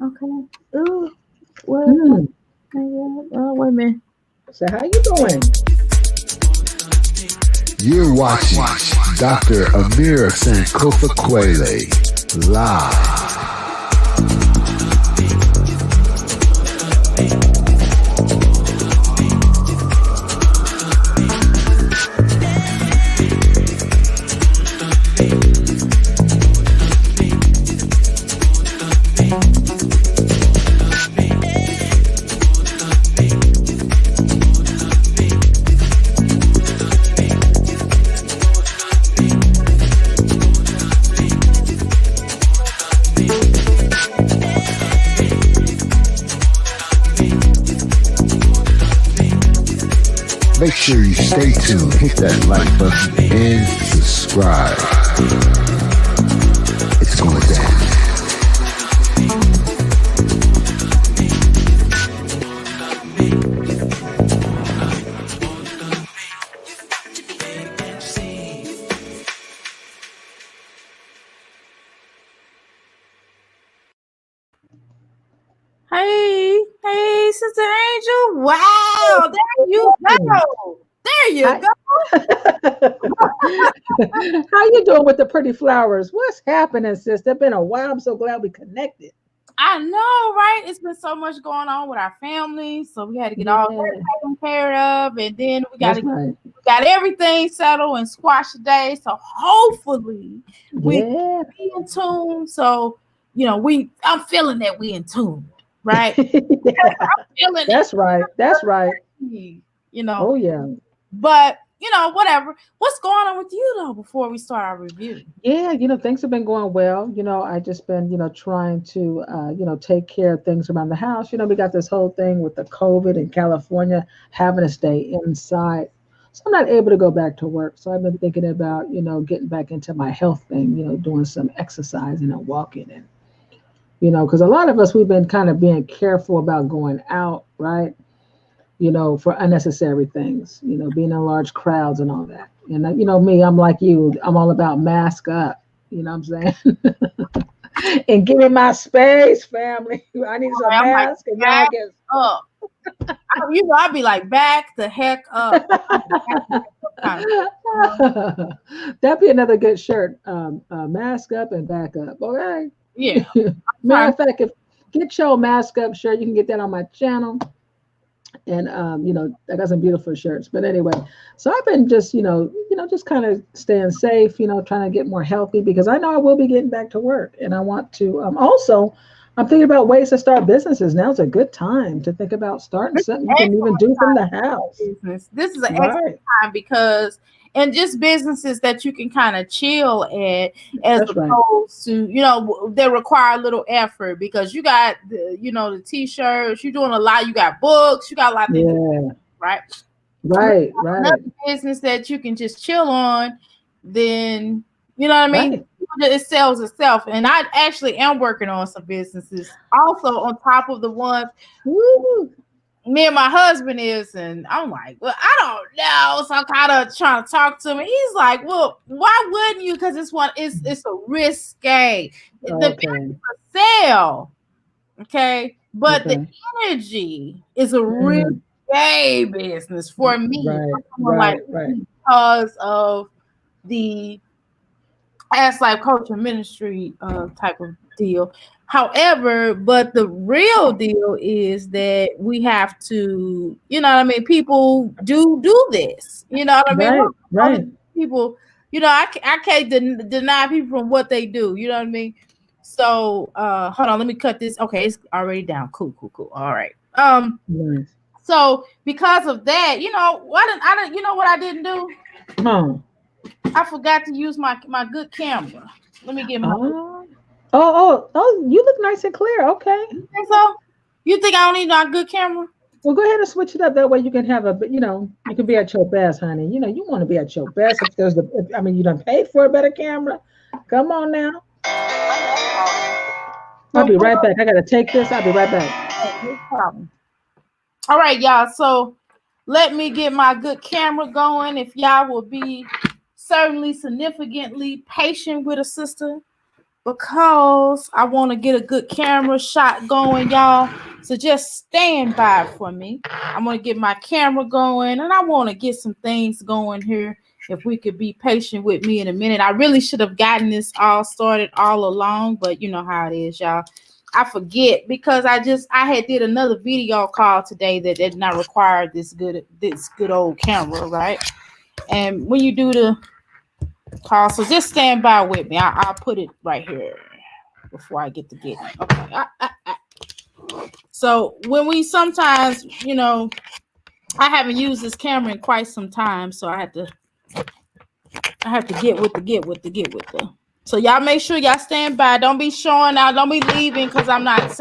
Okay. Ooh. What? Hmm. Oh, wait a minute. So how you doing? You're watching Dr. Amir Sankofa Kwele live. Make sure you stay tuned, hit that like button, and subscribe. It's going down. Hey, Sister Angel. Wow, there you go. There you Hi. go. How you doing with the pretty flowers? What's happening, sis? It's been a while. I'm so glad we connected. I know, right? It's been so much going on with our family, so we had to get all that Yeah, taken care of, and then that's right. we got everything settled and squashed today. So hopefully we Yeah. be in tune. So I'm feeling that we in tune, right? I'm feeling That's right. That's right. it, you know. Oh yeah. But whatever. What's going on with you though? Before we start our review, Yeah, things have been going well. I just been, trying to, take care of things around the house. We got this whole thing with the COVID in California, having to stay inside. So I'm not able to go back to work. So I've been thinking about, getting back into my health thing, doing some exercising and walking and, because a lot of us, we've been kind of being careful about going out, right? For unnecessary things, being in large crowds and all that. And me, I'm like you, I'm all about mask up, you know what I'm saying? And give me my space, family. I need some I'm like mask and y'all back get up. I'd be like back the heck up. Kind that'd be another good shirt. Mask up and back up. Okay. yeah, Matter trying. of fact, if get your mask up shirt, you can get that on my channel. And I got some beautiful shirts. But anyway, so I've been just just kind of staying safe, trying to get more healthy because I know I will be getting back to work, and I want to also. I'm thinking about ways to start businesses. Now's a good time to think about starting This is something you can even do from the house. business. This is an excellent Right. time because and just businesses that you can kind of chill at as That's right. opposed to they require a little effort because you got the t-shirts, you're doing a lot, you got books, you got a lot of things, Yeah. right? Right. Right. Another business that you can just chill on, then you know what I mean. Right. It sells itself, and I actually am working on some businesses also on top of the ones Woo. me and my husband is, and I'm like, well, I don't know. So I'm kind of trying to talk to him. He's like, well, why wouldn't you? Because it's a risque. The Okay. business will sell, okay, but the Okay. energy is a Mm. risque business for me, Right. for someone like Right. Right. me, because of the as life coach and ministry type of deal. However, but the real deal is that we have to, what I mean, people do this. You know what I mean? Right. Other Right. people, I can't deny people from what they do. You know what I mean? So hold on, let me cut this. Okay, it's already down. Cool. All right. Nice. So because of that, you know what I didn't do? Huh. I forgot to use my good camera. Let me get my. Oh. Oh. You look nice and clear. Okay. You think so? You think I don't need my good camera? Well, go ahead and switch it up. That way you can have you can be at your best, honey. You want to be at your best. If there's I mean, you done paid for a better camera. Come on now. I'll No be right back. I gotta take this. I'll be right back. problem. All right, y'all. So let me get my good camera going. If y'all will be certainly significantly patient with a sister because I want to get a good camera shot going, y'all. So just stand by for me. I'm going to get my camera going, and I want to get some things going here. If we could be patient with me in a minute. I really should have gotten this all started all along, but you know how it is, y'all. I forget because I had did another video call today that did not require this good old camera, right? And when you do the call, so just stand by with me. I'll put it right here before I get to get it. Okay. So when we sometimes, you know, I haven't used this camera in quite some time, so I have to get with the. So y'all make sure y'all stand by. Don't be showing out. Don't be leaving because I'm not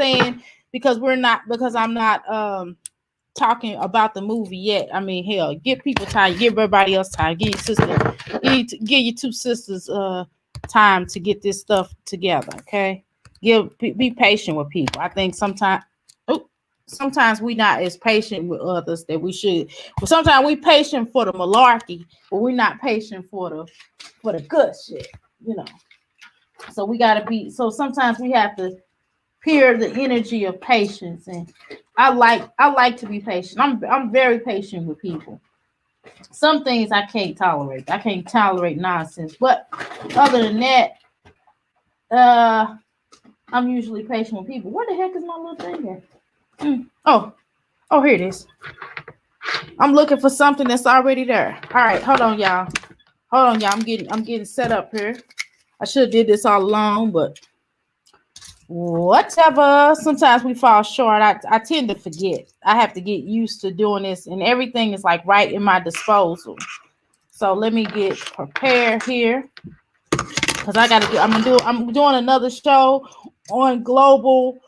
talking about the movie yet. I mean, hell, give people time. Give everybody else time. Give your sister. Give your two sisters time to get this stuff together. Okay. Be patient with people. I think sometimes we not as patient with others that we should. But sometimes we patient for the malarkey, but we're not patient for the good shit, you know. So we gotta be. So sometimes we have to peer the energy of patience, and I like to be patient. I'm very patient with people. Some things I can't tolerate. I can't tolerate nonsense, but other than that, I'm usually patient with people. Where the heck is my little thing at? Oh, here it is. I'm looking for something that's already there. All right, hold on, y'all. I'm getting set up here. I should have did this all along, but whatever. Sometimes we fall short. I tend to forget. I have to get used to doing this, and everything is like right in my disposal. So let me get prepared here because I'm doing another show on global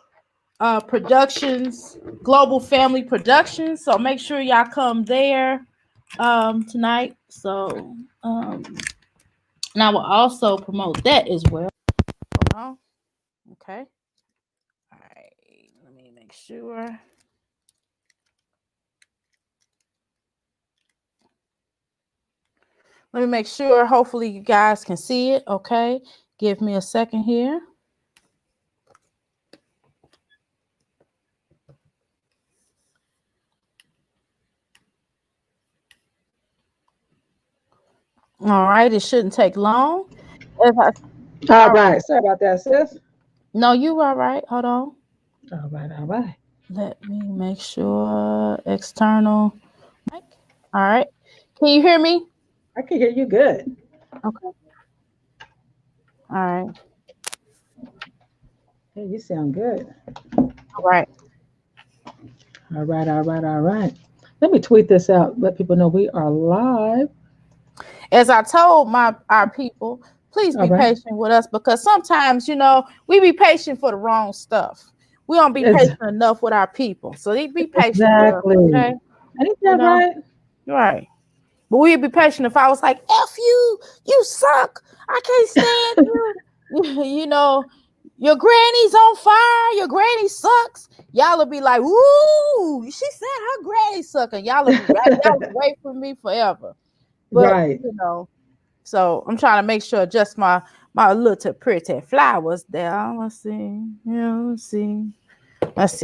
global family productions. So make sure y'all come there tonight. So and I will also promote that as well. Hold on. Okay. All right. Let me make sure. Let me make sure. Hopefully you guys can see it. Okay. Give me a second here. All right. It shouldn't take long. All right. Sorry about that, sis. No, you all right. Hold on. All right. Let me make sure. External mic. All right. Can you hear me? I can hear you good. Okay. All right. Hey, you sound good. All right. All right. Let me tweet this out. Let people know we are live. As I told our people, please be patient with us because sometimes, you know, we be patient for the wrong stuff. We don't be patient enough with our people. So they be patient. Exactly. With us, okay? Ain't that right? Right. But we'd be patient if I was like, F you, you suck. I can't stand you. You know, your granny's on fire. Your granny sucks. Y'all will be like, ooh, she said her granny suck. And y'all will wait for me forever. But, you know, so I'm trying to make sure just my little pretty flowers there. Let's see.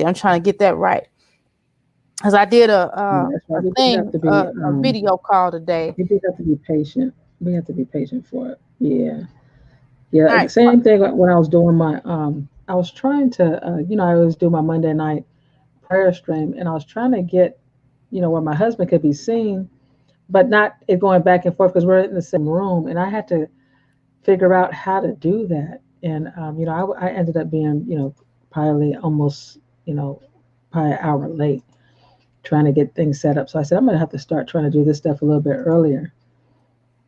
I'm trying to get that right. Because I did a video call today. You do have to be patient. We have to be patient for it. Yeah. Right. Same thing when I was doing my I was trying to I always do my Monday night prayer stream, and I was trying to get where my husband could be seen, but not it going back and forth because we're in the same room, and I had to figure out how to do that. And I ended up being probably almost probably an hour late trying to get things set up. So I said, I'm going to have to start trying to do this stuff a little bit earlier,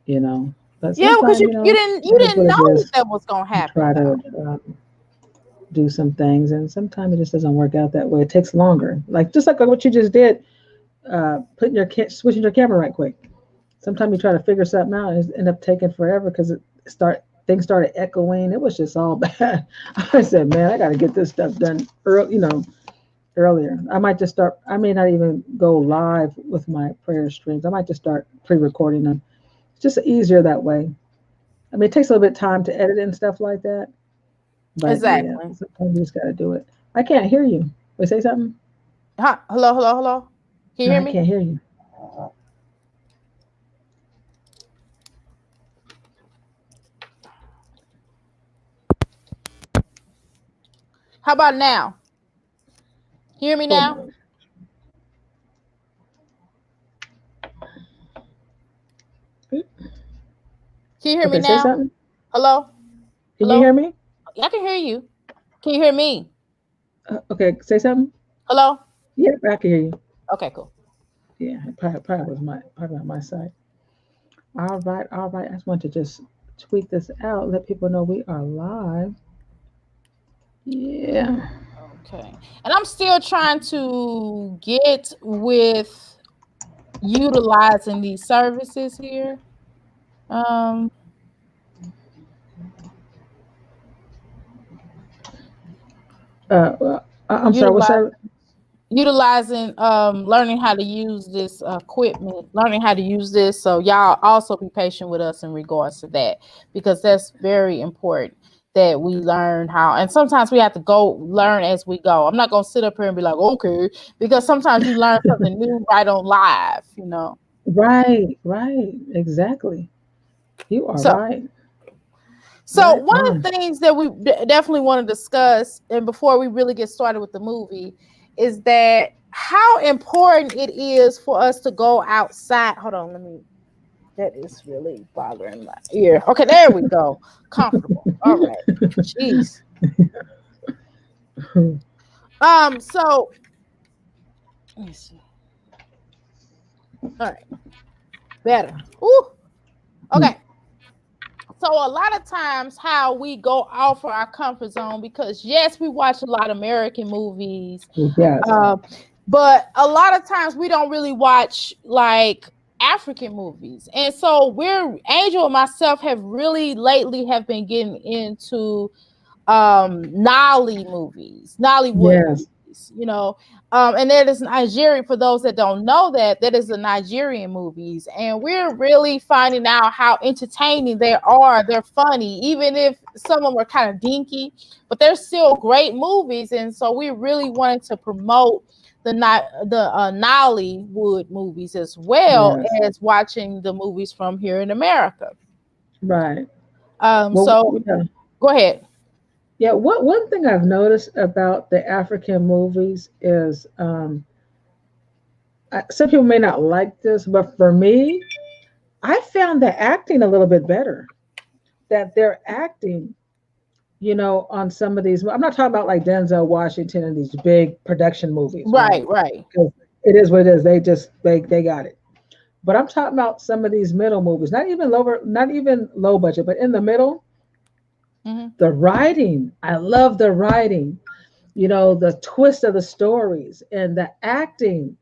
But because you didn't know that was going to happen. Try to do some things, and sometimes it just doesn't work out that way. It takes longer. Just like what you just did, switching your camera right quick. Sometimes you try to figure something out and it end up taking forever because things started echoing. It was just all bad. I said, man, I got to get this stuff done earlier. I might just start. I may not even go live with my prayer streams. I might just start pre-recording them. It's just easier that way. I mean, it takes a little bit of time to edit and stuff like that, But yeah, Exactly. sometimes you just gotta do it. I can't hear you. Wait, say something. Huh? Hello, hello, hello. Can you No, hear I me? can't hear you. How about now? Can you hear me Hold now? on. Can you hear me Okay, say now? something. Hello? Can you Hello? hear me? I can hear you. Can you hear me? Okay, say something. Hello? Yeah, I can hear you. Okay, cool. Yeah, probably was probably on my side. All right, all right. I just want to just tweet this out, let people know we are live. Yeah. Okay. And I'm still trying to get with utilizing these services here. Um I'm sorry. What's utilize that? utilizing learning how to use this equipment, learning how to use this. So y'all also be patient with us in regards to that, because that's very important that we learn how. And sometimes we have to go learn as we go. I'm not gonna sit up here and be like, okay, because sometimes you learn something new right on live, you know. Right, right. Exactly. You are So right. So Right one of on. the things that we definitely want to discuss, and before we really get started with the movie, is that how important it is for us to go outside. Hold on, let me. That is really bothering my ear. Okay, there we go. Comfortable. All right. Jeez. So let me see. All right. Better. Ooh. Okay. So a lot of times how we go off of our comfort zone, because yes, we watch a lot of American movies, Yes. uh, but a lot of times we don't really watch like African movies. And so Angel and myself have really lately have been getting into Nollywood Yes. movies, and that is Nigerian. For those that don't know, that is the Nigerian movies, and we're really finding out how entertaining they are. They're funny, even if some of them are kind of dinky, but they're still great movies. And so we really wanted to promote the Nollywood movies as well Yes. as watching the movies from here in America. Right. Well, So yeah. go ahead. Yeah. One thing I've noticed about the African movies is some people may not like this, but for me, I found the acting a little bit better. That they're acting, on some of these. I'm not talking about like Denzel Washington and these big production movies, Right, right? right. Because it is what it is. They got it. But I'm talking about some of these middle movies, not even low budget, but in the middle. Mm-hmm. The writing, I love the writing. The twist of the stories and the acting.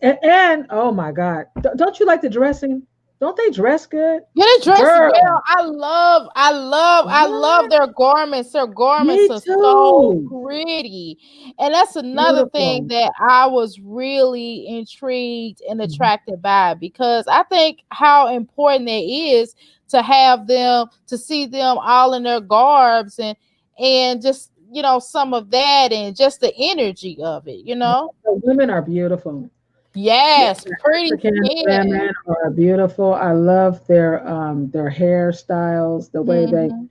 And oh my God, don't you like the dressing? Don't they dress good, Yeah, they dress girl? well. I love What? their garments. Their garments Me are so too. pretty. And that's another thing Beautiful. that I was really intrigued and attracted by, because I think how important it is to have them, to see them all in their garbs, and just, some of that, and just the energy of it. The women are beautiful. Yeah, Yes, the pretty African skin. women are beautiful. I love their hairstyles, the way Hmm.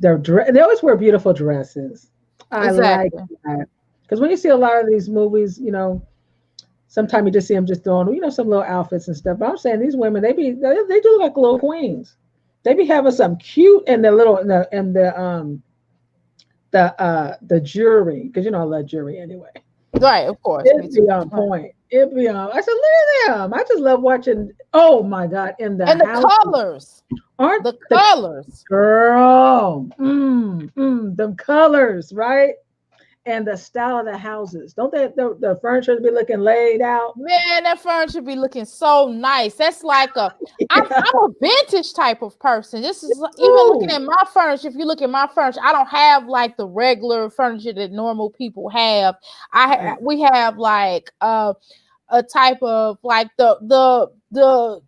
they always wear beautiful dresses. I like Exactly. that because when you see a lot of these movies, sometimes you just see them just throwing, some little outfits and stuff. But I'm saying these women, they do look like little queens. They be having something cute in the little the jewelry, because I love jewelry anyway. Right, of course, me It'd be too. on Right. point. It'd be on. I said, look at them. I just love watching. Oh my God, in the And the house, colors, aren't the the colors. girl? Them colors, right? And the style of the houses. Don't the furniture be looking laid out? Man, that furniture be looking so nice. That's like Yeah. I'm a vintage type of person. This is even looking Ooh. at my furniture. If you look at my furniture, I don't have like the regular furniture that normal people have. Right. We have like a type of like the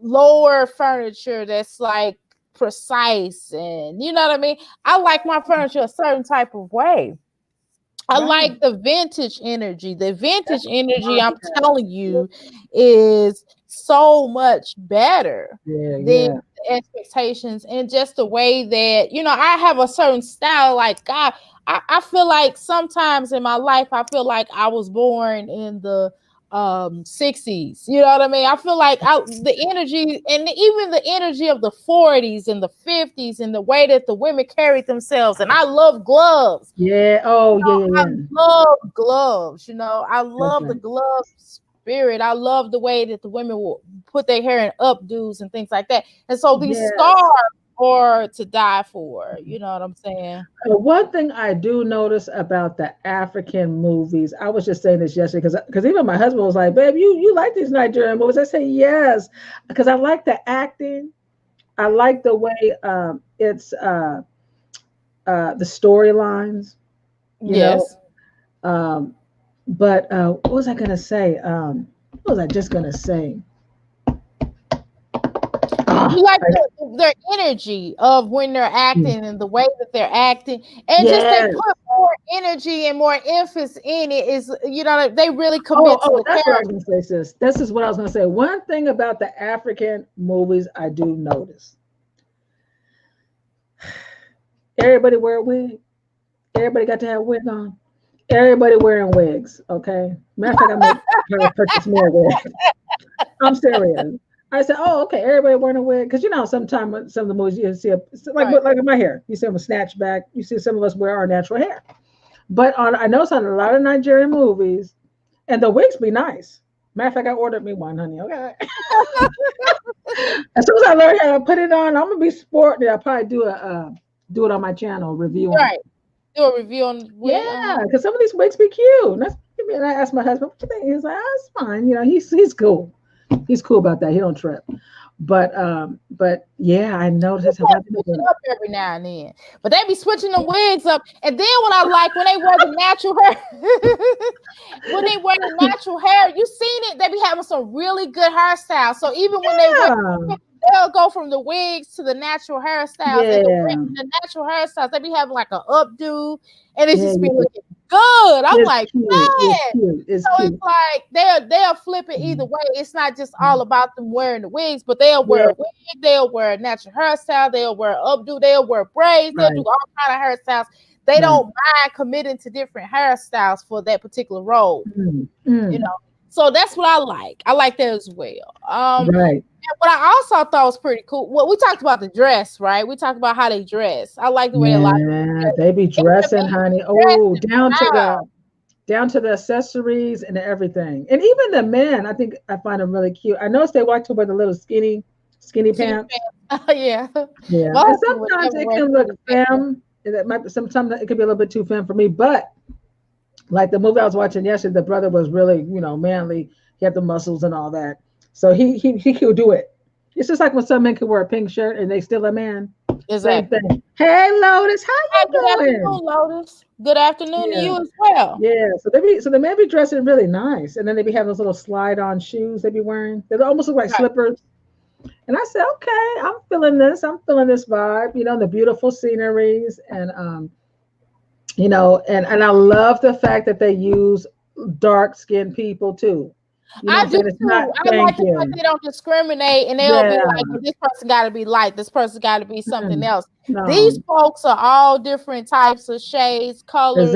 lower furniture that's like precise, and you know what I mean. I like my furniture a certain type of way. I like the vintage energy. The vintage energy, I'm telling you, is so much better than the expectations, and just the way that, you know, I have a certain style. Like, God, I feel like sometimes in my life, I feel like I was born in the 60s. You know what I mean? I feel like the energy, and even the energy of the 40s and the 50s, and the way that the women carried themselves. And I love gloves. Yeah. Oh, You know, yeah. I love gloves. You know, I love the glove spirit. I love the way that the women will put their hair in updos and things like that. And so these scarves are to die for. You know what I'm saying? One thing I do notice about the African movies, I was just saying this yesterday because even my husband was like, "Babe, you like these Nigerian movies?" I say yes, because I like the acting. I like the way it's the storylines. Yes. But what was I gonna say? What was I just gonna say? You like their energy of when they're acting and the way that they're acting, and just they put more energy and more emphasis in it. Is, you know, they really commit to the that's character. what I was gonna say, sis. This is what I was gonna say. One thing about the African movies I do notice: everybody wear a wig. Everybody got to have a wig on. Everybody wearing wigs. Okay. Matter of fact, I'm gonna purchase more wigs. I'm serious. I said, "Oh, okay." Everybody wearing a wig, because you know, sometimes some of the movies you see like in my hair, you see them snatch back. You see some of us wear our natural hair, but I noticed on a lot of Nigerian movies, and the wigs be nice. Matter of fact, I ordered me one, honey. Okay. As soon as I learn how to put it on, I'm gonna be sporting. I'll probably do it on my channel review. Right. Do a review on wig. Yeah, because some of these wigs be cute. And I asked my husband, "What you think?" He's like, "Oh, it's fine." You know, he's cool. He's cool about that. He don't trip. But yeah, I noticed how switch it up every now and then. But they be switching the wigs up. And then what I like, when they wear the natural hair, when they wear the natural hair, you seen it, they be having some really good hairstyles. So even when they wear, they'll go from the wigs to the natural hairstyles. And the natural hairstyles, they be having like an updo, and it's just be looking good. I'm like, man. It's like they'll flip it either way. It's not just all about them wearing the wigs, but they'll wear a wig, they'll wear a natural hairstyle, they'll wear updo, they'll wear braids, they'll do all kind of hairstyles. They don't mind committing to different hairstyles for that particular role. You know, so that's what I like. I like that as well. And what I also thought was pretty cool. Well, we talked about the dress, right? We talked about how they dress. I like the way they be dressing, honey. Oh, down to the accessories and everything. And even the men, I think I find them really cute. I noticed they like to wear the little skinny pants. Yeah. And sometimes it can look femme. Sometimes it can be a little bit too femme for me. But like the movie I was watching yesterday, the brother was really, you know, manly. He had the muscles and all that. So he could do it. It's just like when some men can wear a pink shirt and they still a man. Exactly. Same thing. Hey, Lotus, how you doing? Good afternoon, Lotus. Good afternoon to you as well. Yeah. So the men be dressing really nice, and then they be having those little slide-on shoes they be wearing. They almost look like slippers. And I said, okay, I'm feeling this. I'm feeling this vibe. You know, the beautiful sceneries, and you know, and I love the fact that they use dark-skinned people too. You know I do too. I like the fact they don't discriminate, and they'll be like, well, this person got to be light, this person got to be something else. These folks are all different types of shades, colors,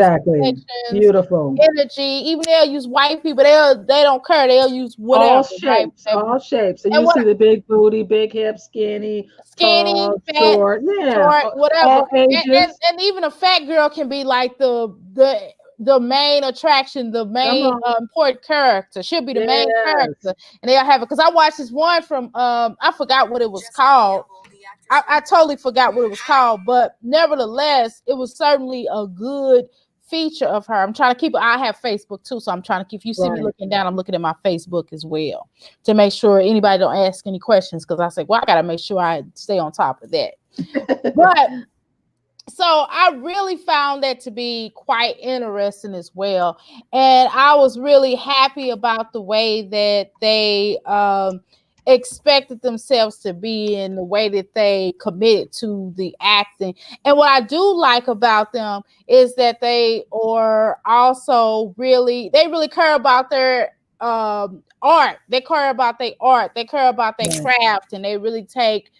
beautiful energy. Even they'll use white people. They don't care. They'll use whatever. All shapes. And you see the big booty, big hips, skinny, tall, fat, short, whatever. All ages. And even a fat girl can be like the main attraction, the main important character. She'll be the main character, and they'll have it. Because I watched this one from I forgot what it was called. I totally forgot what it was called, but nevertheless, it was certainly a good feature of her. I'm trying to keep it. I have Facebook too, so I'm trying to keep. If you see me looking down, I'm looking at my Facebook as well to make sure anybody don't ask any questions, because I say, well, I got to make sure I stay on top of that. But so I really found that to be quite interesting as well. And I was really happy about the way that they expected themselves to be in the way that they committed to the acting. And what I do like about them is that they are also they really care about their art. They care about their art. They care about their craft, and they really take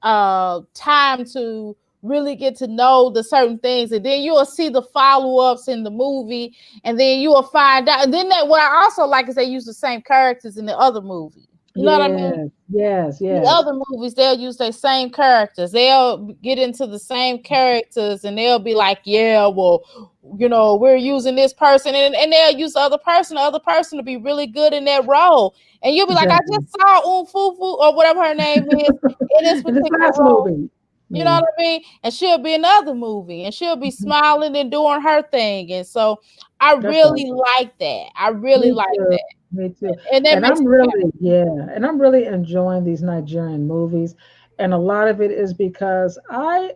time to really get to know the certain things, and then you will see the follow-ups in the movie, and then you will find out. And then what I also like is they use the same characters in the other movie. You know what I mean? Yes. The other movies, they'll use their same characters. They'll get into the same characters, and they'll be like, yeah, well, you know, we're using this person, and they'll use the other person to be really good in that role. And you'll be like, I just saw Fufu or whatever her name is in this particular role. Movie. You know what I mean? And she'll be in another movie, and she'll be smiling and doing her thing. And so I really like that. I really like that. Me too. And I'm really enjoying these Nigerian movies. And a lot of it is because I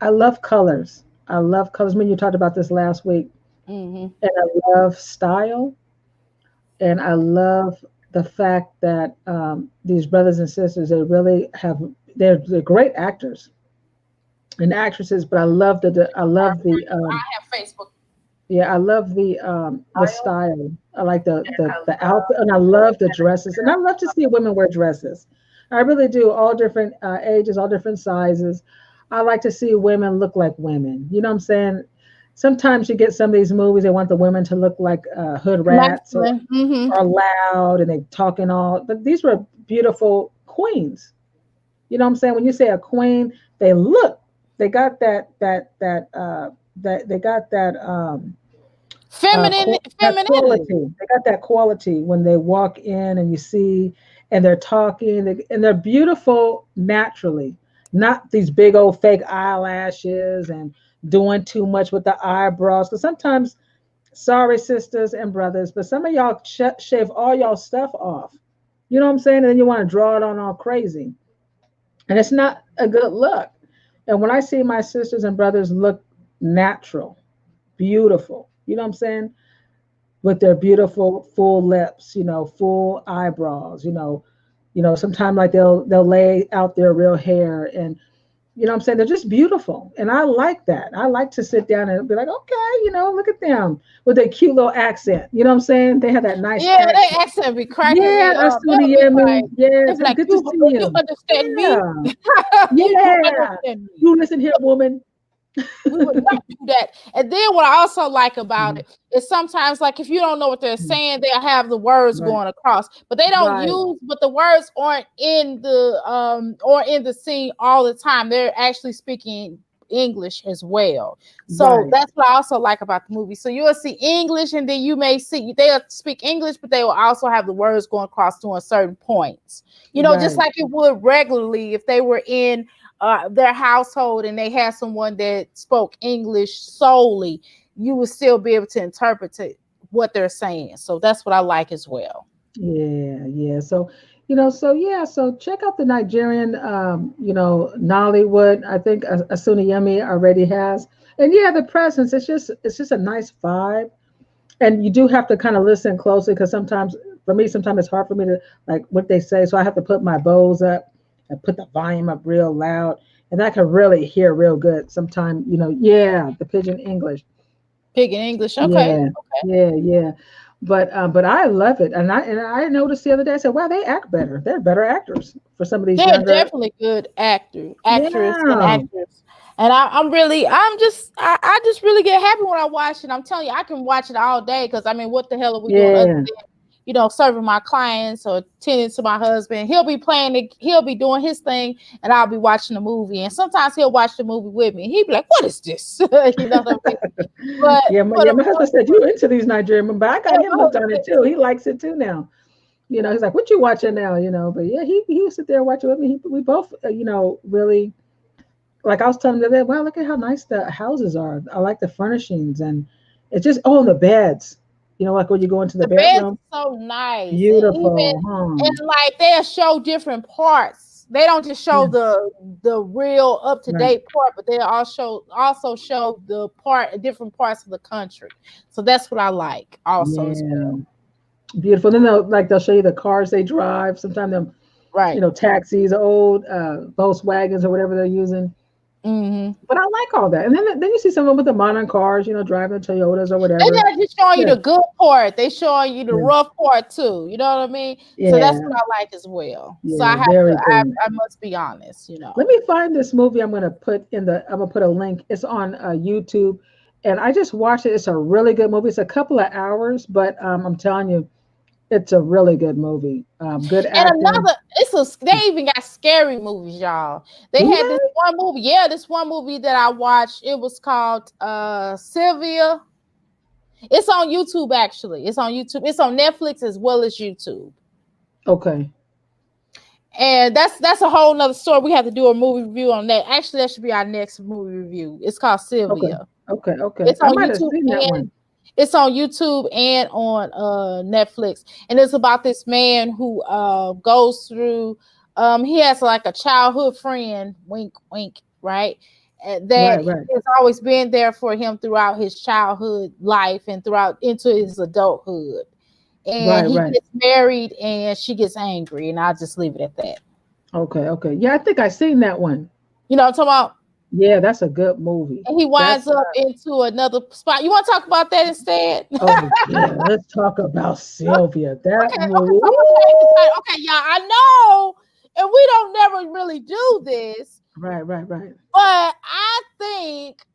love colors. I love colors. I mean, you talked about this last week. And I love style. And I love the fact that these brothers and sisters, they're great actors and actresses, but I love the I have Facebook. Yeah, I love the style. I like the outfit, and I love the dresses, and I love to see women wear dresses. I really do. All different ages, all different sizes. I like to see women look like women. You know what I'm saying? Sometimes you get some of these movies, they want the women to look like hood rats or loud, and they talking all. But these were beautiful queens. You know what I'm saying? When you say a queen, they got that femininity. They got that quality when they walk in and you see, and they're talking, and they're beautiful naturally, not these big old fake eyelashes and doing too much with the eyebrows. Because sometimes, sorry sisters and brothers, but some of y'all shave all y'all stuff off. You know what I'm saying? And then you want to draw it on all crazy, and it's not a good look. And when I see my sisters and brothers look natural, beautiful, you know what I'm saying? With their beautiful full lips, you know, full eyebrows, you know, sometimes like they'll lay out their real hair, and you know what I'm saying? They're just beautiful. And I like that. I like to sit down and be like, okay, you know, look at them with their cute little accent. You know what I'm saying? They have that nice accent. Their accent be cracking me up. It's like, good to see you. You understand me? You listen here, woman. We would not do that. And then what I also like about it is sometimes, like, if you don't know what they're saying, they'll have the words going across, but they don't use, but the words aren't in the or in the scene all the time. They're actually speaking English as well. So that's what I also like about the movie. So you'll see English, and then you may see they'll speak English, but they will also have the words going across during certain points. You know, just like it would regularly if they were in their household and they had someone that spoke English solely, you would still be able to interpret what they're saying. So that's what I like as well. Yeah. So, so check out the Nigerian, Nollywood. I think Asuniyemi already has. And the presence, it's just a nice vibe. And you do have to kind of listen closely, because sometimes it's hard for me to like what they say. So I have to put my bows up and put the volume up real loud, and I can really hear real good. Sometimes, the pidgin English. Okay. Yeah. But I love it, and I noticed the other day. I said, "Wow, they act better. They're better actors for some of these." They're definitely good actors and actors. And I just really get happy when I watch it. I'm telling you, I can watch it all day, because I mean, what the hell are we doing other than, serving my clients or attending to my husband? He'll be doing his thing, and I'll be watching the movie. And sometimes he'll watch the movie with me. He'd be like, "What is this?" You know what I mean? But my husband said, "You into these Nigerian?" But I got him hooked on it too. He likes it too now. He's like, "What you watching now?" But he would sit there and watch it with me. We both, really. Like I was telling them, wow, look at how nice the houses are. I like the furnishings, and it's just the beds. Like when you go into the bedroom. Beds are so nice, beautiful, and like they'll show different parts. They don't just show the real up to date part, but they also show different parts of the country. So that's what I like also as well. Beautiful. Then they'll show you the cars they drive. Sometimes Right. Taxis, old Volkswagens or whatever they're using. Mm-hmm. But I like all that. And then you see someone with the modern cars, driving Toyotas or They're whatever. not just showing you Yeah. the good part; they showing you the Yeah. rough part too. You know what I mean? So that's Yeah. what I like as well. So I Yeah. have Very to. good. I must be honest. Let me find this movie. I'm gonna put a link. It's on YouTube, and I just watched it. It's a really good movie. It's a couple of hours, but I'm telling you, it's a really good movie. Good And acting. they even got scary movies, y'all. They Do had this they? one movie. Yeah, this one movie that I watched. It was called Sylvia. It's on YouTube actually. It's on YouTube. It's on Netflix as well as YouTube. Okay. And that's a whole nother story. We have to do a movie review on that. Actually, that should be our next movie review. It's called Okay. Sylvia. Okay. Okay. It's I on might have YouTube seen that and one. it's on YouTube and on Netflix. And it's about this man who goes through he has like a childhood friend, wink wink, right? That Right. has always been there for him throughout his childhood life and throughout into his adulthood. And he Right. gets married and she gets angry, and I'll just leave it at that. Okay. Okay. Yeah, I think I seen that one. You know what I'm talking about? Yeah, that's a good movie. And he winds That's up into another spot. You want to talk about that instead? oh yeah. Let's talk about Sylvia. That Okay, movie. so I'm gonna change the title. Okay, y'all, I know, and we don't never really do this, Right. but I think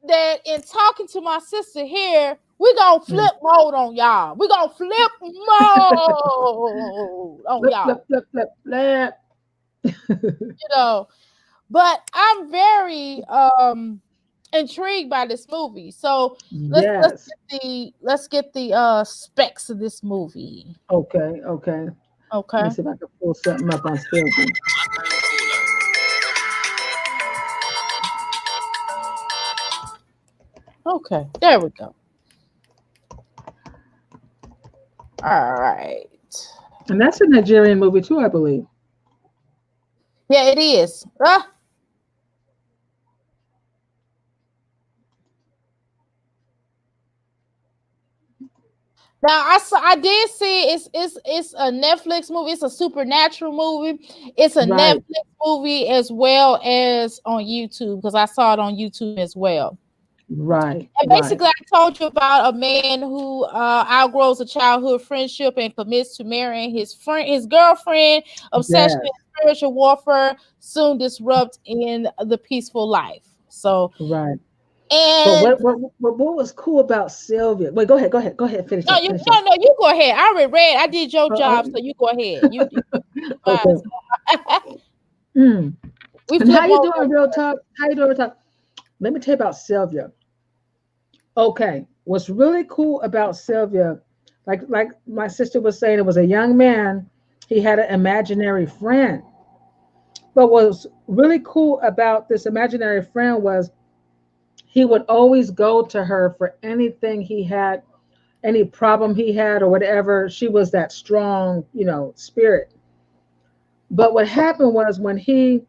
that in talking to my sister here, we're gonna flip mode on y'all. We're gonna flip mode on Flip, y'all, flip, flip, flip, flip. you know. But I'm very intrigued by this movie. So Yes. let's get the specs of this movie. Okay. Okay. Let Okay. me see if I can pull something up on Sylvia. Okay, there we go. All right. And that's a Nigerian movie too, I believe. Yeah, it is. Now I did see it's a Netflix movie. It's a supernatural movie. It's a Right. Netflix movie as well as on YouTube because I saw it on YouTube as well. Right. And basically, I told you about a man who outgrows a childhood friendship and commits to marrying his girlfriend. Obsession Yes. and spiritual warfare soon disrupt in the peaceful life. So, Right. and But what was cool about Sylvia? Wait, go ahead. Finish no, up. you Finish up. you go ahead. I already read. I did your Oh, job, so you go ahead. You okay. we And how flip you over. doing, real talk? How you doing, real talk? Let me tell you about Sylvia. Okay, what's really cool about Sylvia, like my sister was saying, it was a young man. He had an imaginary friend. But what's really cool about this imaginary friend was he would always go to her for anything he had, any problem he had or whatever. She was that strong, spirit. But what happened was when he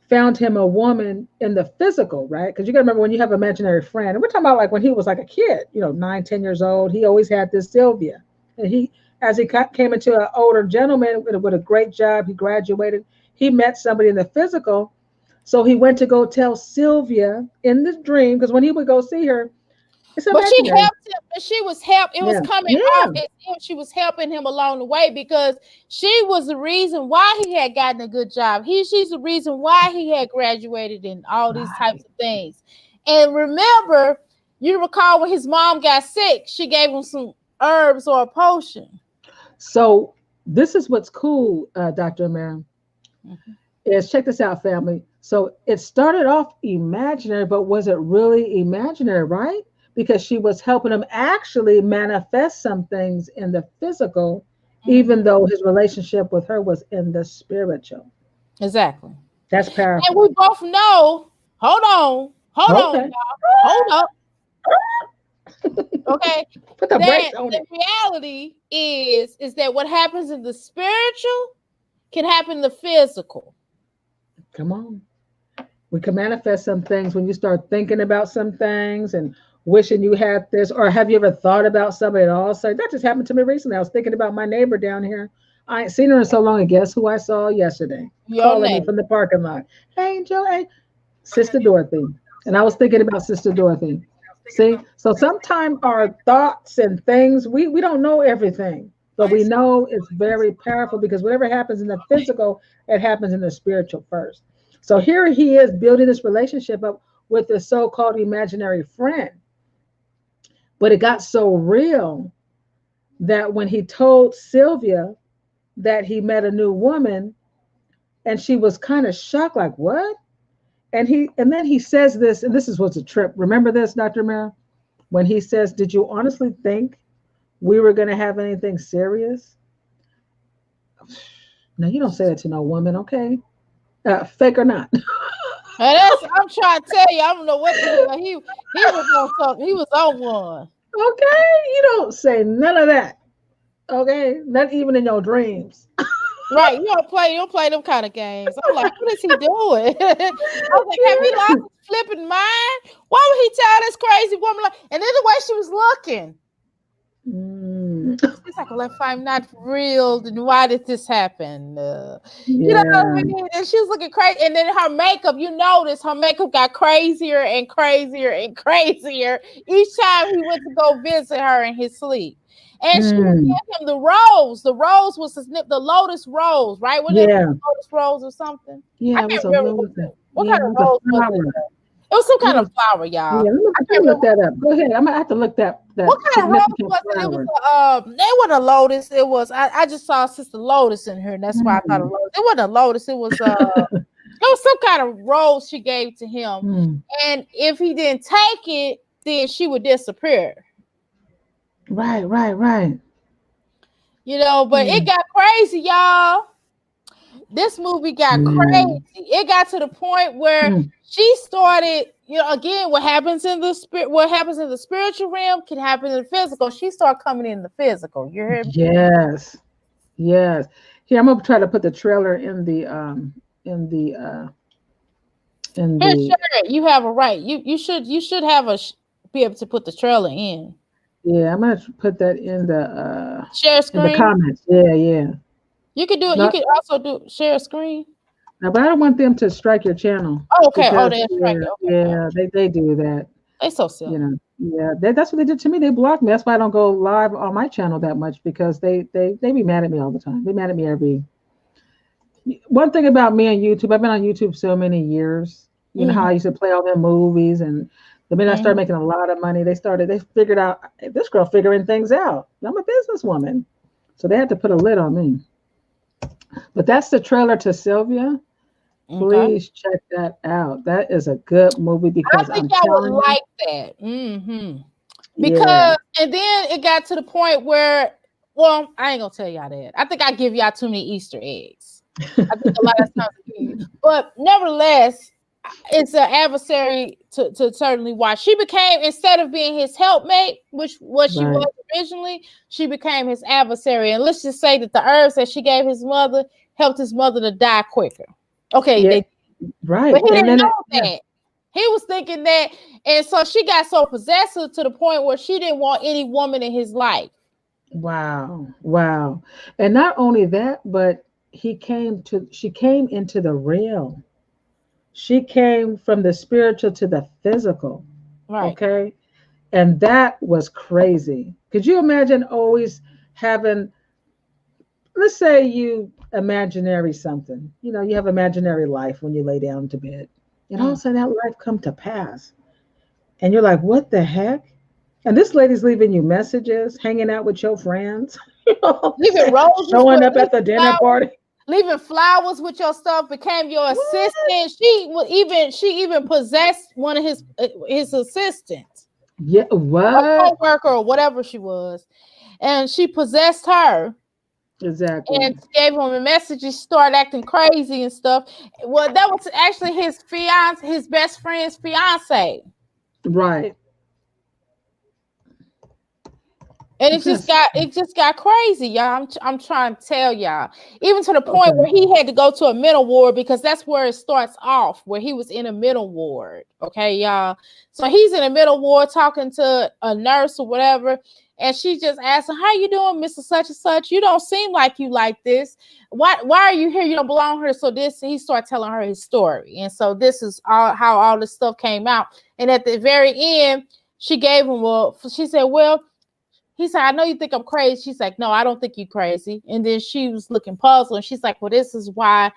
found him a woman in the physical, right? Because you got to remember when you have an imaginary friend, and we're talking about like when he was like a kid, 9, 10 years old, he always had this Sylvia. And as he came into an older gentleman with a great job, he graduated, he met somebody in the physical. So he went to go tell Sylvia in the dream, because when he would go see her, it's But she imaginary. helped him. But she was It was Yeah. coming Yeah. off as if she was helping him along the way because she was the reason why he had gotten a good job. She's the reason why he had graduated and all these types of things. And remember, you recall when his mom got sick, she gave him some herbs or a potion. So this is what's cool, Dr. Amara, is check this out, family. So it started off imaginary, but was it really imaginary, right? Because she was helping him actually manifest some things in the physical, even though his relationship with her was in the spiritual. Exactly. That's powerful. And we both know, hold on, y'all. Hold up. Okay. Put the brakes on the it. reality is that what happens in the spiritual can happen in the physical. Come on. We can manifest some things when you start thinking about some things and wishing you had this, or have you ever thought about somebody at all? So that just happened to me recently. I was thinking about my neighbor down here I ain't seen her in so long, and guess who I saw yesterday? Your Calling me name. from the parking lot. Hey, Angel, hey, Sister Dorothy. And I was thinking about Sister Dorothy. See, so sometimes our thoughts and things, we don't know everything, but we know it's very powerful because whatever happens in the physical, it happens in the spiritual first. So here he is building this relationship up with this so-called imaginary friend. But it got so real that when he told Sylvia that he met a new woman, and she was kind of shocked, like, what? And then he says this, and this is what's a trip. Remember this, Dr. Mara? When he says, did you honestly think we were going to have anything serious? Now, you don't say that to no woman, okay? Fake or not. I'm trying to tell you, I don't know what the hell he was on something. He was on one. Okay, you don't say none of that. Okay, not even in your dreams. Right, you don't play them kind of games. I'm like, what is he doing? I was like, have he lost his flipping mind? Why would he tell this crazy woman like? And then the way she was looking, she's like, well, if I'm not real, then why did this happen? You know what I mean? And she was looking crazy. And then her makeup, you notice her makeup got crazier and crazier and crazier each time he went to go visit her in his sleep. And she would give him the rose. The rose was the Lotus rose, right? Wasn't it Lotus rose or something? Yeah, I can't remember what kind of rose was it. It was some kind of flower, y'all. Yeah, let me look that up. Go ahead. I'm gonna have to look that. What kind of rose was it? It was it wasn't a lotus. It was I just saw Sister Lotus in here, and that's why I thought a lotus. It wasn't a lotus. It was it was some kind of rose she gave to him, and if he didn't take it, then she would disappear. Right. You know, but it got crazy, y'all. This movie got crazy. It got to the point where she started, you know, again, what happens in the spiritual realm can happen in the physical. She started coming in the physical. You hear me? Yes. Here, I'm gonna try to put the trailer in the Sure, you have a right. You should have be able to put the trailer in. Yeah, I'm gonna put that in the share screen in the comments. Yeah. You can do it. You can also share screen. No, but I don't want them to strike your channel. Oh, okay. They're striking. Yeah, they do that. They so silly. You know, yeah, that's what they did to me. They blocked me. That's why I don't go live on my channel that much because they be mad at me all the time. They mad at me every. One thing about me on YouTube, I've been on YouTube so many years. You know how I used to play all their movies, and the minute I started making a lot of money, they figured out this girl figuring things out. I'm a businesswoman, so they had to put a lid on me. But that's the trailer to Sylvia. Please check that out. That is a good movie because I think I would like that. Because and then it got to the point where, well, I ain't gonna tell y'all that. I think I give y'all too many Easter eggs. I think a lot of times, but nevertheless, it's an adversary to certainly watch. She became, instead of being his helpmate, which what she was originally, she became his adversary. And let's just say that the herbs that she gave his mother helped his mother to die quicker. Okay, right. But he didn't know that. He was thinking that, and so she got so possessive to the point where she didn't want any woman in his life. Wow. And not only that, but she came into the real. She came from the spiritual to the physical. Right. Okay. And that was crazy. Could you imagine always having, let's say you imaginary something, you know, you have imaginary life when you lay down to bed, and all of a sudden that life come to pass. And you're like, what the heck? And this lady's leaving you messages, hanging out with your friends, leaving roses, showing up at the dinner party. Leaving flowers with your stuff, became your assistant. She even possessed one of his assistants. Yeah, what? A co-worker or whatever she was. And she possessed her. Exactly. And gave him a message. He started acting crazy and stuff. Well, that was actually his fiance, his best friend's fiance. Right. And It's just it just got crazy, y'all. I'm trying to tell y'all, even to the point okay. where he had to go to a mental ward, because that's where it starts off, where he was in a mental ward. Okay, y'all. So he's in a mental ward talking to a nurse or whatever, and she just asked him, "How you doing, Mr. Such and Such? You don't seem like you like this. Why are you here? You don't belong here." So he started telling her his story, and so this is how all this stuff came out. And at the very end, she gave him she said, "Well." He said, "I know you think I'm crazy." She's like, "No, I don't think you're crazy." And then she was looking puzzled. And she's like, "Well, this is why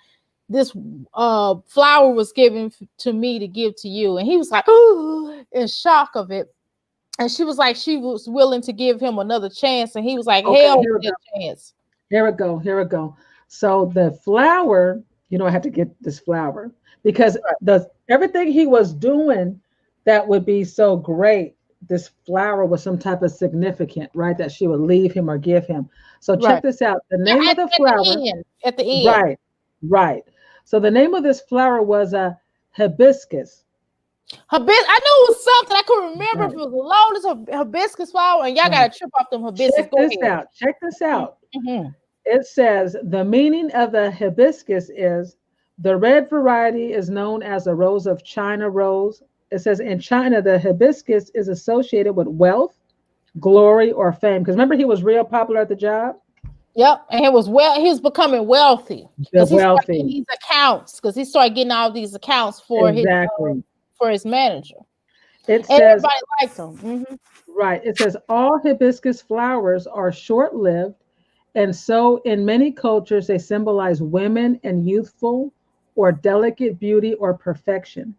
this flower was given to me to give to you." And he was like, "Ooh," in shock of it. And she was like, she was willing to give him another chance. And he was like, Okay, hell here with we go. that chance. Here we go. Here we go. So the flower, I had to get this flower because everything he was doing that would be so great, this flower was some type of significant, right? That she would leave him or give him. So check Right. this out. The name of the flower, At the end. right, right. So the name of this flower was a hibiscus. I knew it was something. I couldn't remember Right, if it was a lotus or hibiscus flower. And y'all right. got to trip off them hibiscus. Check Go this ahead. out. Check this out. Mm-hmm. It says the meaning of the hibiscus is the red variety is known as a rose of China rose. It says in China, the hibiscus is associated with wealth, glory, or fame. Because remember, he was real popular at the job. Yep, and he was becoming wealthy The because he started getting wealthy. these accounts, because he started getting all these accounts Exactly. for his manager, It and says, everybody liked him. Mm-hmm. right. It says all hibiscus flowers are short lived. And so in many cultures, they symbolize women and youthful or delicate beauty or perfection.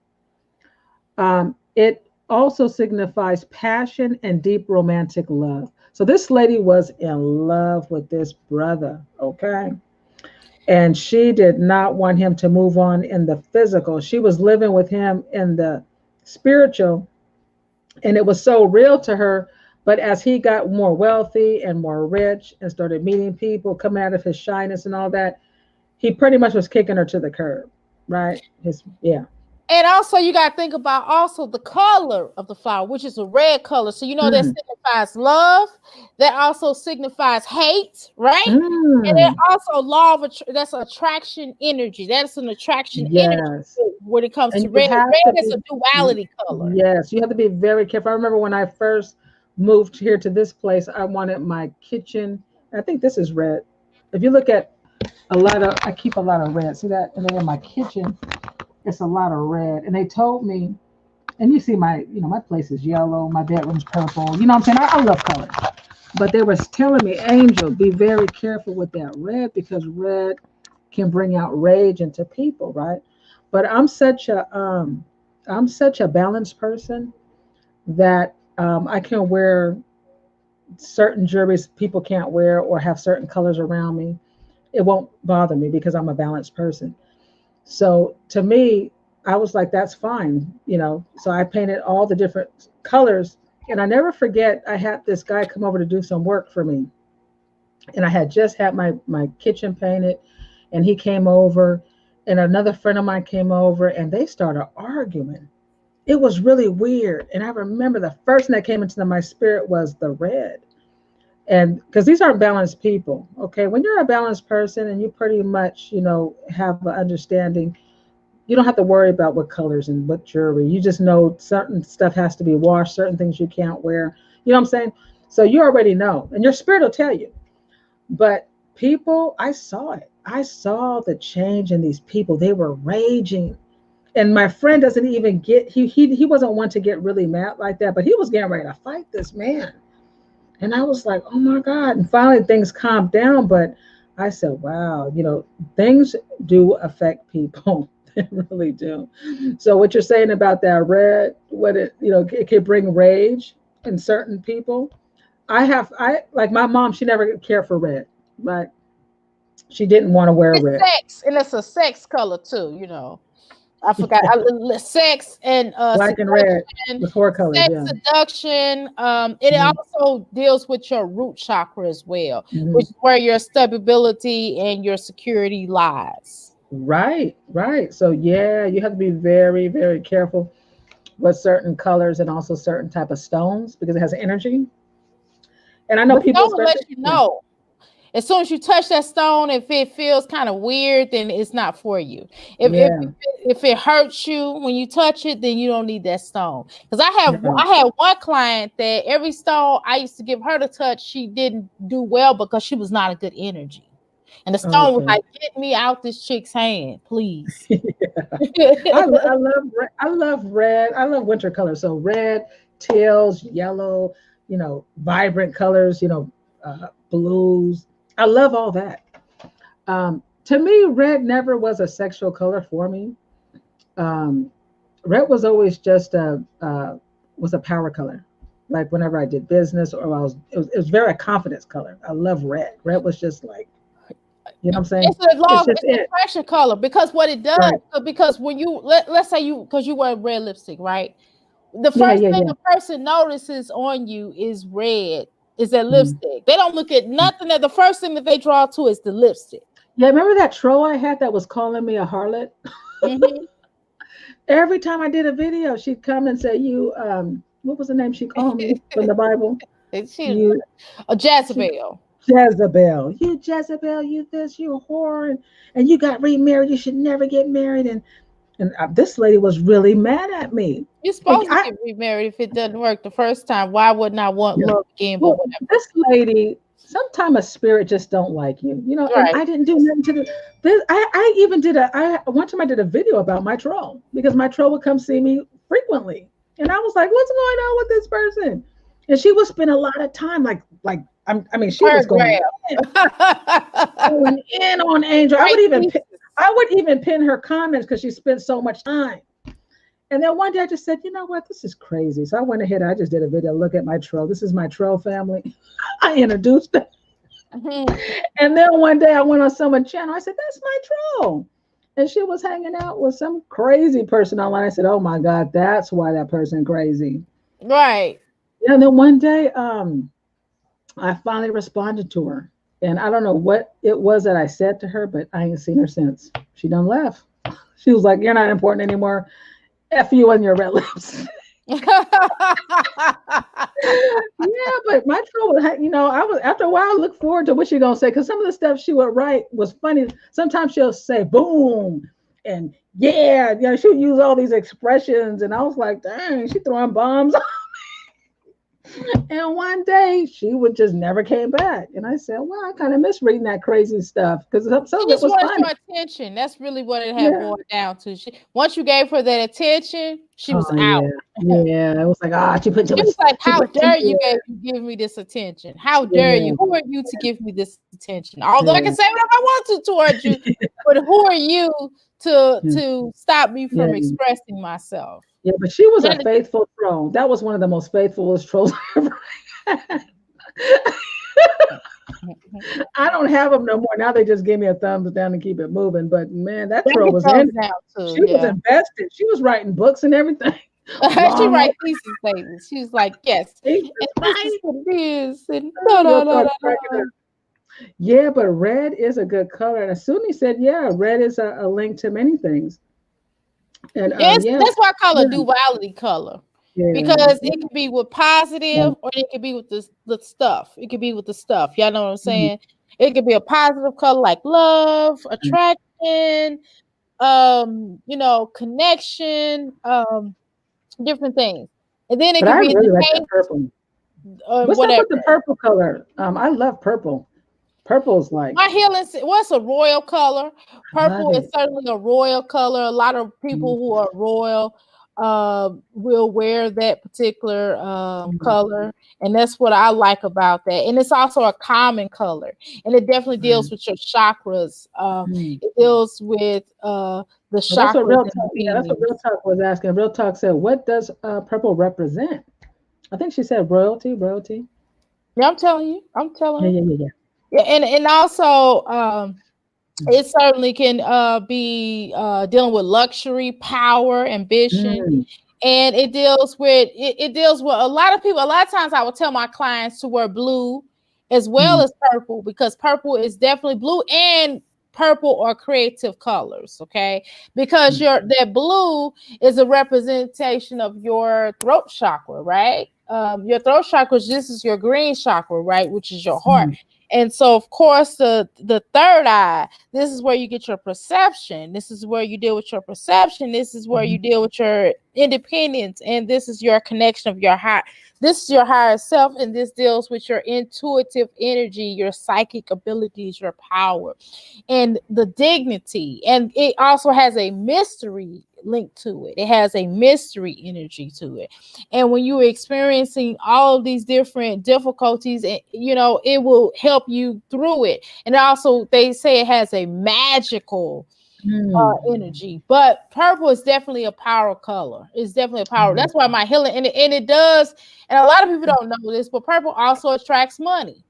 It also signifies passion and deep romantic love. So this lady was in love with this brother, okay? And she did not want him to move on in the physical. She was living with him in the spiritual, and it was so real to her. But as he got more wealthy and more rich and started meeting people, coming out of his shyness and all that, he pretty much was kicking her to the curb, right? Yeah. And also, you got to think about also the color of the flower, which is a red color. So that Mm. signifies love. That also signifies hate, right? And then Mm. also law of that's attraction energy. That's an attraction energy Yes. when it comes And to you red. have Red to is a duality color. yes, you have to be very careful. I remember when I first moved here to this place, I wanted my kitchen. I think this is red. If you look at I keep a lot of red. See that? And then in my kitchen, it's a lot of red. And they told me, and you see my place is yellow, my bedroom's purple. You know what I'm saying? I love color. But they was telling me, Angel, be very careful with that red because red can bring out rage into people, right? But I'm such a balanced person that I can wear certain jewelries people can't wear or have certain colors around me. It won't bother me because I'm a balanced person. So to me, I was like, that's fine. So I painted all the different colors. And I never forget, I had this guy come over to do some work for me. And I had just had my kitchen painted, and he came over, and another friend of mine came over, and they started arguing. It was really weird. And I remember the first thing that came into my spirit was the red. And because these aren't balanced people, okay? When you're a balanced person and you pretty much, have an understanding, you don't have to worry about what colors and what jewelry. You just know certain stuff has to be washed, certain things you can't wear. You know what I'm saying? So you already know, and your spirit will tell you. But people, I saw it. I saw the change in these people. They were raging. And my friend doesn't even he wasn't one to get really mad like that, but he was getting ready to fight this man. And I was like, oh my God. And finally things calmed down. But I said, wow, things do affect people. They really do. So what you're saying about that red, it can bring rage in certain people. I like my mom, she never cared for red, right? She didn't want to wear It's red. sex, and it's a sex color too. I forgot. Sex and Black and red seduction, with four colors, sex yeah. seduction. It Mhm. also deals with your root chakra as well, Mhm. which is where your stability and your security lies. Right, right. So yeah, you have to be very, very careful with certain colors and also certain type of stones because it has energy. And I know The people stone will let you know. As soon as you touch that stone, if it feels kind of weird, then it's not for you. If it hurts you when you touch it, then you don't need that stone. Because I had one client that every stone I used to give her to touch, she didn't do well because she was not a good energy. And the stone was like, "Get me out this chick's hand, please." I love red. I love winter colors. So red, teals, yellow, vibrant colors, blues. I love all that. To me, red never was a sexual color for me. Red was always just was a power color. Like whenever I did business or it was very a confidence color. I love red. Red was just like, you know what I'm saying? It's a pressure color because what it does, because when you let's say because you wear red lipstick, right? The first thing a person notices on you is red. Is that lipstick? They don't look at nothing. The first thing that they draw to is the lipstick. Yeah, remember that troll I had that was calling me a harlot? Mm-hmm. Every time I did a video, she'd come and say, "You, what was the name she called me from the Bible?" A Jezebel. Jezebel. You Jezebel, you this, you a whore, and you got remarried. You should never get married. And this lady was really mad at me. You're supposed to get remarried if it doesn't work the first time. Why wouldn't I want love again? But whatever. This lady, sometimes a spirit just don't like you, Right. And I didn't do nothing to this. I even did one time I did a video about my troll because my troll would come see me frequently, and I was like, "What's going on with this person?" And she would spend a lot of time she was going in on Angel. I would even pin her comments because she spent so much time. And then one day I just said, "You know what? This is crazy." So I went ahead. I just did a video. Look at my troll. This is my troll family. I introduced them. Mm-hmm. And then one day I went on someone's channel. I said, "That's my troll." And she was hanging out with some crazy person online. I said, "Oh my God, that's why that person crazy." Right. And then one day, I finally responded to her. And I don't know what it was that I said to her, but I ain't seen her since. She done left. She was like, "You're not important anymore. F you and your red lips." Yeah, but my troll was, I was after a while I look forward to what she's gonna say because some of the stuff she would write was funny. Sometimes she'll say boom and yeah, she'll use all these expressions, and I was like, dang, she throwing bombs. And one day she would just never came back, and I said, "Well, I kind of miss reading that crazy stuff because some of it was funny." Your attention. That's really what it had boiled down to. Once you gave her that attention, she was out. Yeah, it was like, she put too much. It was like, how dare you give me this attention? How dare you? Who are you to give me this attention? Although I can say whatever I want to towards you, but who are you to stop me from expressing myself? Yeah, but she was a faithful troll. That was one of the most faithfulest trolls I ever had. I don't have them no more. Now they just give me a thumbs down and keep it moving. But man, that troll was in. She was invested. She was writing books and everything. She writes thesis statements. She was like, "Yes, and this is what it is." And no. Yeah, but red is a good color. And Suni said, "Yeah, red is a link to many things." And that's why I call it duality color. Yeah. Because it could be with positive or it could be with the stuff. It could be with the stuff. Y'all know what I'm saying? Mm-hmm. It could be a positive color like love, attraction, connection, different things. And then it could be really like the purple. What's up with the purple color? I love purple. Purple's like my healing. What's a royal color? Purple is certainly a royal color. A lot of people who are royal will wear that particular color, and that's what I like about that. And it's also a common color, and it definitely deals with your chakras. It deals with the chakras. That's what Real Talk was asking. Real Talk said, "What does purple represent?" I think she said royalty. Yeah, I'm telling you. Yeah. Yeah, and also it certainly can be dealing with luxury, power, ambition, and it deals with a lot of people. A lot of times I will tell my clients to wear blue as well as purple because purple is definitely blue and purple or creative colors, okay? Because that blue is a representation of your throat chakra, right? your throat chakra, this is your green chakra, right, which is your heart. Mhm. And so, of course, the third eye, this is where you get your perception. This is where you deal with your perception. This is where you deal with your independence. And this is your connection of your heart. This is your higher self. And this deals with your intuitive energy, your psychic abilities, your power, and the dignity. And it also has a mystery link to it. It has a mystery energy to it. And when you're experiencing all of these different difficulties, you know, it will help you through it. And also, they say it has a magical energy. But purple is definitely a power color. It's definitely a power. That's why my healing, and it does. And a lot of people don't know this, but purple also attracts money.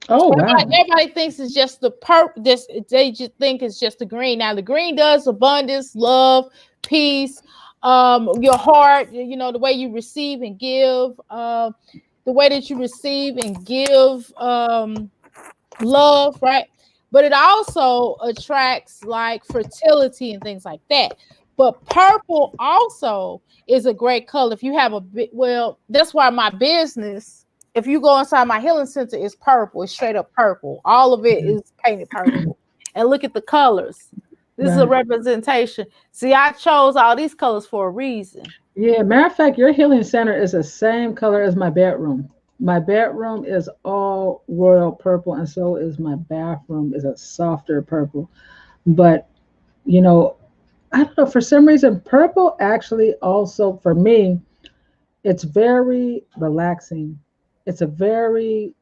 Oh, wow. Everybody thinks it's just the they just think it's just the green. Now the green does abundance, love, peace, your heart, you know, the way you receive and give, the way that you receive and give love, right? But it also attracts like fertility and things like that. But purple also is a great color. If you have a bit, well, that's why my business, if you go inside my healing center, it's purple. It's straight up purple. All of it is painted purple. And look at the colors. This is a representation. See, I chose all these colors for a reason. Yeah, matter of fact, your healing center is the same color as my bedroom. My bedroom is all royal purple, and so is my bathroom is a softer purple. But, you know, I don't know, for some reason, purple actually also, for me, it's very relaxing. It's a very,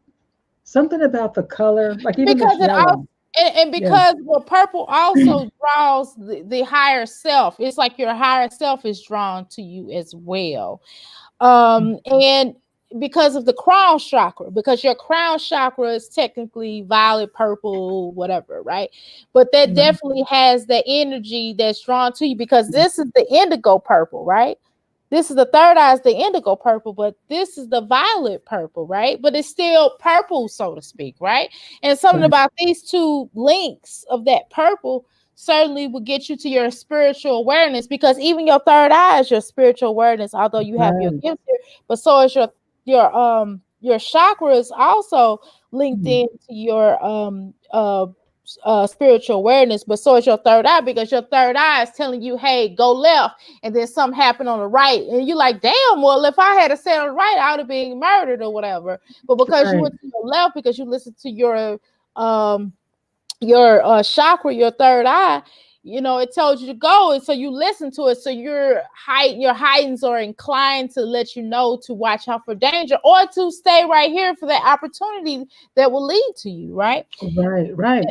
something about the color, like even Because this yellow. and because well, purple also draws the higher self. It's like your higher self is drawn to you as well. And because of the crown chakra, because your crown chakra is technically violet, purple, whatever, right? But that definitely has the energy that's drawn to you, because this is the indigo purple, right? This is the third eye, is the indigo purple, but this is the violet purple, right? But it's still purple, so to speak, right? And something about these two links of that purple certainly will get you to your spiritual awareness, because even your third eye is your spiritual awareness, although you have your gifts here, but so is your chakras also linked into your spiritual awareness, but so is your third eye, because your third eye is telling you, hey, go left, and then something happened on the right, and you're like, damn, well, if I had said on the right, I would have been murdered or whatever. But because you went to the left, because you listened to your chakra, your third eye, you know, it told you to go, and so you listen to it. So your heightens are inclined to let you know to watch out for danger, or to stay right here for that opportunity that will lead to you, right? Right.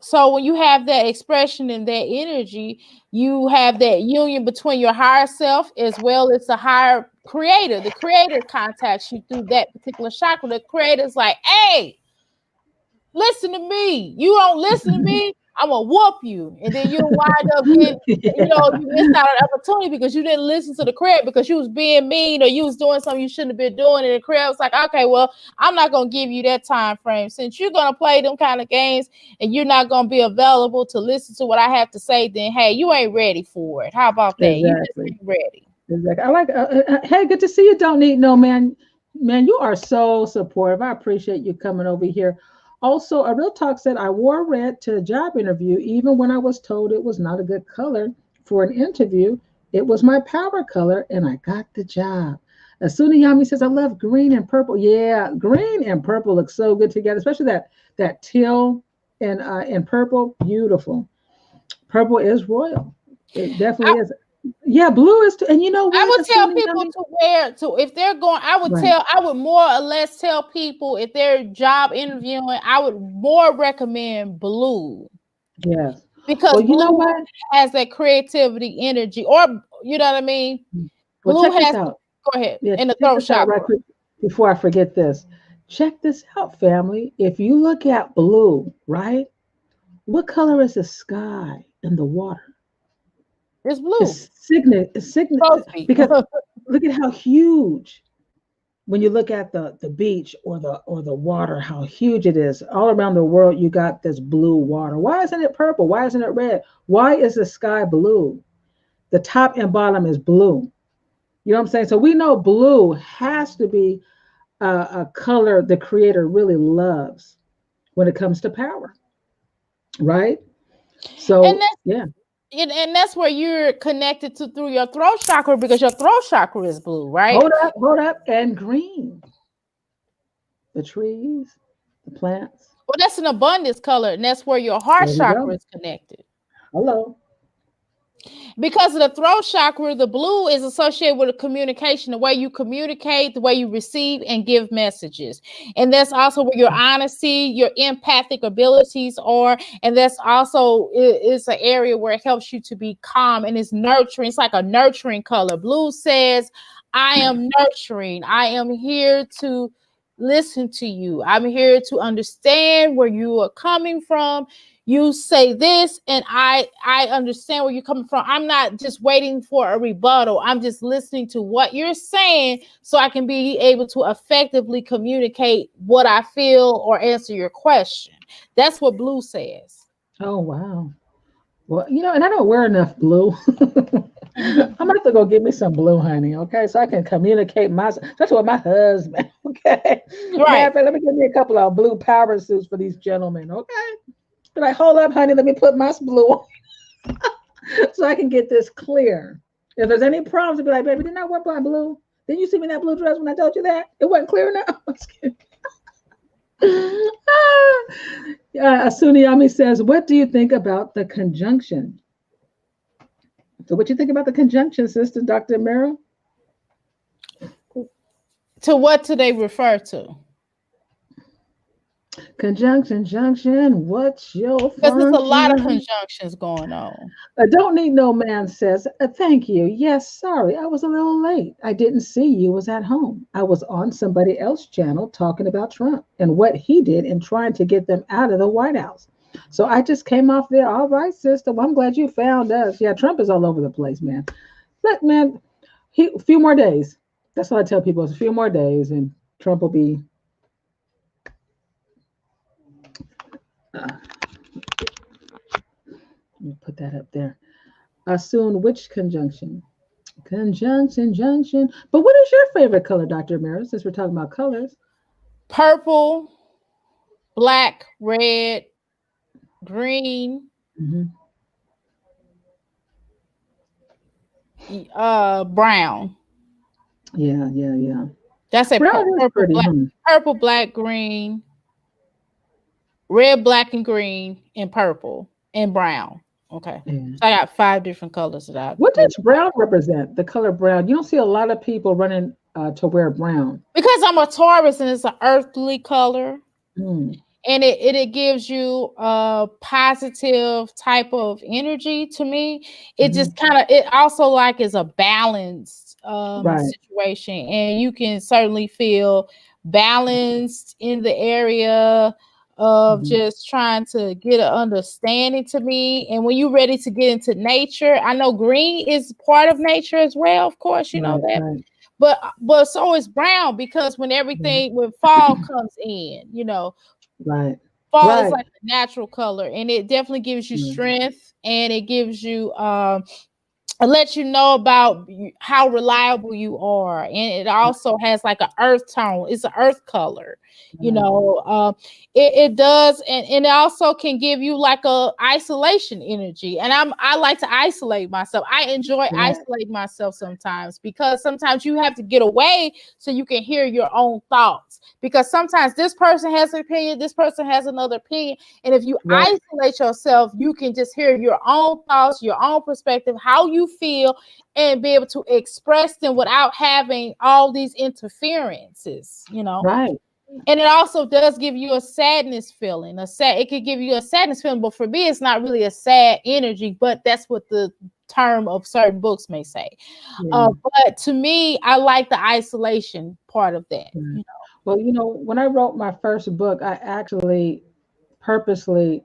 So when you have that expression and that energy, you have that union between your higher self as well as the higher creator. The creator contacts you through that particular chakra. The creator is like, hey, listen to me. You don't listen to me, I'm gonna whoop you. And then you'll wind up getting, you know, you missed out on an opportunity because you didn't listen to the crowd, because you was being mean, or you was doing something you shouldn't have been doing. And the crowd was like, okay, well, I'm not gonna give you that time frame. Since you're gonna play them kind of games and you're not gonna be available to listen to what I have to say, then hey, you ain't ready for it. How about that? You just ain't ready. Exactly. I like hey, good to see you. Don't need no man. Man, you are so supportive. I appreciate you coming over here. Also, a real talk said I wore red to a job interview, even when I was told it was not a good color for an interview. It was my power color, and I got the job. Asuna Yami says I love green and purple. Yeah, green and purple look so good together, especially that teal and purple. Beautiful. Purple is royal. It definitely is. Yeah, blue is too. And you know what? I would tell people to wear if they're going, I would more or less tell people, if they're job interviewing, I would more recommend blue. Yes. Because well, you know what? has that creativity energy, or you know what I mean? Well, blue check has this out. Go ahead. Yeah, In the check throat this out chakra. right quick before I forget this. Check this out, family. If you look at blue, right? What color is the sky and the water? It's blue. It's signet because look at how huge. When you look at the beach or the water, how huge it is. All around the world, you got this blue water. Why isn't it purple? Why isn't it red? Why is the sky blue? The top and bottom is blue. You know what I'm saying? So we know blue has to be a color the creator really loves when it comes to power, right? And So that's yeah, and that's where you're connected to through your throat chakra because your throat chakra is blue, right? hold up, and green, the trees, the plants. Well, that's an abundance color, and that's where your heart There we chakra go. is connected. Hello. Because of the throat chakra, the blue is associated with the communication, the way you communicate, the way you receive and give messages. And that's also where your honesty, your empathic abilities are. And that's also it's an area where it helps you to be calm and it's nurturing. It's like a nurturing color. Blue says, I am nurturing. I am here to listen to you. I'm here to understand where you are coming from. You say this and I understand where you're coming from. I'm not just waiting for a rebuttal. I'm just listening to what you're saying so I can be able to effectively communicate what I feel or answer your question. That's what blue says. Oh wow. Well, and I don't wear enough blue. I'm gonna have to go get me some blue, honey. Okay, so I can communicate that's what my husband. Okay, Right. man, let me get me a couple of blue power suits for these gentlemen. Okay, be like, hold up, honey, let me put my blue on so I can get this clear. If there's any problems, be like, baby, didn't I wear my blue? Didn't you see me in that blue dress when I told you that it wasn't clear enough? Asuniyami says, what do you think about the conjunction? So what you think about the conjunction, sister, Dr. Mero? To what do they refer to? Conjunction, junction, what's your Because function? there's a lot of conjunctions going on. Don't need no man says, thank you. Yes, sorry, I was a little late. I didn't see you was at home. I was on somebody else's channel talking about Trump and what he did in trying to get them out of the White House. So I just came off there. All right, sister. Well, I'm glad you found us. Yeah, Trump is all over the place, man. Look, man, a few more days. That's what I tell people. It's a few more days and Trump will be let me put that up there. Soon, which conjunction? Conjunction, junction. But what is your favorite color, Dr. Mero, since we're talking about colors? Purple, black, red, green, brown. Yeah. That's a purple, black, green, red, black, and green, and purple and brown. Okay. Yeah. So I got 5 different colors of that. What does brown represent? The color brown. You don't see a lot of people running to wear brown. Because I'm a Taurus and it's an earthly color. And it gives you a positive type of energy to me. It just it also like is a balanced situation. And you can certainly feel balanced in the area of just trying to get an understanding to me. And when you're ready to get into nature, I know green is part of nature as well, of course, you know that. Right. But so is brown, because when fall comes in, right. Fall is like a natural color, and it definitely gives you strength, and it gives you it lets you know about how reliable you are, and it also has like an earth tone. It's an earth color, it does, and it also can give you like a isolation energy. And I like to isolate myself. I enjoy isolating myself sometimes, because sometimes you have to get away so you can hear your own thoughts, because sometimes this person has an opinion, this person has another opinion, and if you isolate yourself, you can just hear your own thoughts, your own perspective, how you feel, and be able to express them without having all these interferences, Right. And it also does give you a sadness feeling. It could give you a sadness feeling, but for me, it's not really a sad energy, but that's what the term of certain books may say. But to me, I like the isolation part of that. Well, when I wrote my first book, I actually purposely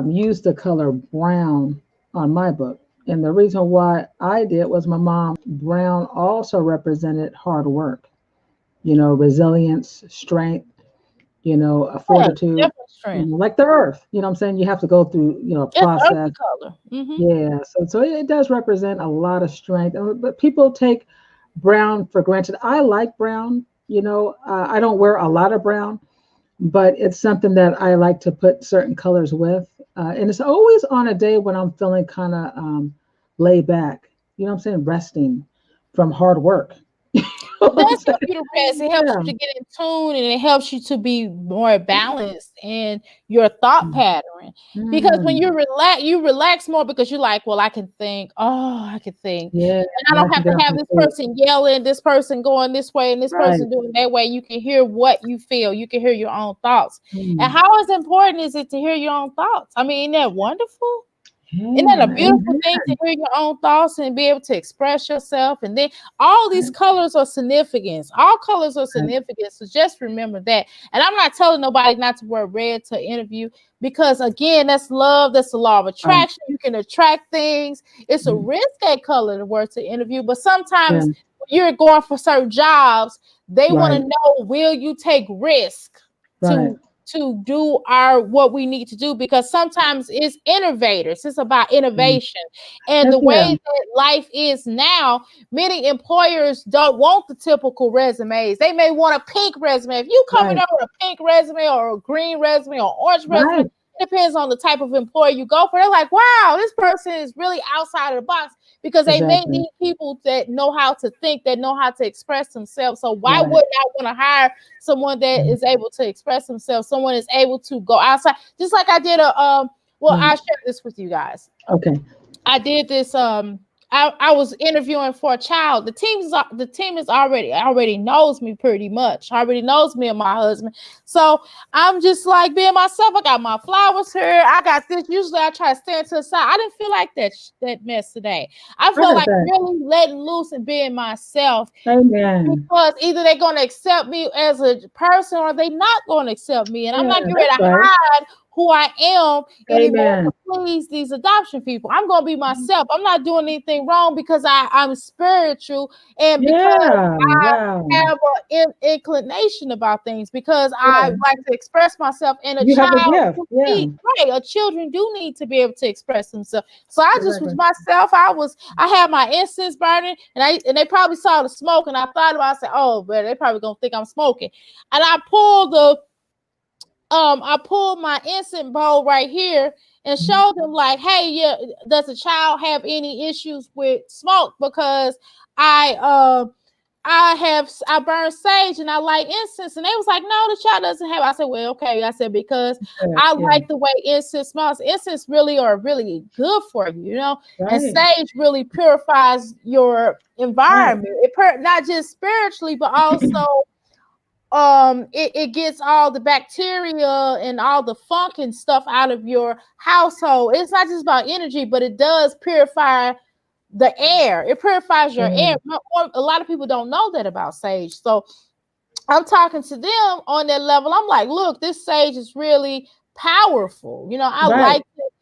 used the color brown on my book. And the reason why I did was my mom, brown also represented hard work, resilience, strength, fortitude, like the earth, I'm saying you have to go through, a process. Color. Yeah. So it does represent a lot of strength, but people take brown for granted. I like brown, you know, I don't wear a lot of brown, but it's something that I like to put certain colors with. And it's always on a day when I'm feeling kind of laid back, you know what I'm saying? Resting from hard work. It does help you to rest. It helps Yeah. you to get in tune, and it helps you to be more balanced in your thought pattern. Because when Mm. you relax more because you're like, well, I can think. Oh, I can think, Yeah, and I and I don't can have get to off have my this feet. person yelling, this person going this way, and this Right. person doing that way. You can hear what you feel. You can hear your own thoughts. And Mm. how is important is it to hear your own thoughts? I mean, isn't that wonderful? Isn't that a Yeah, beautiful thing amen. to hear your own thoughts and be able to express yourself? And then all these colors are significance. All colors are Right. significant. So just remember that. And I'm not telling nobody not to wear red to interview because again, that's love. That's the law of Right. attraction. You can attract things. It's a Mhm. risque color to wear to interview, but Yeah. sometimes when you're going for certain jobs, they want to Right. know, will you take risk Right. to do our what we need to do, because sometimes it's innovators, it's about Mhm. innovation. And Heck the way yeah. that life is now, many employers don't want the typical resumes. They may want a pink resume. If you coming Right. up with a pink resume or a green resume or orange resume, Right. it depends on the type of employer you go for. They're like, wow, this person is really outside of the box, because they may Exactly. need people that know how to think, that know how to express themselves. So why Right. would I want to hire someone that Mhm. is able to express themselves, someone is able to go outside, just like I did a well, Yeah. I share this with you guys. Okay. I did this. I was interviewing for a child. The team is already knows me pretty much. Already knows me and my husband. So I'm just like being myself. I got my flowers here. I got this. Usually I try to stand to the side. I didn't feel like that mess today. I I felt got like that. really letting loose and being myself, Amen. because either they're going to accept me as a person or they not going to accept me. And I'm Yeah, not getting ready that's to right. hide who I am anymore Amen. to please these adoption people. I'm going to be myself. I'm not doing anything wrong because I'm spiritual and because Yeah. I Wow. have an inclination about things, because I Yeah. like to express myself. And a You have a child gift. Yeah. right, a children do need to be able to express themselves. So I just was Exactly. myself. I had my incense burning, and they probably saw the smoke, and I thought about, I said, oh, but they probably gonna think I'm smoking. And I pulled my incense bowl right here and showed them like, hey, yeah, does the child have any issues with smoke? Because I burn sage and I like incense, and they was like, no, the child doesn't have. I said, well, okay. I said, because Good. I Yeah. like the way incense smells. Incense really are really good for you, you know. And Right. sage really purifies your Right. environment. Not just spiritually, but also it gets all the bacteria and all the funk and stuff out of your household. It's not just about energy, but it does purify the air. It purifies your Yeah. air. A lot of people don't know that about sage. So I'm talking to them on that level. I'm like, look, this sage is really powerful. You know, I Right. like it.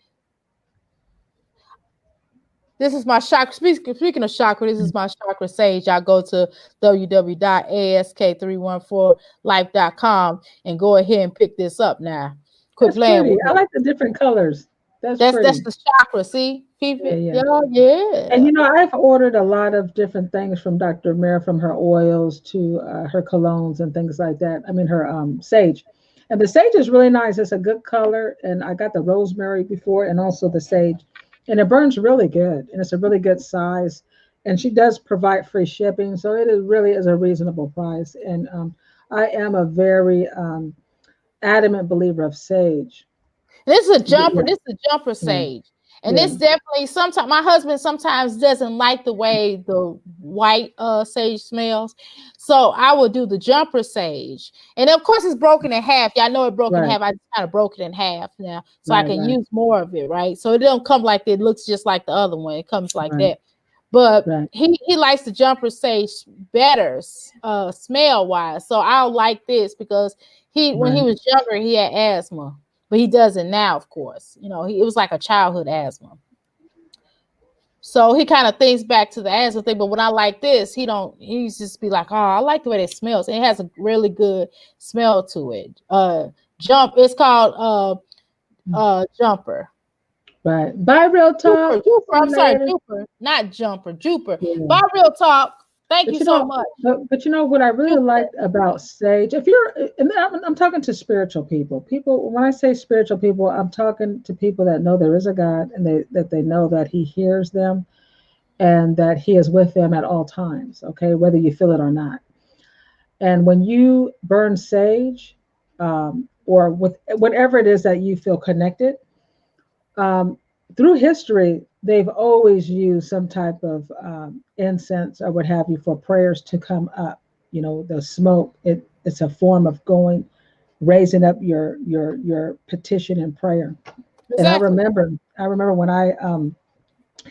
This is my chakra. Speaking of chakra, this is my chakra sage. I go to www.ask314life.com and go ahead and pick this up now. Quit That's playing pretty. with I me. like the different colors. That's That's pretty. the chakra. See, Yeah, people. yeah. Yeah, And yeah. you know, I've ordered a lot of different things from Dr. Mare, from her oils to her colognes and things like that. I mean, her sage. And the sage is really nice. It's a good color. And I got the rosemary before and also the sage. And it burns really good. And it's a really good size. And she does provide free shipping. So it is really is a reasonable price. And I am a very adamant believer of sage. This is a jumper. Yeah, This is a jumper yeah, sage. And yeah. this definitely sometimes my husband sometimes doesn't like the way the white sage smells. So I will do the jumper sage. And of course it's broken in half. Y'all know it broken in Right, half. I just kind of broke it in half now. So I right, can right, use more of it, right? So it don't come like it looks just like the other one. It comes like right, that. But right, he likes the jumper sage better smell wise. So I'll like this because when he right. was younger, he had asthma. But he doesn't now, of course. You know, it was like a childhood asthma. So he kind of thinks back to the asthma thing. But when I like this, he's just be like, oh, I like the way it smells. And it has a really good smell to it. It's called Jumper. Right. Bye, real talk. Juper. See you I'm sorry, later. Juper, not Jumper. Juper. Yeah. By Real Talk. Thank But you you so know, much. but you know what I really liked about sage, if you're, and I'm talking to spiritual people. People, when I say spiritual people, I'm talking to people that know there is a God and they know that He hears them and that He is with them at all times. Okay, whether you feel it or not. And when you burn sage, or with whatever it is that you feel connected, um, through history, they've always used some type of incense or what have you for prayers to come up. You know, the smoke, it's a form of raising up your petition and prayer. And Exactly. I remember when I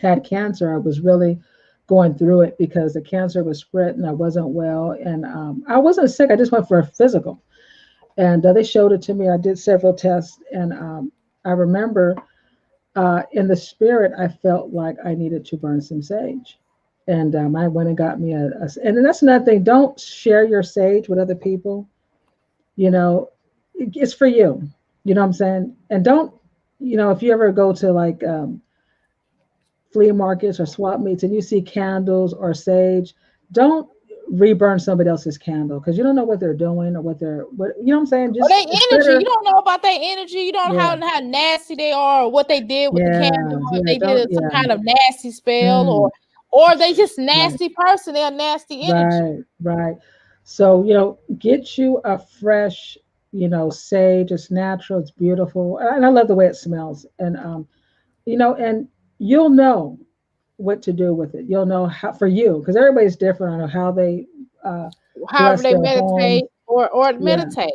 had cancer, I was really going through it because the cancer was spreading. I wasn't well, and I wasn't sick. I just went for a physical, and they showed it to me. I did several tests, and I remember in the spirit, I felt like I needed to burn some sage. And I went and got me and that's another thing. Don't share your sage with other people. You know, it's for you. You know what I'm saying? And don't, if you ever go to like flea markets or swap meets and you see candles or sage, don't reburn somebody else's candle because you don't know what they're doing or what you know what I'm saying? Or Just they it's energy. You better. don't know about their energy. You don't know Yeah, how nasty they are or what they did with the candle, or if yeah, they did don't, some yeah. kind of nasty spell, Mm, or they just right. nasty person. They're nasty energy. Right, right. So, get you a fresh, sage. It's natural, it's beautiful. And I love the way it smells. And and you'll know what to do with it. You'll know how for you, because everybody's different on how they However bless they their meditate home. or Yeah, meditate.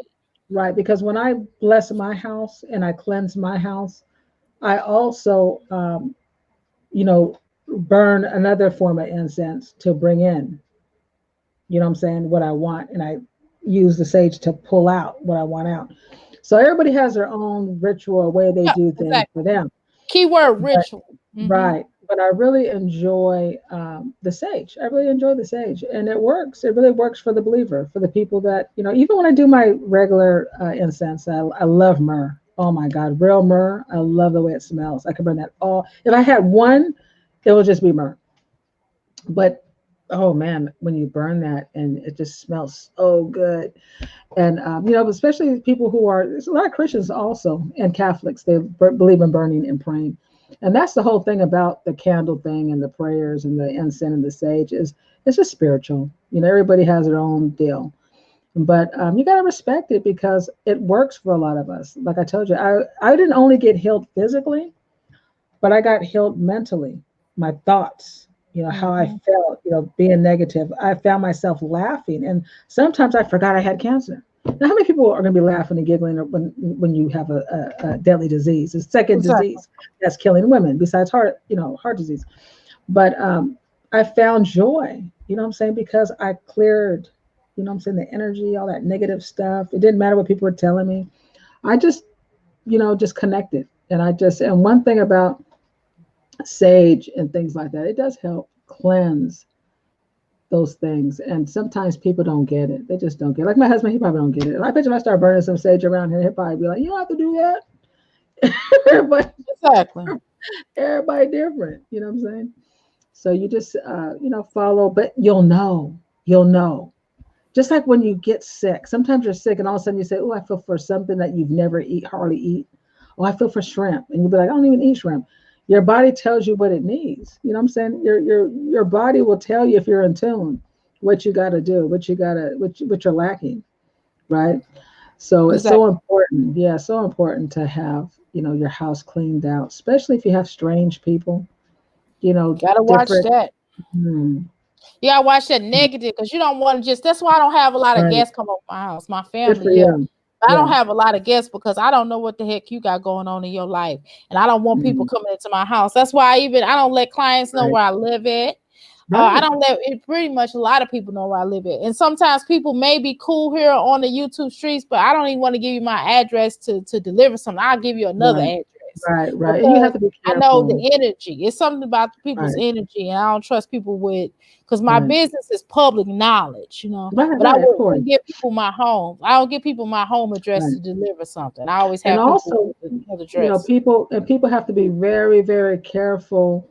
right. Because when I bless my house and I cleanse my house, I also burn another form of incense to bring in. You know what I'm saying? What I want. And I use the sage to pull out what I want out. So everybody has their own ritual or way they Yeah, do things for exactly. them. Keyword But ritual. Hmm. right. But I really enjoy the sage. I really enjoy the sage. And it works. It really works for the believer, for the people that, even when I do my regular incense, I love myrrh. Oh my God, real myrrh. I love the way it smells. I could burn that all. If I had one, it would just be myrrh. But oh man, when you burn that and it just smells so good. And especially people who are, there's a lot of Christians also and Catholics, they believe in burning and praying. And that's the whole thing about the candle thing and the prayers and the incense and the sage is it's just spiritual. Everybody has their own deal. But you got to respect it because it works for a lot of us. Like I told you, I didn't only get healed physically, but I got healed mentally. My thoughts, how I Hmm. felt, being negative. I found myself laughing, and sometimes I forgot I had cancer. Now, how many people are going to be laughing and giggling when you have a deadly disease, a second Exactly. disease that's killing women besides heart disease? But I found joy. You know what I'm saying? Because I cleared. You know what I'm saying? The energy, all that negative stuff. It didn't matter what people were telling me. I just, just connected. And one thing about sage and things like that. It does help cleanse those things. And sometimes people don't get it. They just don't get it. Like my husband, he probably don't get it. I bet you if I start burning some sage around here, he'll probably be like, you don't have to do that. everybody, Exactly. everybody different. You know what I'm saying? So you just, follow, but you'll know. Just like when you get sick, sometimes you're sick and all of a sudden you say, oh, I feel for something that you've never hardly eat. Oh, I feel for shrimp. And you'll be like, I don't even eat shrimp. Your body tells you what it needs. You know what I'm saying? Your body will tell you if you're in tune, what you got to do, what you're lacking, right? So it's so Exactly. important. Yeah, so important to have, your house cleaned out, especially if you have strange people, Gotta watch different. that. Hmm, Yeah, I watch that negative because you don't want to just. That's why I don't have a lot of right. guests come over my house. My Good family, for yeah. you. I don't Yeah. have a lot of guests because I don't know what the heck you got going on in your life, and I don't want people Mhm. coming into my house. That's why I don't let clients know Right. where I live at. I Right. don't let it. Pretty much, a lot of people know where I live at, and sometimes people may be cool here on the YouTube streets, but I don't even want to give you my address to deliver something. I'll give you another Right. address Right. Right. And you because have to be I know careful. the energy. It's something about people's Right. energy, and I don't trust people with because my Right. business is public knowledge, Right. But I Right. Of course. wouldn't give people my home. I don't give people my home address Right. to deliver something. I always And have people also, with another address. people have to be very, very careful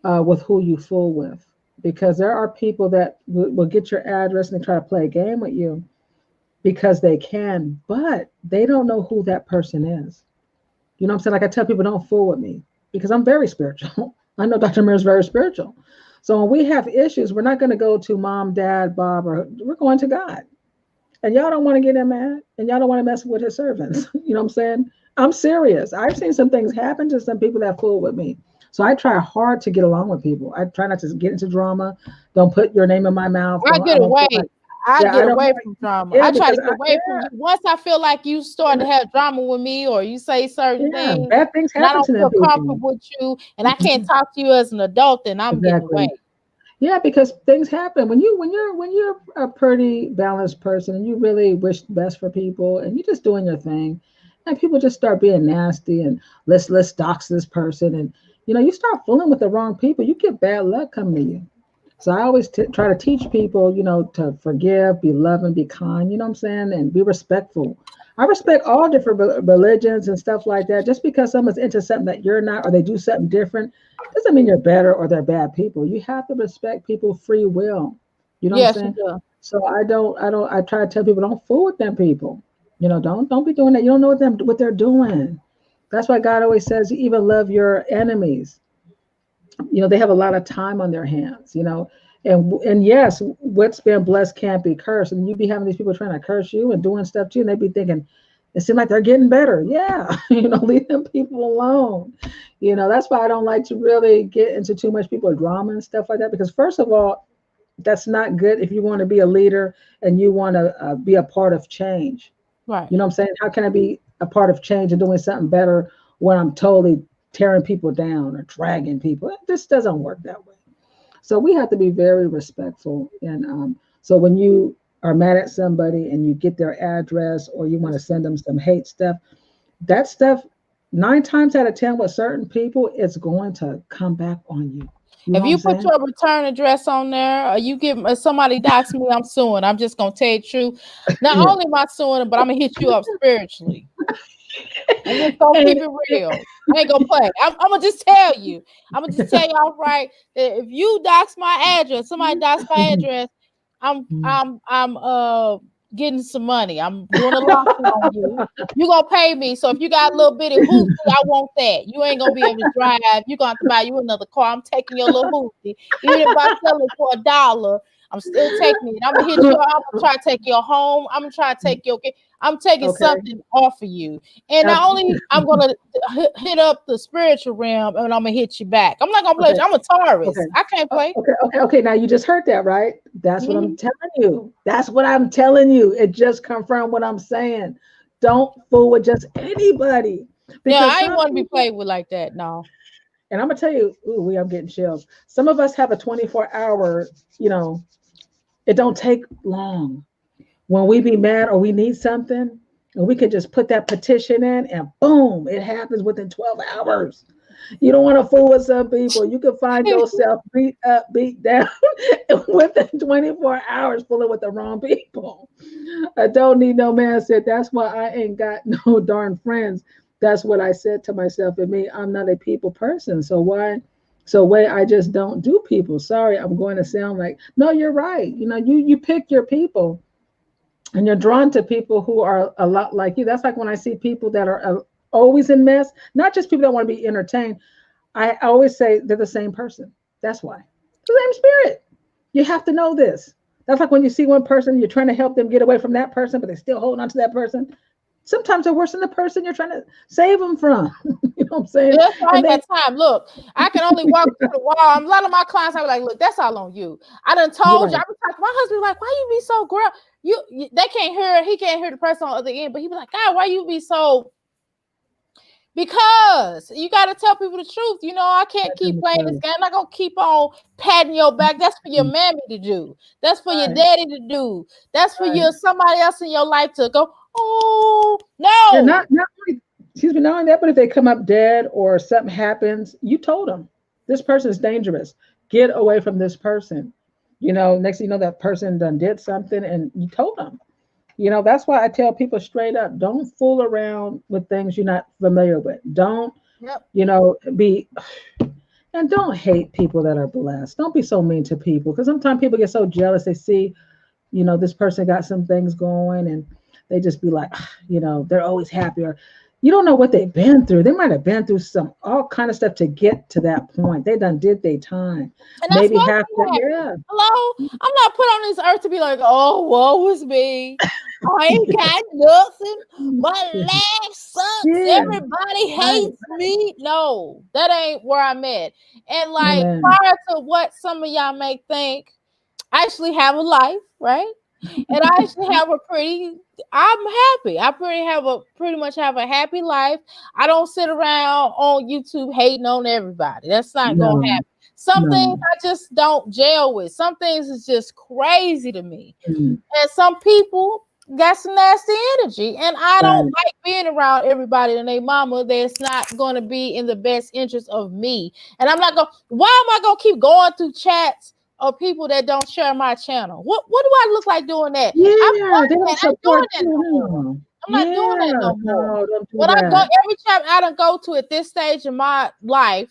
with who you fool with. because there are people that will get your address and they try to play a game with you because they can, but they don't know who that person is. You know what I'm saying? Like I tell people, don't fool with me because I'm very spiritual. I know Dr. Mir is very spiritual. So when we have issues, we're not going to go to mom, dad, Bob, or we're going to God. And y'all don't want to get him mad and y'all don't want to mess with his servants. You know what I'm saying? I'm serious. I've seen some things happen to some people that fool with me. So I try hard to get along with people. I try not to get into drama. Don't put your name in my mouth. I get away. I get away from drama. I try to get away from you. Once I feel like you start to have drama with me or you say certain things, bad things happen, and I don't feel comfortable with you and I can't talk to you as an adult, then I'm getting away. Yeah, because things happen when you're a pretty balanced person and you really wish the best for people and you're just doing your thing, and people just start being nasty and let's dox this person, and you start fooling with the wrong people, you get bad luck coming to you. So I always try to teach people, to forgive, be loving, be kind, you know what I'm saying, and be respectful. I respect all different religions and stuff like that. Just because someone's into something that you're not, or they do something different, doesn't mean you're better or they're bad people. You have to respect people's free will. You know what I'm saying? So I try to tell people, don't fool with them people. Don't be doing that. You don't know what they're doing. That's why God always says, even love your enemies. They have a lot of time on their hands, and yes, what's been blessed can't be cursed. And you be having these people trying to curse you and doing stuff to you, and they be thinking, it seems like they're getting better. Yeah, leave them people alone. That's why I don't like to really get into too much people drama and stuff like that, because first of all, that's not good if you want to be a leader and you want to be a part of change. Right. You know what I'm saying? How can I be a part of change and doing something better when I'm totally tearing people down or dragging people? This doesn't work that way. So we have to be very respectful. And so when you are mad at somebody and you get their address or you want to send them some hate stuff, that stuff 9 times out of 10 with certain people, it's going to come back on you. If you put your return address on there, or you give somebody dox me, I'm suing. I'm just gonna tell you the truth. Not only am I suing, but I'm gonna hit you up spiritually. I'm just gonna keep it real. I ain't gonna play. I'm gonna just tell you. I'm gonna just tell you outright that if you dox my address, somebody dox my address, I'm getting some money. I'm doing a lawsuit on you. You gonna pay me. So if you got a little bitty hoopty, I want that. You ain't gonna be able to drive. You gonna have to buy you another car. I'm taking your little hoopty. Even if I sell it for $1, I'm still taking it. I'm gonna hit you. I'm gonna try to take your home. I'm gonna try to take your. I'm taking something off of you. And not only I'm gonna hit up the spiritual realm, and I'm gonna hit you back. I'm not gonna play. I'm a Taurus. I can't play. Okay. Now you just heard that, right? That's what I'm telling you. That's what I'm telling you. It just confirmed what I'm saying. Don't fool with just anybody. Yeah, I ain't want to be played with like that. No. And I'm gonna tell you, I'm getting chills. Some of us have a 24-hour, it don't take long. When we be mad or we need something, and we can just put that petition in and boom, it happens within 12 hours. You don't want to fool with some people. You can find yourself beat up, beat down within 24 hours fooling with the wrong people. I don't need no man said. That's why I ain't got no darn friends. That's what I said to myself and me. I'm not a people person. So why? So I just don't do people. Sorry, I'm going to sound like, no, you're right. You pick your people. And you're drawn to people who are a lot like you. That's like when I see people that are always in mess, not just people that want to be entertained. I always say they're the same person. That's why. The same spirit. You have to know this. That's like when you see one person, you're trying to help them get away from that person, but they're still holding on to that person. Sometimes they're worse than the person you're trying to save them from. You know what I'm saying? That's why I ain't got time. Look, I can only walk through the wall. A lot of my clients, I be like, look, that's all on you. I done told you. I be talking. My husband like, why you be so gross? They can't hear. He can't hear the person on the other end, but he be like, God, why you be so? Because you got to tell people the truth. I can't keep playing this game. I'm not gonna keep on patting your back. That's for your mammy to do. That's for your daddy to do. That's for somebody else in your life to go. Oh no! Not only that, but if they come up dead or something happens, you told them this person is dangerous. Get away from this person. Next thing you know, that person done did something, and you told them. That's why I tell people straight up: don't fool around with things you're not familiar with. Don't, be. And And don't hate people that are blessed. Don't be so mean to people because sometimes people get so jealous. They see, this person got some things going and they just be like, they're always happy. Or you don't know what they've been through. They might have been through some all kind of stuff to get to that point. They done did their time. And that's Maybe what half yeah. Hello? I'm not put on this earth to be like, oh, woe is me. I ain't got nothing. My life sucks. Yeah. Everybody hates me. No, that ain't where I'm at. And like Amen. prior to what some of y'all may think, I actually have a life, right? And I actually have I'm happy. I pretty much have a happy life. I don't sit around on YouTube hating on everybody. That's not gonna happen. Some things I just don't gel with. Some things is just crazy to me. And some people got some nasty energy. And I don't like being around everybody and their mama that's not gonna be in the best interest of me. And I'm not gonna why am I gonna keep going through chats of people that don't share my channel? What do I look like doing that? Yeah, I'm not doing that no more. When I go every time I don't go to at this stage in my life,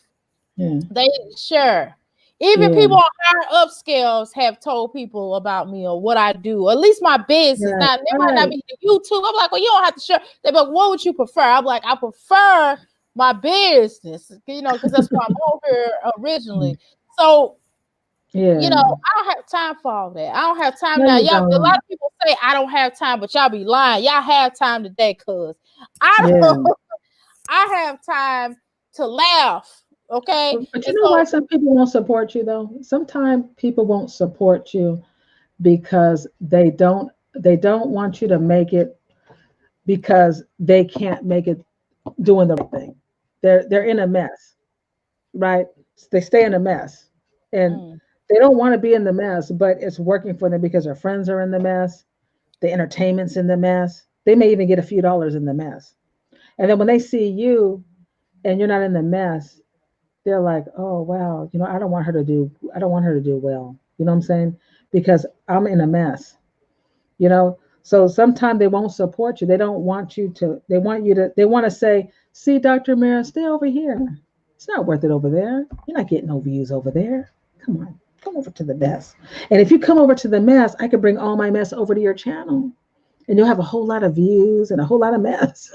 they share. Even people on higher upscales have told people about me or what I do, at least my business. Now, they might not be YouTube. I'm like, well, you don't have to share. They're like, what would you prefer? I'm like, I prefer my business, because that's why I'm over here originally. So, I don't have time for all that. I don't have time now. A lot of people say I don't have time, but y'all be lying. Y'all have time today, cuz I have time to laugh. Okay. But you know why some people won't support you though? Sometimes people won't support you because they don't want you to make it because they can't make it doing the right thing. They're in a mess, right? They stay in a mess. And they don't want to be in the mess, but it's working for them because their friends are in the mess. The entertainment's in the mess. They may even get a few dollars in the mess. And then when they see you and you're not in the mess, they're like, oh, wow, I don't want her to do well. You know what I'm saying? Because I'm in a mess, So sometimes they won't support you. They don't want you to, they want to say, see, Dr. Mara, stay over here. It's not worth it over there. You're not getting no views over there. Come on. Come over to the mess. And if you come over to the mess, I can bring all my mess over to your channel. And you'll have a whole lot of views and a whole lot of mess.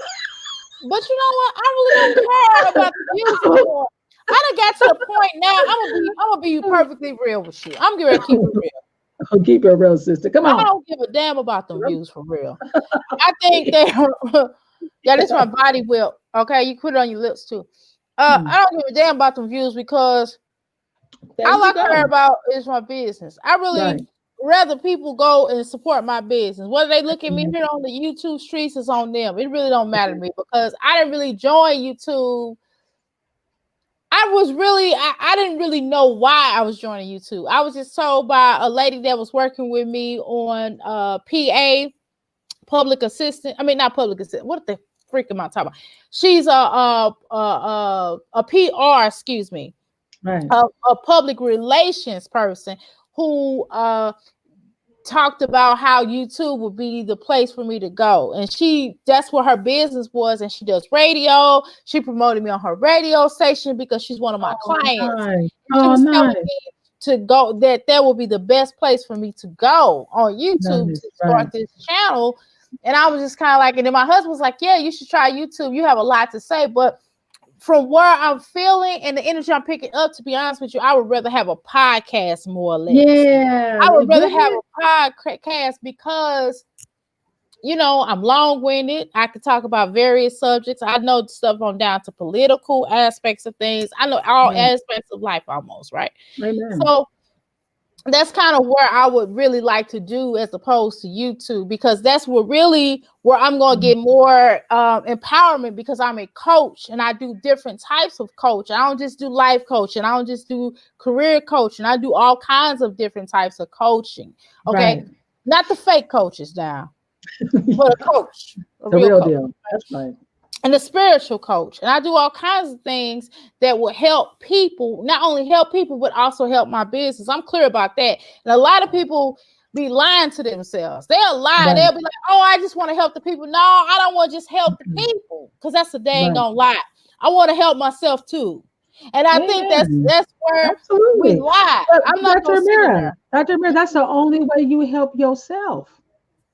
But you know what? I really don't care about the views anymore. I done got to the point now. I'm gonna be perfectly real with you. I'm gonna keep it real. I'll keep it real, sister. Come on. I don't give a damn about the views for real. I think that this is my body whip. Okay, you put it on your lips too. I don't give a damn about the views because all I care about is my business. I really rather people go and support my business. Whether they look at me here on the YouTube streets is on them. It really don't matter to me because I didn't really join YouTube. I didn't really know why I was joining YouTube. I was just told by a lady that was working with me on PA, public assistant. I mean, not public assistant. What the freak am I talking about? She's a PR, excuse me. Right. A public relations person who talked about how YouTube would be the place for me to go. And that's what her business was. And she does radio. She promoted me on her radio station because she's one of my clients. Nice. She was telling me to go, that will be the best place for me to go on YouTube to start this channel. And I was just kind of like, and then my husband was like, yeah, you should try YouTube. You have a lot to say. But from where I'm feeling and the energy I'm picking up, to be honest with you, I would rather have a podcast more or less. Yeah. I would rather have a podcast because, I'm long-winded. I could talk about various subjects. I know stuff on down to political aspects of things. I know all aspects of life almost, right? Amen. So that's kind of where I would really like to do as opposed to YouTube, because that's where I'm going to get more empowerment, because I'm a coach and I do different types of coaching. I don't just do life coaching. I don't just do career coaching. I do all kinds of different types of coaching. Okay. Right. Not the fake coaches now, but a coach. The real deal. That's right. And a spiritual coach. And I do all kinds of things that will help people, not only help people, but also help my business. I'm clear about that. And a lot of people be lying to themselves. They'll lie. Right. They'll be like, oh, I just want to help the people. No, I don't want to just help the people, because that's a dang on lie. I want to help myself too. And I think that's where we Absolutely. lie. But I'm not Dr. gonna sit in Amira, there. Dr. Amira, that's the only way you help yourself.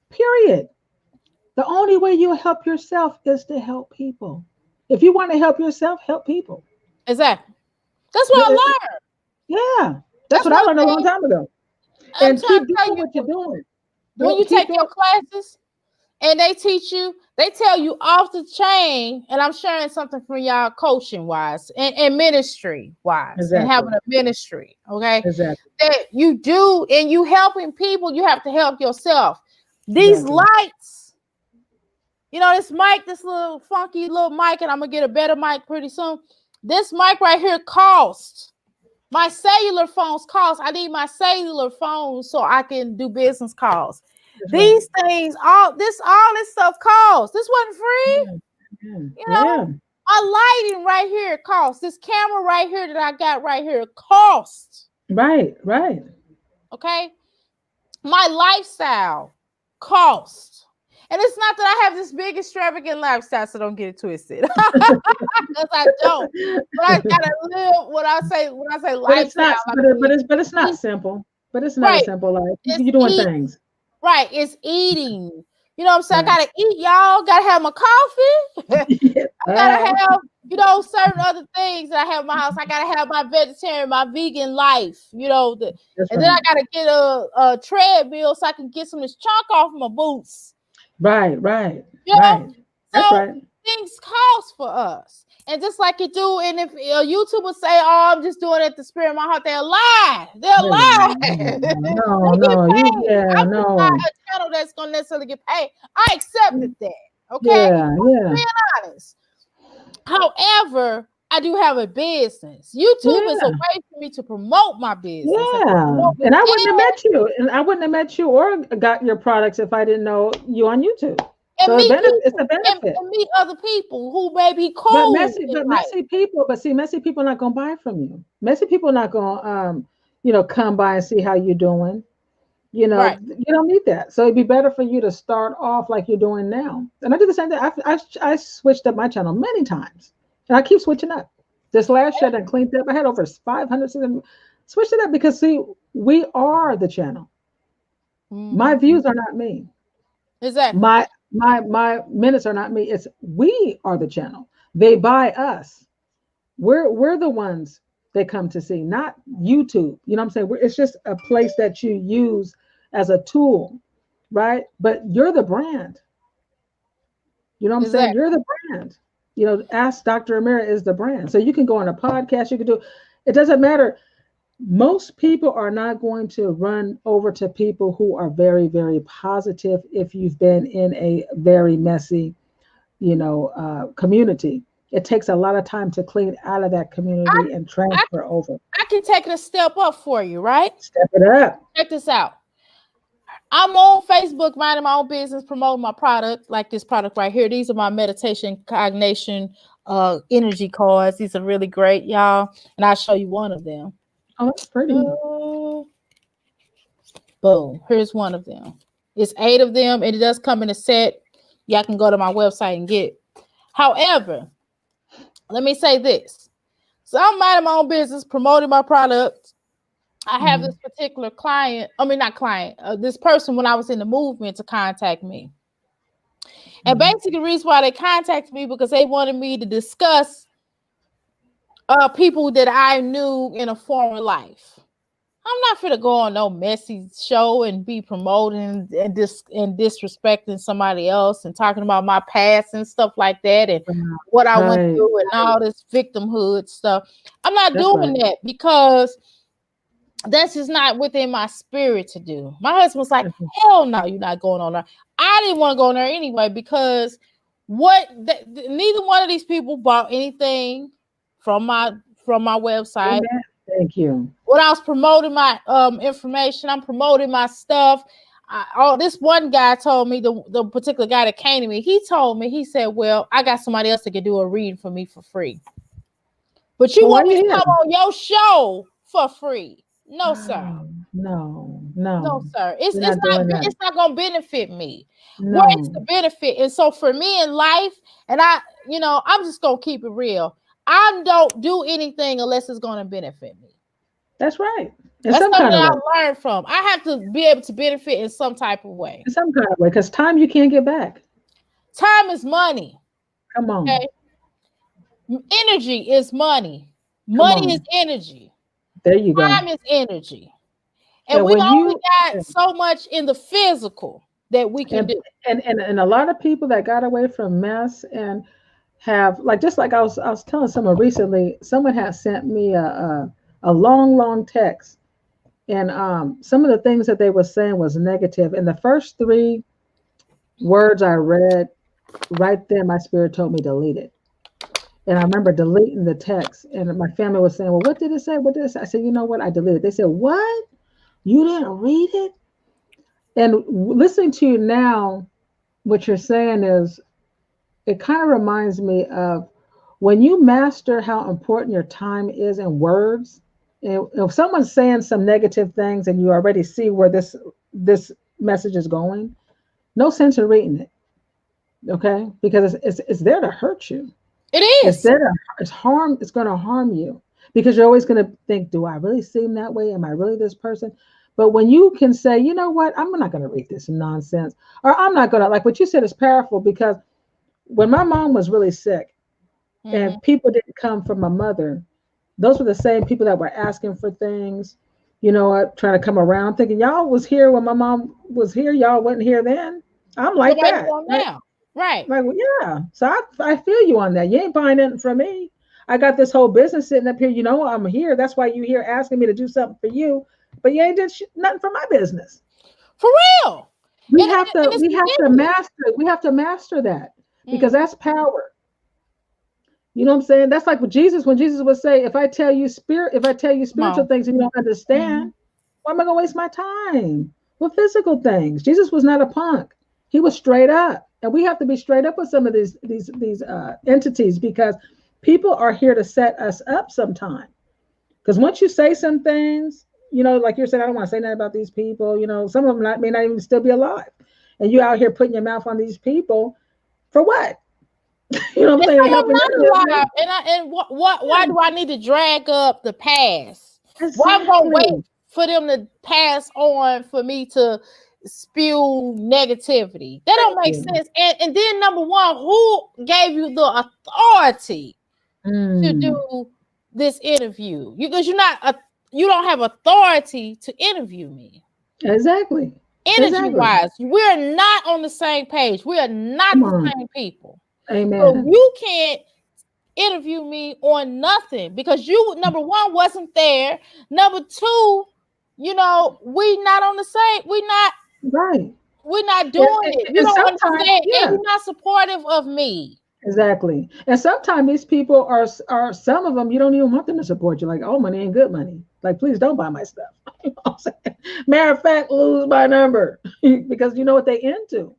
Period. The only way you help yourself is to help people. If you want to help yourself, help people. Exactly. That's what I The- learned. Yeah, that's That's what I one learned a long thing time ago. I'm And trying keep to tell doing what you're you. doing. When you Keep take doing. your classes and they teach you, they tell you off the chain, and I'm sharing something from y'all coaching wise and ministry wise and Exactly. having a ministry, okay? Exactly. That you do and you helping people, you have to help yourself. These Exactly. lights, this mic, this little funky little mic, and I'm gonna get a better mic pretty soon. This mic right here costs. My cellular phones cost. I need my cellular phone so I can do business calls. That's right. These things, all this stuff costs. This wasn't free. Yeah. My lighting right here costs. This camera right here that I got right here costs. Right. Right. Okay. My lifestyle costs. And it's not that I have this big extravagant lifestyle, so don't get it twisted. Because I don't. But I gotta live when I say lifestyle. But it's not simple. But it's not a Right. simple life. It's You're doing things. Right. It's eating. You know what I'm saying? Right. I gotta eat, y'all. Gotta have my coffee. I gotta have, certain other things that I have in my house. I gotta have my vegetarian, my vegan life, then I gotta get a treadmill so I can get some of this chalk off my boots. Right. So That's right. things cost for us. And just like you do, and if a YouTuber say, "Oh, I'm just doing it to spirit my heart," they'll lie. They'll lie. I'm not a channel that's gonna necessarily get paid. I accepted that. Okay. Yeah. Being honest. However, I do have a business. YouTube is a way for me to promote my business. Yeah. And I wouldn't have met you. And I wouldn't have met you or got your products if I didn't know you on YouTube. So it's a benefit. And meet other people who may be cool. But messy people are not gonna buy from you. Messy people are not gonna come by and see how you're doing. You don't need that. So it'd be better for you to start off like you're doing now. And I do the same thing. I switched up my channel many times, and I keep switching up. This last year, I cleaned up. I had over 500. Switched it up because see, we are the channel. My views are not me. Exactly. My minutes are not me. It's we are the channel. They buy us. We're the ones they come to see, not YouTube. You know what I'm saying? It's just a place that you use as a tool, right? But you're the brand. You know what I'm saying? You're the brand. Ask Dr. Amira is the brand. So you can go on a podcast. You can do. It doesn't matter. Most people are not going to run over to people who are very, very positive if you've been in a very messy, community. It takes a lot of time to clean out of that community and transfer over. I can take it a step up for you, right? Step it up. Check this out. I'm on Facebook minding my own business, promoting my product, like this product right here. These are my meditation, cognition, energy cards. These are really great, y'all. And I'll show you one of them. Oh, that's pretty. Boom. Here's one of them. It's 8 of them, and it does come in a set. Y'all can go to my website and get it. However, let me say this. So I'm minding my own business, promoting my product. I have this particular this person when I was in the movement to contact me. And basically the reason why they contacted me because they wanted me to discuss people that I knew in a former life. I'm not finna go on no messy show and be promoting and disrespecting somebody else and talking about my past and stuff like that and what I went through and all this victimhood stuff. I'm not doing that because that's just not within my spirit to do. My husband was like, hell no, you're not going on there. I didn't want to go on there anyway because neither one of these people bought anything from my website. Thank you. When I was promoting my information, I'm promoting my stuff. This one guy told me, the particular guy that came to me, he said, well, I got somebody else that can do a reading for me for free. But you want me to come on your show for free? No, sir. No, sir. It's not gonna benefit me. No. Where is the benefit? And so for me in life, and I'm just gonna keep it real. I don't do anything unless it's going to benefit me. That's right. In That's some something kind of I way. learned from. I have to be able to benefit in some type of way. In some kind of way, because time you can't get back. Time is money. Come on. Okay. Energy is money. Come Money is on. energy. There you go. Time is energy. And And we when only you got so much in the physical that we can and do. and a lot of people that got away from mess and have, like, just like I was telling someone recently, someone had sent me a long text, and some of the things that they were saying was negative, and the first three words I read, right then my spirit told me delete it. And I remember deleting the text, and my family was saying, well, what did it say? What did it say? I said, you know what? I deleted it. They said, what? You didn't read it? And listening to you now, what you're saying is, it kind of reminds me of when you master how important your time is in words. If someone's saying some negative things and you already see where this message is going, no sense in reading it, okay? Because it's there to hurt you. It It's is. there to it's going to harm you, because you're always going to think, do I really seem that way? Am I really this person? But when you can say, you know what, I'm not going to read this nonsense, or I'm not going to, like what you said is powerful, because when my mom was really sick and people didn't come for my mother, those were the same people that were asking for things, trying to come around, thinking y'all was here when my mom was here, y'all wasn't here then. I'm So like why you that. on now? Right. Like, well, yeah. So I feel you on that. You ain't buying nothing from me. I got this whole business sitting up here. You know, I'm here. That's why you here asking me to do something for you, but you ain't did nothing for my business. For real. We And, have to and it's we have to ridiculous. master we have to master that, because Mhm. that's power. You know what I'm saying? That's like with Jesus, when Jesus would say, if I tell you Come spiritual on. things and you don't understand, Mhm. why am I gonna waste my time with physical things? Jesus was not a punk. He was straight up. And we have to be straight up with some of these entities, because people are here to set us up sometime. Because once you say some things, like you're saying, I don't want to say nothing about these people. Some of them may not even still be alive, and you out here putting your mouth on these people for what? You know what I'm And saying? Ain't some of them helping your not business. alive. And what why do I need to drag up the past? Why I'm gonna wait Exactly. for them to pass on for me to spew negativity? That don't Thank make you. sense. And then number one, who gave you the authority to Mm, do this interview? Because you don't have authority to interview me. exactly. Energy Exactly. wise, we're not on the same page. We are not Come the on. same people. So Amen. you can't interview me on nothing because you, number one, wasn't there. Number two, we not on the same. Right. We're not And, doing and, it. You and don't sometimes, understand, and yeah, you're not supportive of me. exactly. And sometimes these people are some of them, you don't even want them to support you. Like, oh, money ain't good money. Like, please don't buy my stuff. You know what I'm saying? Matter of fact, lose my number because you know what they into.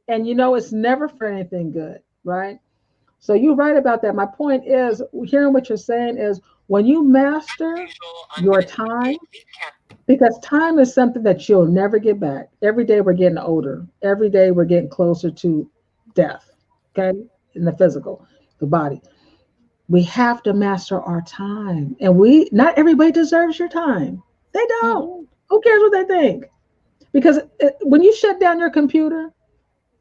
And it's never for anything good, right? So you're right about that. My point is, hearing what you're saying is, when you master your time, because time is something that you'll never get back. Every day we're getting older. Every day we're getting closer to death, okay, in the physical, the body. We have to master our time. And not everybody deserves your time. They don't. Mm-mm. Who cares what they think? Because when you shut down your computer,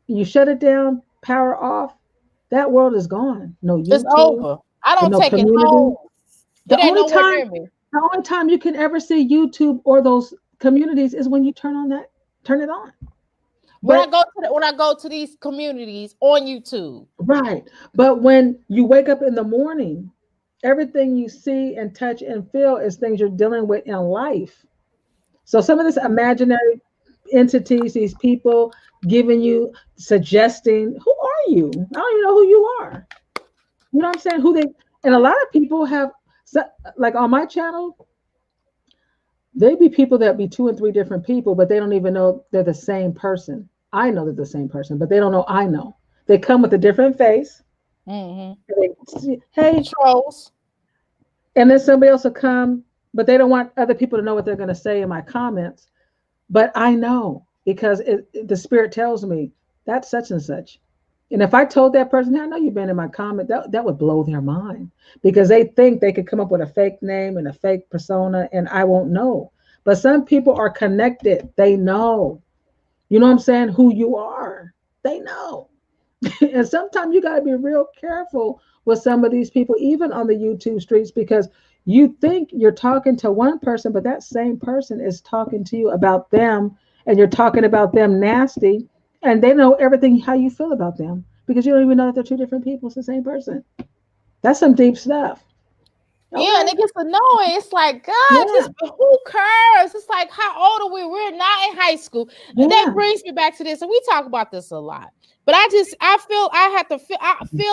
you shut it down, power off, that world is gone. No It's YouTube, over. I and don't no take it community. home. It The ain't only nowhere time, near me. the only time you can ever see YouTube or those communities is when you turn it on. But When I go to these communities on YouTube. right, but when you wake up in the morning, everything you see and touch and feel is things you're dealing with in life. So some of this imaginary entities, these people giving you, suggesting, who are you? I don't even know who you are. You know what I'm saying? And a lot of people have, like on my channel, they be people that be two and three different people, but they don't even know they're the same person. I know they're the same person, but they don't know I know. They come with a different face. Mm-hmm. The Hey, trolls. and then somebody else will come, but they don't want other people to know what they're going to say in my comments. But I know because the spirit tells me that's such and such. And if I told that person, hey, I know you've been in my comment, that would blow their mind because they think they could come up with a fake name and a fake persona and I won't know. But some people are connected. They know, you know what I'm saying, who you are. They know. And sometimes you got to be real careful with some of these people, even on the YouTube streets, because you think you're talking to one person, but that same person is talking to you about them and you're talking about them nasty and they know everything how you feel about them because you don't even know that they're two different people. It's the same person. That's some deep stuff. Yeah, and Okay. it gets annoying. It's like, God, Yeah. just who cares? It's like, how old are we? We're not in high school. That Yeah. brings me back to this, and we talk about this a lot. But I feel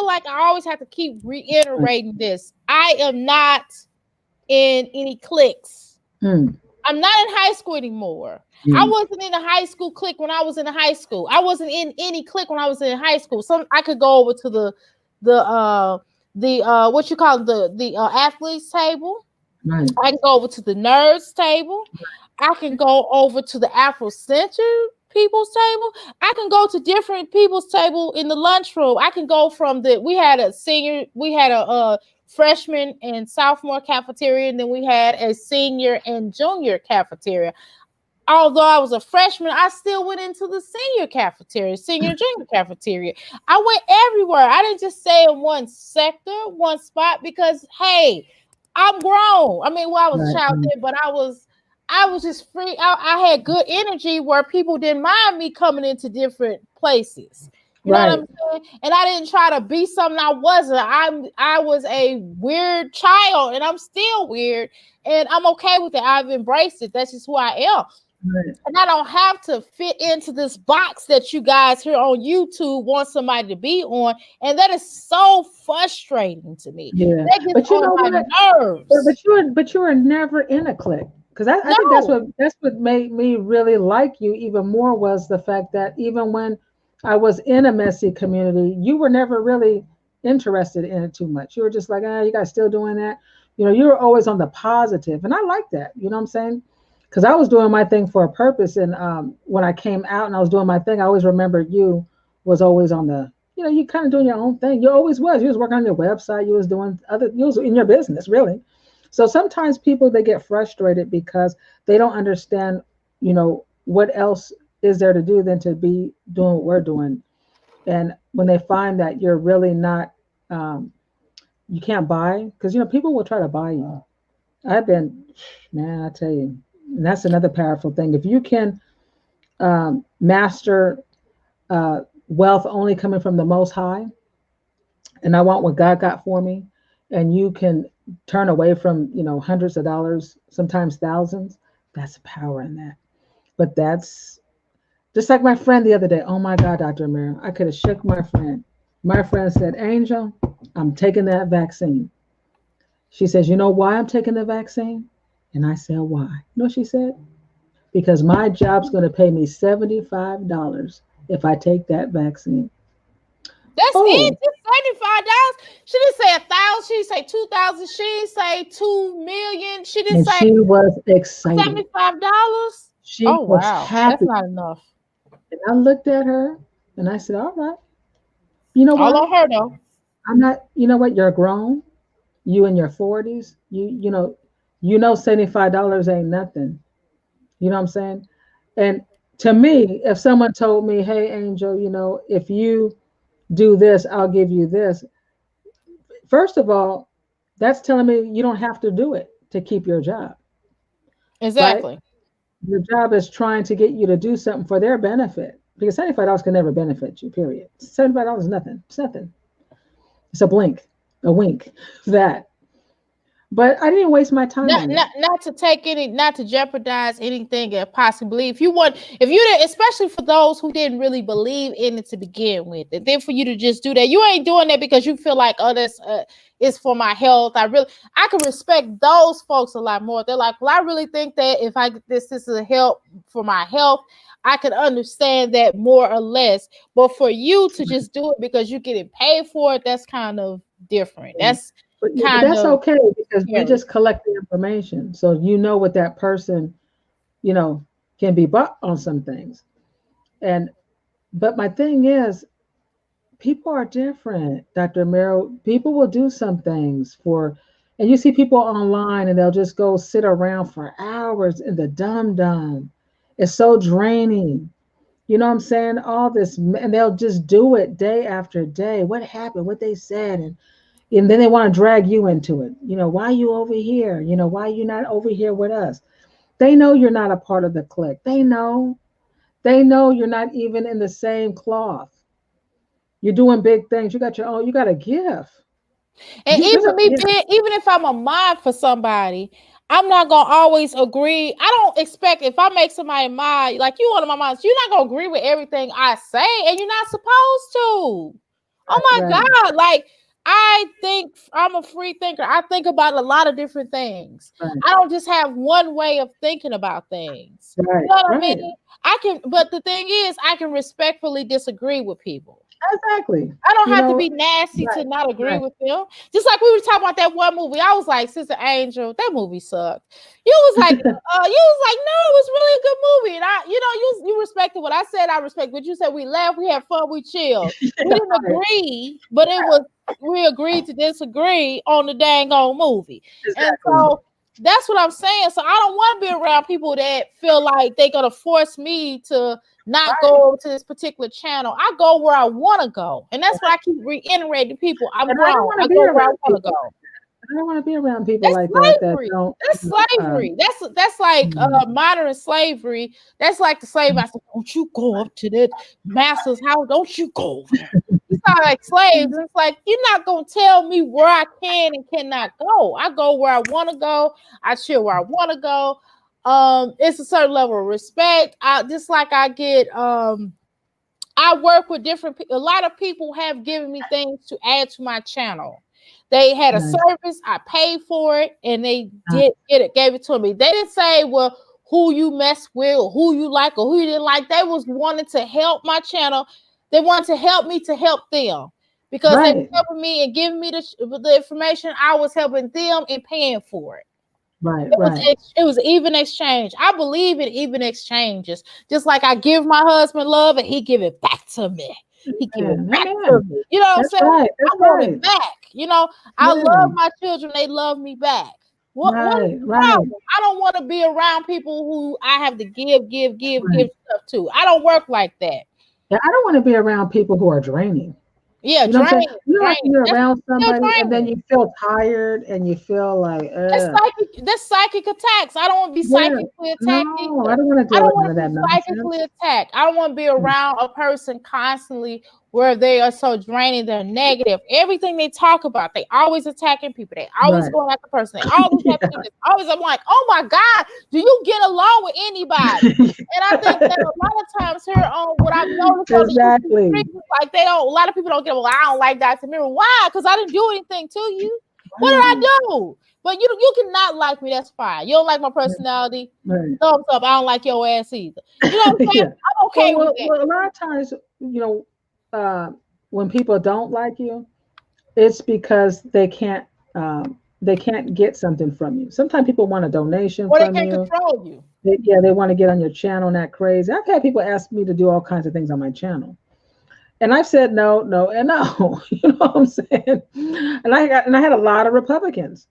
like I always have to keep reiterating this. I am not in any cliques. Mm. I'm not in high school anymore. I Mm. wasn't in a high school clique when I was in high school. I wasn't in any clique when I was in high school. I could go over to the what you call the athletes table. Right. I can go over to the nerds table. I can go over to the Afrocentric people's table. I can go to different people's table in the lunchroom. I can go from we had a freshman and sophomore cafeteria, and then we had a senior and junior cafeteria. Although I was a freshman, I still went into the senior junior cafeteria. I went everywhere. I didn't just stay in one sector, one spot, because hey, I'm grown. I mean, well, I was a child then, but I was just free. I had good energy where people didn't mind me coming into different places. You know what I'm saying? And I didn't try to be something I wasn't. I was a weird child, and I'm still weird, and I'm okay with it. I've embraced it. That's just who I am. Right. And I don't have to fit into this box that you guys here on YouTube want somebody to be on. And that is so frustrating to me. Yeah. That gets on my nerves. But you were never in a clique. Because I think that's what made me really like you even more was the fact that even when I was in a messy community, you were never really interested in it too much. You were just like, you guys still doing that? You know, you were always on the positive. And I like that. You know what I'm saying? Because I was doing my thing for a purpose. And when I came out and I was doing my thing, I always remembered you was always on the, you kind of doing your own thing. You always was. You was working on your website. You was in your business, really. So sometimes people, they get frustrated because they don't understand, what else is there to do than to be doing what we're doing. And when they find that you're really not, you can't buy, because, people will try to buy you. I tell you, and that's another powerful thing. If you can master wealth only coming from the Most High, and I want what God got for me, and you can turn away from, hundreds of dollars, sometimes thousands, that's power in that. But that's just like my friend the other day. Oh my God, Dr. Amir, I could have shook my friend. My friend said, Angel, I'm taking that vaccine. She says, you know why I'm taking the vaccine? And I said, why? You know what she said? Because my job's going to pay me $75 if I take that vaccine. That's it. Just $75. She didn't say 1,000. She didn't say 2,000. She didn't say 2 million. She didn't say. She was excited. $75. She was happy. That's not enough. And I looked at her and I said, all right. You know what? All on her though. I'm not. You know what? You're grown. You in your 40s. You know $75 ain't nothing. You know what I'm saying? And to me, if someone told me, hey, Angel, if you do this, I'll give you this. First of all, that's telling me you don't have to do it to keep your job. Exactly. Right? Your job is trying to get you to do something for their benefit, because $75 can never benefit you, period. $75 is nothing. It's nothing. It's a blink, a wink, that. But I didn't waste my time. Not to jeopardize anything and possibly if you didn't, especially for those who didn't really believe in it to begin with, and then for you to just do that, you ain't doing that because you feel like, this is for my health. I can respect those folks a lot more. They're like, well, I really think that if this is a help for my health, I can understand that more or less. But for you to just do it because you're getting paid for it, that's kind of different. That's that's okay, because we just collect the information. So what that person, can be bought on some things. But my thing is, people are different, Dr. Merrill. People will do some things for, and you see people online and they'll just go sit around for hours in the dum-dum. It's so draining. You know what I'm saying? All this, and they'll just do it day after day. What happened? What they said, and then they want to drag you into it. You know, why you over here? You know, why you not over here with us? They know you're not a part of the clique. They know. They know you're not even in the same cloth. You're doing big things. You got your own. You got a gift. And There's even a, me yeah, being, even if I'm a mod for somebody, I'm not gonna always agree. I don't expect if I make somebody mod, like you one of my mods, you're not gonna agree with everything I say, and you're not supposed to. Oh my right, God. Like I think I'm a free thinker. I think about a lot of different things. right, I don't just have one way of thinking about things. right, You know what I right. mean? I can, but the thing is, I can respectfully disagree with people. Exactly. I don't You have to know, be nasty right, to not agree right. with them. Just like we were talking about that one movie. I was like, Sister Angel, that movie sucked. You was like, no, it was really a good movie. And you respected what I said. I respect what you said. We laughed, we had fun, we chilled. We didn't Right. agree, but we agreed to disagree on the dang old movie. And Exactly. so that's what I'm saying. So I don't want to be around people that feel like they're gonna force me to not Right. go to this particular channel. I go where I want to go. And that's what I keep reiterating to people. I'm And I don't grown. want I to be go where I around want to people. go. I don't want to be around people That's like that slavery. don't, That's slavery. That's like mm, modern slavery. That's like the slave master. Don't you go up to that master's house. Don't you go over there. It's not like slaves. It's like you're not gonna tell me where I can and cannot go. I go where I want to go. I chill where I want to go. It's a certain level of respect. Just like I get I work with different people. A lot of people have given me things to add to my channel. They had a nice. service, I paid for it, and they did get it, gave it to me. They didn't say, well, who you mess with, or who you like, or who you didn't like. They was wanting to help my channel. They wanted to help me to help them because they were Right, helping me and giving me the information. I was helping them and paying for it. right, It was right. it was even exchange. I believe in even exchanges. Just like I give my husband love and he give it back to me. He give it Amen. back to Amen. me. You know what I'm That's saying? right. That's I want right. it back. I love Yeah. my children. They love me back. What is Right, the right, problem? I don't want to be around people who I have to give right. stuff to. I don't work like that. Yeah, I don't want to be around people who are draining. Yeah, You know what I'm saying? drain, You know, like drain. you're That's around still somebody and then draining. you feel tired and you feel like, That's psychic attacks. I don't want to be yeah, psychically attacked no, I either. don't want to I deal don't with none want of to that be nonsense. psychically attacked. I don't want to be around a person constantly where they are so draining, they're negative. Everything they talk about, they always attacking people. They always Right. going at the person. They always have to Yeah. do this. Always, I'm like, oh my God, do you get along with anybody? And I think that a lot of times here on what I've noticed on the YouTube Exactly. streets, like a lot of people don't get, well, I don't like Dr. Mirror. Why? Because I didn't do anything to you. What did Right. I do? But you cannot like me. That's fine. You don't like my personality. Right. Thumbs up. I don't like your ass either. You know what I'm saying? Yeah. I'm okay with that. Well, a lot of times, you know, when people don't like you, it's because they can't get something from you. Sometimes people want a donation Or they from can you. control you. They want to get on your channel, not crazy. I've had people ask me to do all kinds of things on my channel. And I've said no, no, and no. You know what I'm saying? And I had a lot of Republicans,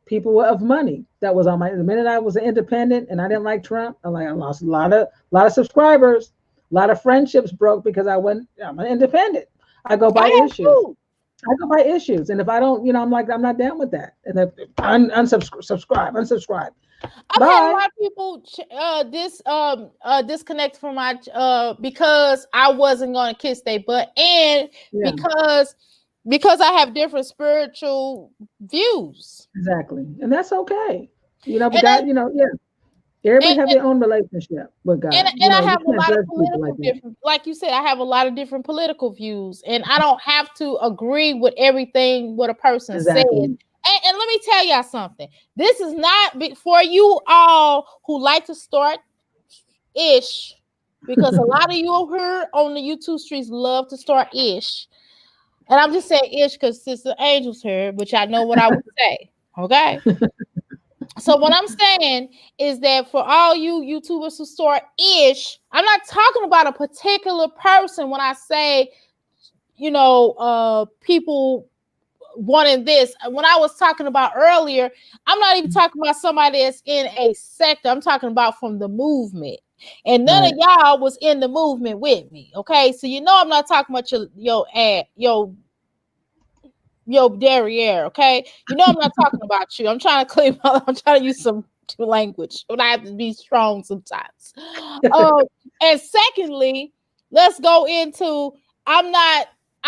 people of money that was on the minute I was an independent and I didn't like Trump, I lost a lot of subscribers, a lot of friendships broke because I'm an independent. I go by I have issues. too. I go by issues. And if I don't, I'm like, I'm not down with that. And then unsubscribe. I've had a Bye. lot of people disconnect from my because I wasn't going to kiss their butt, and Yeah, because I have different spiritual views. exactly. And that's okay. But And God, yeah. Everybody and, have their own relationship with God. and I You have a can't lot of judge people like political that. different, like you said, I have a lot of different political views, and I don't have to agree with everything what a person says. Exactly. And let me tell y'all something. This is not for you all who like to start ish, because a lot of you here on the YouTube streets love to start ish. And I'm just saying ish because Sister Angel's here, which I know what I would say. Okay. So what I'm saying is that for all you YouTubers who start ish, I'm not talking about a particular person when I say people wanting this. When I was talking about earlier, I'm not even talking about somebody that's in a sector. I'm talking about from the movement. And none of y'all was in the movement with me. Okay. So I'm not talking about your derriere. Okay. I'm not talking about you. I'm trying to use some language, but I have to be strong sometimes. And secondly, let's go into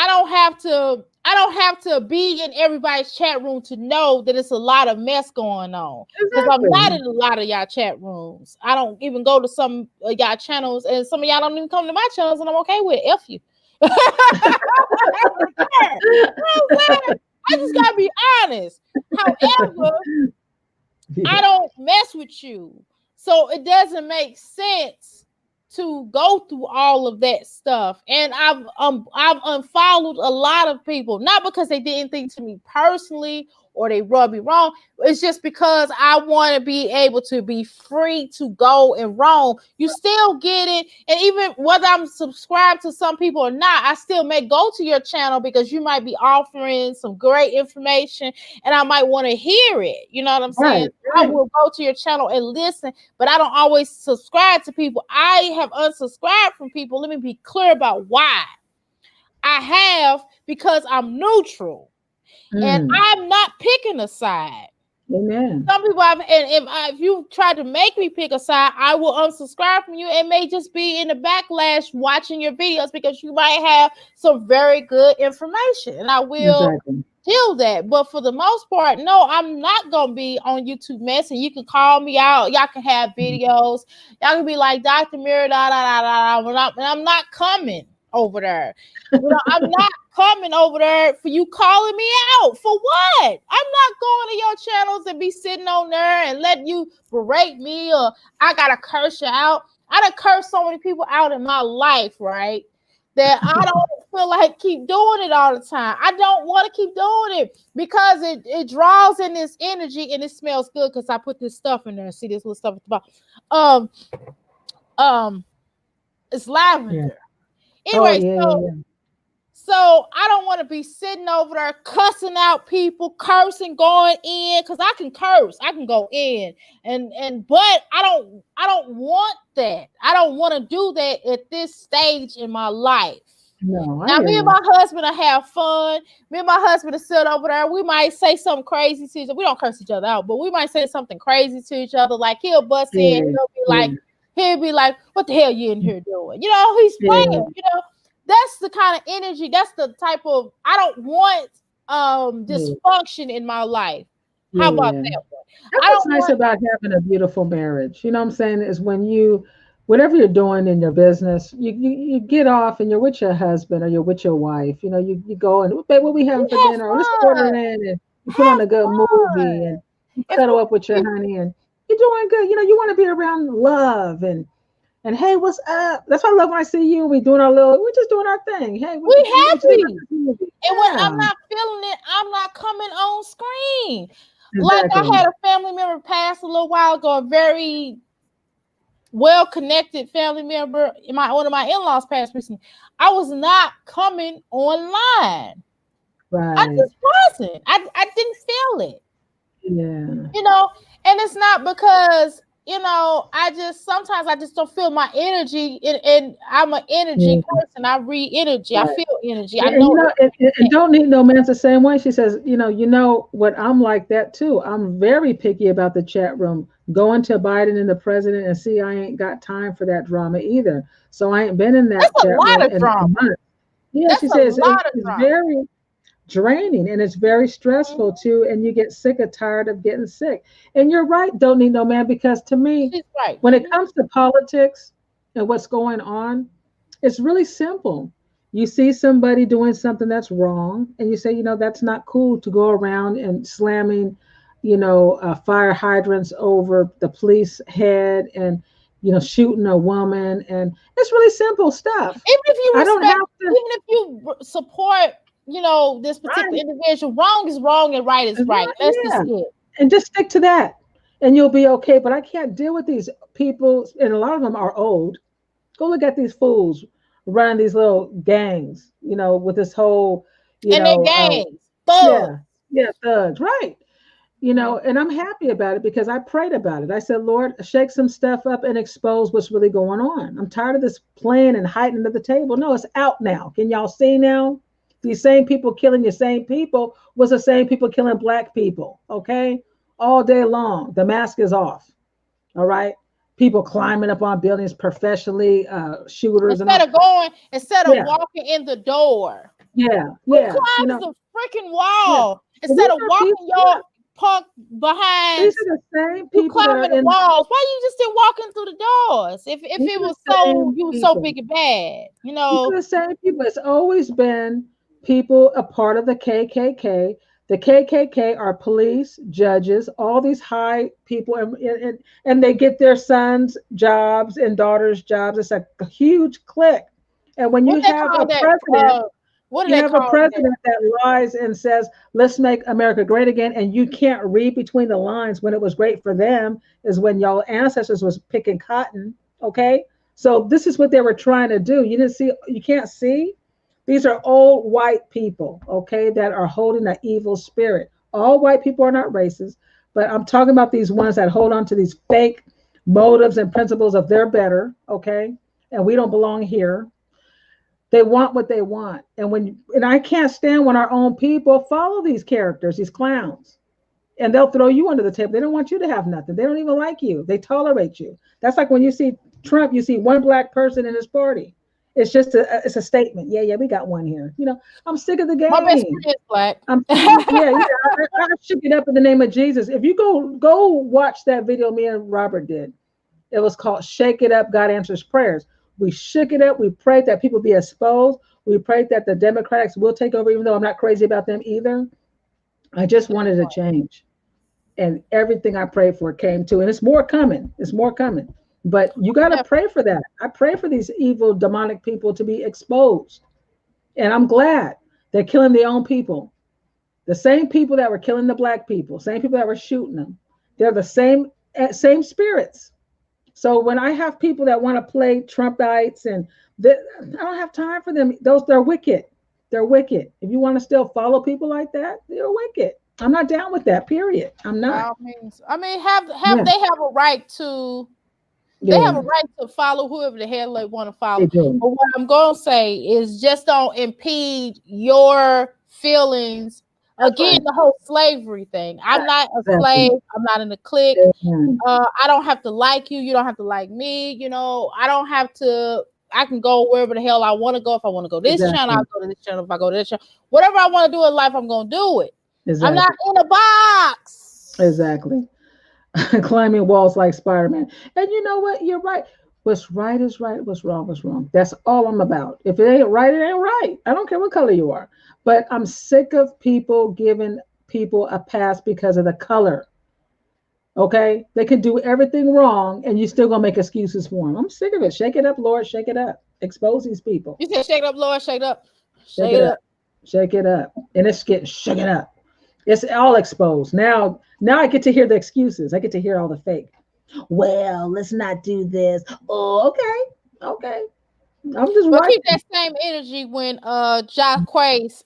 I don't have to be in everybody's chat room to know that it's a lot of mess going on. Because I'm not in a lot of y'all chat rooms. I don't even go to some of y'all channels, and some of y'all don't even come to my channels, and I'm okay with it. F you. I just gotta be honest. However, I don't mess with you, so it doesn't make sense to go through all of that stuff. And I've unfollowed a lot of people, not because they did anything to me personally or they rub me wrong. It's just because I want to be able to be free to go and roam. You still get it. And even whether I'm subscribed to some people or not, I still may go to your channel because you might be offering some great information and I might want to hear it. You know what I'm saying? Right. I will go to your channel and listen, but I don't always subscribe to people. I have unsubscribed from people. Let me be clear about why. I have, because I'm neutral. And I'm not picking a side. Amen. Some people have, and if you try to make me pick a side, I will unsubscribe from you. It may just be in the backlash watching your videos because you might have some very good information, and I will deal that. But for the most part, no, I'm not gonna be on YouTube messing. You can call me out. Y'all can have videos. Y'all can be like Dr. Mirror, and I'm not coming over there. I'm not coming over there for you calling me out. For what? I'm not going to your channels and be sitting on there and letting you berate me, or I gotta curse you out. I done cursed so many people out in my life, right? That I don't feel like keep doing it all the time. I don't want to keep doing it because it draws in this energy and it smells good because I put this stuff in there. See this little stuff at the bottom. It's lavender. Anyway, so I don't want to be sitting over there cussing out people, cursing, going in, because I can curse, I can go in, but I don't want that. I don't want to do that at this stage in my life. No, now me and my husband will have fun. Me and my husband will sit over there. We might say something crazy to each other. We don't curse each other out, but we might say something crazy to each other. Like he'll bust in, he'll be like, "What the hell you in here doing?" He's playing. That's the kind of energy. That's the type of. I don't want dysfunction in my life. How about that one? That's what's nice about having a beautiful marriage. You know what I'm saying? Is when whatever you're doing in your business, you get off and you're with your husband or you're with your wife. You go and, babe, what we having for dinner? Let's order in and you put on a good movie and you cuddle up with your honey and you're doing good. You want to be around love and hey, what's up? That's why I love when I see you. We're just doing our thing. Hey, we're happy. And when I'm not feeling it, I'm not coming on screen. Exactly. Like I had a family member pass a little while ago, a very well-connected family member. One of my in-laws passed recently. I was not coming online. Right. I just wasn't. I didn't feel it. Yeah. And it's not because sometimes I just don't feel my energy, and I'm an energy person. I read energy. Right. I feel energy. I know. And don't need no man's the same way. She says, what, I'm like that too. I'm very picky about the chat room. Going to Biden and the president and see, I ain't got time for that drama either. So I ain't been in that chat room in months. Yeah, she says it's very draining and it's very stressful too, and you get sick or tired of getting sick. And you're right, don't need no man, because to me, when it comes to politics and what's going on, it's really simple. You see somebody doing something that's wrong and you say, that's not cool to go around and slamming fire hydrants over the police head and shooting a woman. And it's really simple stuff. Even if you support this particular individual, wrong is wrong and right is right. That's just it. And just stick to that and you'll be okay. But I can't deal with these people, and a lot of them are old. Go look at these fools running these little gangs, with this whole, And they gangs, thugs. yeah, thugs, right. And I'm happy about it because I prayed about it. I said, Lord, shake some stuff up and expose what's really going on. I'm tired of this playing and hiding under the table. No, it's out now. Can y'all see now? These same people killing the same people was the same people killing Black people, okay? All day long. The mask is off, all right? People climbing up on buildings professionally, shooters. Instead of walking in the door. Yeah. Who climbs the freaking wall? Instead of walking your punk behind. These are the same people that are in the walls. Why you just didn't walk in through the doors? If it was so big and bad, These are the same people. It's always been people a part of the KKK. The KKK are police, judges, all these high people, and they get their sons jobs and daughters jobs. It's a huge clique. And when you have a president. You have a president that lies and says, let's make America great again, and you can't read between the lines when it was great for them is when y'all ancestors was picking cotton, okay? So this is what they were trying to do. You can't see? These are old white people, okay, that are holding an evil spirit. All white people are not racist, but I'm talking about these ones that hold on to these fake motives and principles of they're better, okay? And we don't belong here. They want what they want. And I can't stand when our own people follow these characters, these clowns, and they'll throw you under the table. They don't want you to have nothing. They don't even like you. They tolerate you. That's like when you see Trump, you see one Black person in his party. It's just it's a statement. Yeah, we got one here. I'm sick of the game. My best friend is Black. I shook it up in the name of Jesus. If you go watch that video me and Robert did, it was called Shake It Up, God Answers Prayers. We shook it up. We prayed that people be exposed. We prayed that the Democrats will take over, even though I'm not crazy about them either. I just wanted a change. And everything I prayed for came to. And it's more coming. It's more coming. But you got to pray for that. I pray for these evil, demonic people to be exposed. And I'm glad they're killing their own people. The same people that were killing the Black people, same people that were shooting them. They're the same spirits. So when I have people that want to play Trumpites I don't have time for them. They're wicked. They're wicked. If you want to still follow people like that, they're wicked. I'm not down with that. Period. I'm not. I mean, they have a right to. They have a right to follow whoever the hell they want to follow. But what I'm going to say is just don't impede your feelings. Again, the whole slavery thing. I'm not a slave. I'm not in a clique. I don't have to like you. You don't have to like me. I don't have to. I can go wherever the hell I want to go. If I want to go this channel, I'll go to this channel. If I go to this channel, whatever I want to do in life, I'm going to do it. I'm not in a box. Exactly. Climbing walls like Spider-Man. And you know what? You're right. What's right is right. What's wrong is wrong. That's all I'm about. If it ain't right, it ain't right. I don't care what color you are. But I'm sick of people giving people a pass because of the color. Okay? They can do everything wrong and you still gonna make excuses for them. I'm sick of it. Shake it up, Lord. Shake it up. Expose these people. You said shake it up, Lord. Shake it up. Shake it up. Shake it up. And it's getting shook it up. It's all exposed. Now I get to hear the excuses. I get to hear all the fake. Well, let's not do this. Oh, okay. I'm just but keep that same energy when Jacquace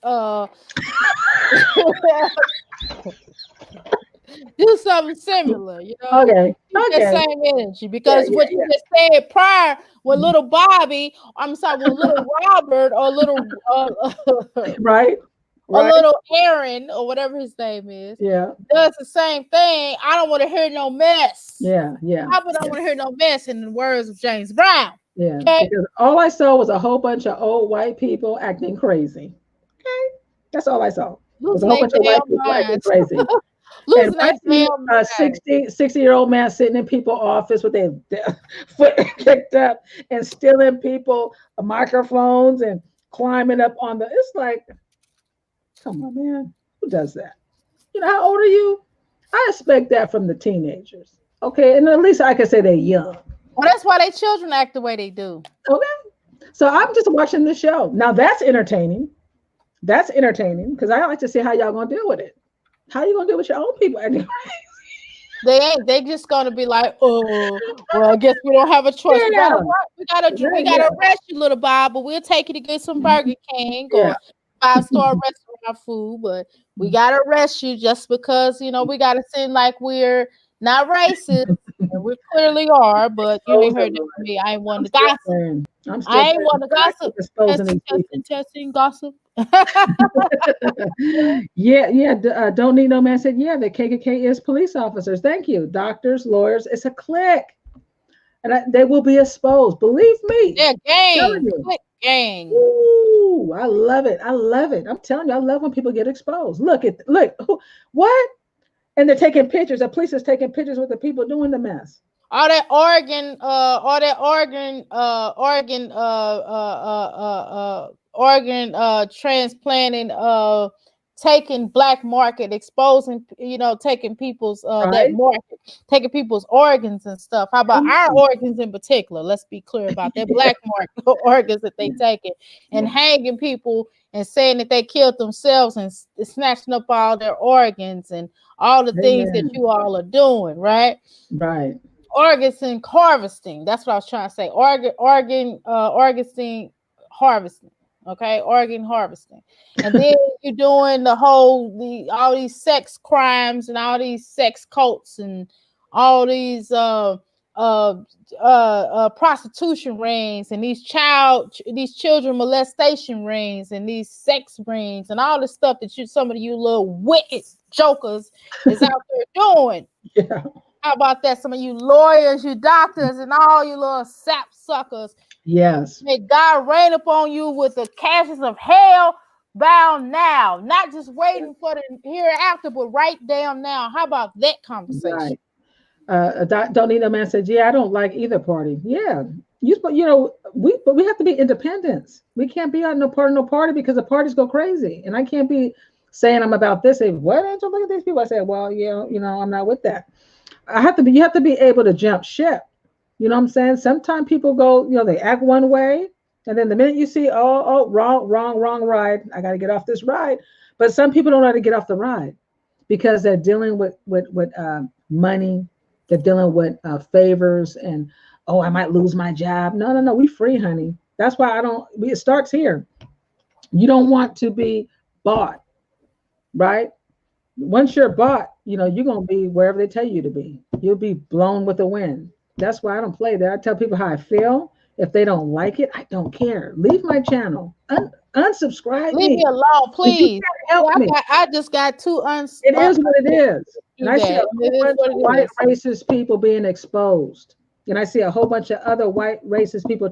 do something similar, Okay. That same energy because what you just said prior with little Bobby, with little Robert or little right. A little Aaron or whatever his name is, does the same thing. I don't want to hear no mess. Yeah. I don't want to hear no mess in the words of James Brown. Yeah, okay? Because all I saw was a whole bunch of old white people acting crazy. Okay, that's all I saw. It was a whole bunch of white people acting crazy. And I see a 60-year-old man sitting in people's office with their foot kicked up and stealing people microphones and climbing up on it's like, come on, man, who does that? How old are you? I expect that from the teenagers. Okay, and at least I can say they're young. Well, that's why their children act the way they do. Okay. So I'm just watching the show. Now that's entertaining. That's entertaining because I like to see how y'all gonna deal with it. How you gonna deal with your own people acting crazy? They ain't. They just gonna be like, oh, well, I guess we don't have a choice. Yeah. We gotta arrest you, little Bob, but we'll take you to get some Burger King or 5-star restaurant food. But we gotta arrest you just because we gotta seem like we're not racist. And we clearly are, but you ain't heard it from me. I ain't want to gossip. I ain't want to gossip. Testing, gossip. Don't need no man said, yeah, the KKK is police officers. Thank you. Doctors, lawyers, it's a clique. And they will be exposed. Believe me. Yeah, gang. Click gang. Ooh, I love it. I love it. I'm telling you, I love when people get exposed. Look, what? And they're taking pictures. The police is taking pictures with the people doing the mess. All that organ transplanting, taking black market, exposing, taking people's that market, taking people's organs and stuff. How about our organs in particular? Let's be clear about that black market organs that they taking and hanging people and saying that they killed themselves and snatching up all their organs and all the things that you all are doing, right? Right. Organs and harvesting. That's what I was trying to say. Organ harvesting. Okay, organ harvesting. And then you're doing all these sex crimes and all these sex cults and all these prostitution rings and these children molestation rings and these sex rings and all the stuff that some of you little wicked jokers is out there doing. Yeah. How about that? Some of you lawyers, you doctors, and all you little sap suckers. Yes. May God rain upon you with the cashes of hell bound now, not just waiting for the hereafter, but right down now. How about that conversation? Right. Don't need no man said, yeah, I don't like either party. Yeah. We have to be independents. We can't be on no party because the parties go crazy. And I can't be saying I'm about this. Say, what? Don't you look at these people? I say, well, I'm not with that. You have to be able to jump ship. You know what I'm saying? Sometimes people go, they act one way. And then the minute you see, wrong ride, I got to get off this ride. But some people don't know how to get off the ride because they're dealing with money. They're dealing with favors and, I might lose my job. No. We free, honey. That's why it starts here. You don't want to be bought, right? Once you're bought, you're going to be wherever they tell you to be. You'll be blown with the wind. That's why I don't play there. I tell people how I feel. If they don't like it, I don't care. Leave my channel. Unsubscribe. Leave me alone, please. Help me. I just got two It is what it is. And I see a whole bunch of white racist people being exposed. And I see a whole bunch of other white racist people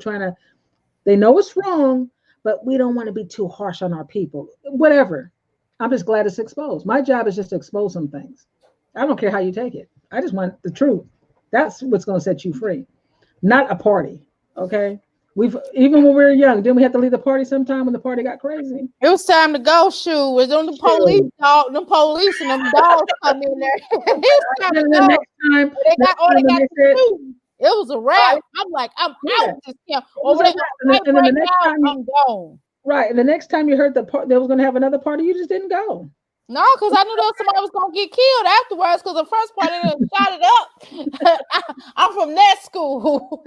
they know it's wrong, but we don't want to be too harsh on our people. Whatever. I'm just glad it's exposed. My job is just to expose some things. I don't care how you take it. I just want the truth. That's what's going to set you free, not a party. Okay. Even when we were young, didn't we have to leave the party sometime when the party got crazy? It was time to go. Shoot, was on the police dog, the police and them dogs come in there. It was a wrap. I'm like, I'm out this camp. I'm gone. Right. And the next time you heard they was going to have another party, you just didn't go. No, because I knew that somebody was going to get killed afterwards because the first party they shot it up. I'm from that school.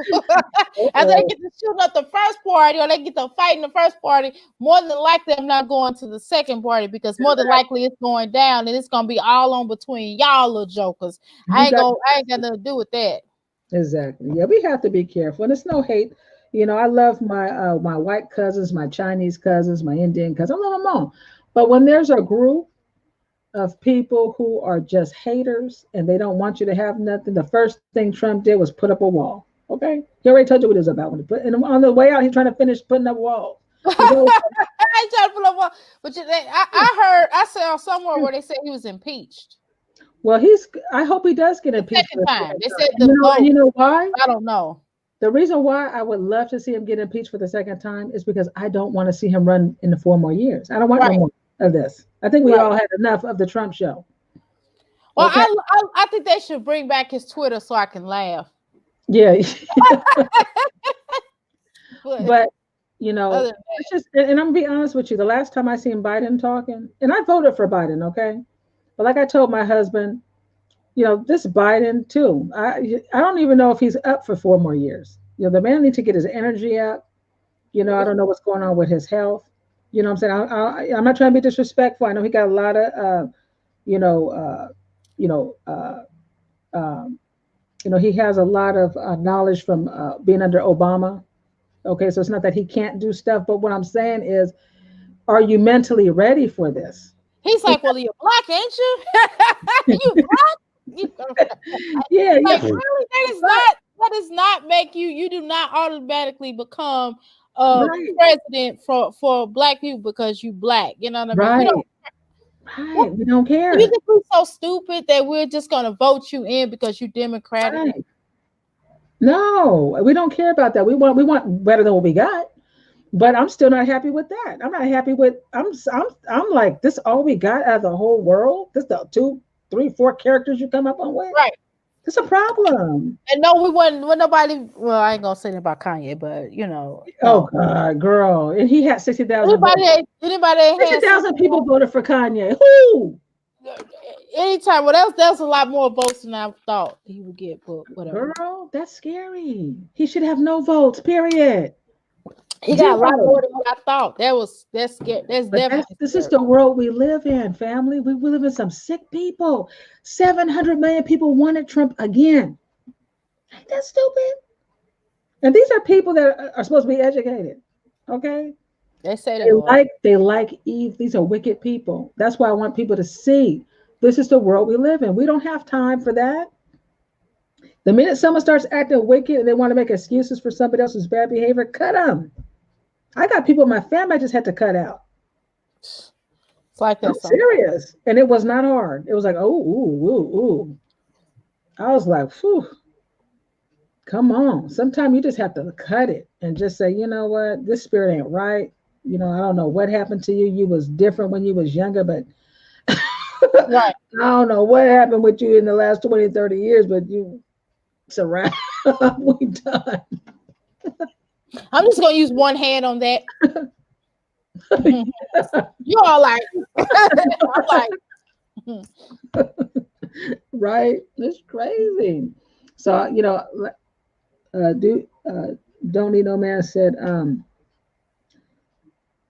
As they get to shooting up the first party or they get to fighting the first party, more than likely I'm not going to the second party because more than likely it's going down and it's going to be all on between y'all little jokers. I ain't got nothing to do with that. Exactly. Yeah, we have to be careful. And it's no hate. I love my my white cousins, my Chinese cousins, my Indian cousins. I love them all. But when there's a group of people who are just haters and they don't want you to have nothing, the first thing Trump did was put up a wall. Okay, he already told you what it was about. And on the way out, he's trying to finish putting up walls. I ain't trying to put up walls, but I saw somewhere where they said he was impeached. Well, I hope he does get impeached. Second time. They said you know why? I don't know. The reason why I would love to see him get impeached for the second time is because I don't want to see him run in the 4 more years. I don't want no more of this. I think we all had enough of the Trump show. Well, okay? I think they should bring back his Twitter so I can laugh. Yeah. But it's just, and I'm gonna be honest with you, the last time I seen Biden talking, and I voted for Biden, okay? But like I told my husband, this Biden too. I don't even know if he's up for 4 more years. The man needs to get his energy up. I don't know what's going on with his health. You know what I'm saying? I'm not trying to be disrespectful. I know he got a lot of, you know, you know, um, he has a lot of knowledge from being under Obama. Okay, so it's not that he can't do stuff, but what I'm saying is, are you mentally ready for this? He's like, well, you're black, ain't you? You black? Yeah, yeah. Like, really? That does not make you. You do not automatically become Right, president for black people because you black. You know what I mean? We right, don't. right. We don't You care. think we're so stupid that we're just gonna vote you in because you Democratic? Right. No, we don't care about that. We want better than what we got. But I'm still not happy with that. I'm not happy with. I'm like, this all we got out of the whole world. This the two, three, four characters you come up on with. Right. It's a problem. And no, we wasn't. When nobody. Well, I ain't gonna say that about Kanye, but Oh no. God, girl, and he had 60,000 votes. Anybody that has 60,000 people voted for Kanye. Who? anytime. Well, that was a lot more votes than I thought he would get, but whatever. Girl, that's scary. He should have no votes. Period. He got a lot Zero. more than what I thought. That's scary. That's But definitely this is scary. the world we live in, family. We live in some sick people. 700 million people wanted Trump again. Ain't that stupid? And these are people that are supposed to be educated. Okay? They say They they are. like Eve. These are wicked people. That's why I want people to see this is the world we live in. We don't have time for that. The minute someone starts acting wicked and they want to make excuses for somebody else's bad behavior, cut them. I got people in my family I just had to cut out. It's like I'm that sometimes. serious. And it was not hard. It was like, oh, ooh, ooh, ooh. I was like, phew, come on. Sometimes you just have to cut it and just say, you know what, this spirit ain't right. I don't know what happened to you. You was different when you was younger, but I Right. don't know what happened with you in the last 20, 30 years, but it's a wrap. We done. I'm just gonna use one hand on that. You all like. I'm like. Right? It's crazy. So, Don't Need No Man said,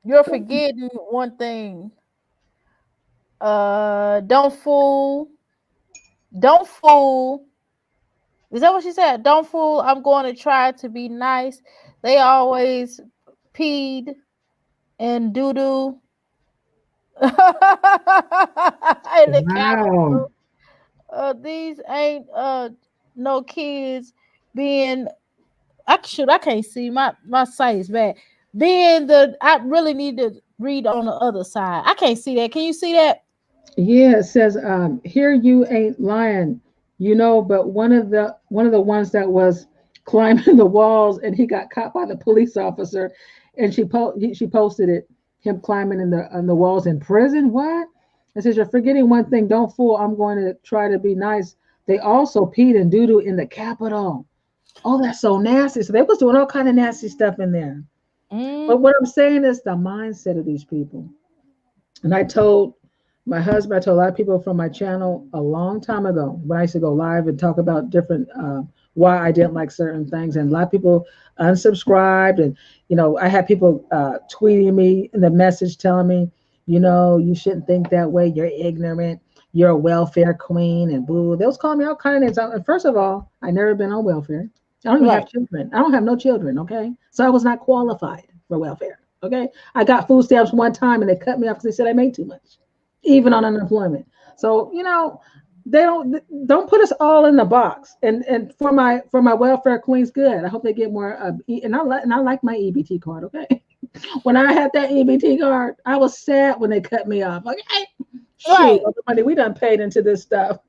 You're forgetting one thing. Don't fool. Don't fool. Is that what she said? Don't fool. I'm going to try to be nice. They always peed and doo doo in the wow. Capitol. These ain't no kids being. I can't see my sight is bad. I really need to read on the other side. I can't see that. Can you see that? Yeah, it says, here you ain't lying, but one of the ones that was climbing the walls and he got caught by the police officer, and she posted it, him climbing on the walls in prison. What? It says, you're forgetting one thing, don't fool, I'm going to try to be nice. They also peed and doo-doo in the Capitol. Oh, that's so nasty. So they was doing all kind of nasty stuff in there. But what I'm saying is the mindset of these people. And I told my husband, I told a lot of people from my channel a long time ago when I used to go live and talk about different why I didn't like certain things, and a lot of people unsubscribed, and I had people tweeting me in the message telling me, you shouldn't think that way, you're ignorant, you're a welfare queen, and boo. They was calling me all kind of names. And first of all, I never been on welfare. I don't even have children. I don't have no children. Okay, so I was not qualified for welfare. Okay, I got food stamps one time and they cut me off because they said I made too much, even on unemployment. So they don't put us all in the box. And for my welfare queens, good. I hope they get more. And I like my EBT card. Okay, when I had that EBT card, I was sad when they cut me off. Like, hey, shoot, all the money we done paid into this stuff.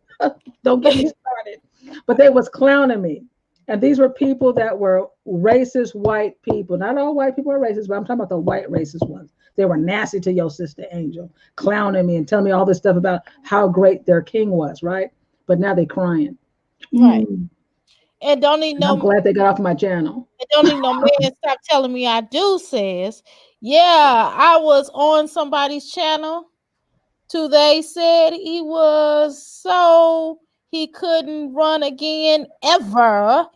Don't get me started. But they was clowning me. And these were people that were racist white people. Not all white people are racist, but I'm talking about the white racist ones. They were nasty to your sister Angel, clowning me and telling me all this stuff about how great their king was, right? But now they crying. Right. And don't need I'm glad they got off my channel. And don't need no man stop telling me I do says, yeah, I was on somebody's channel. They said he was so he couldn't run again ever,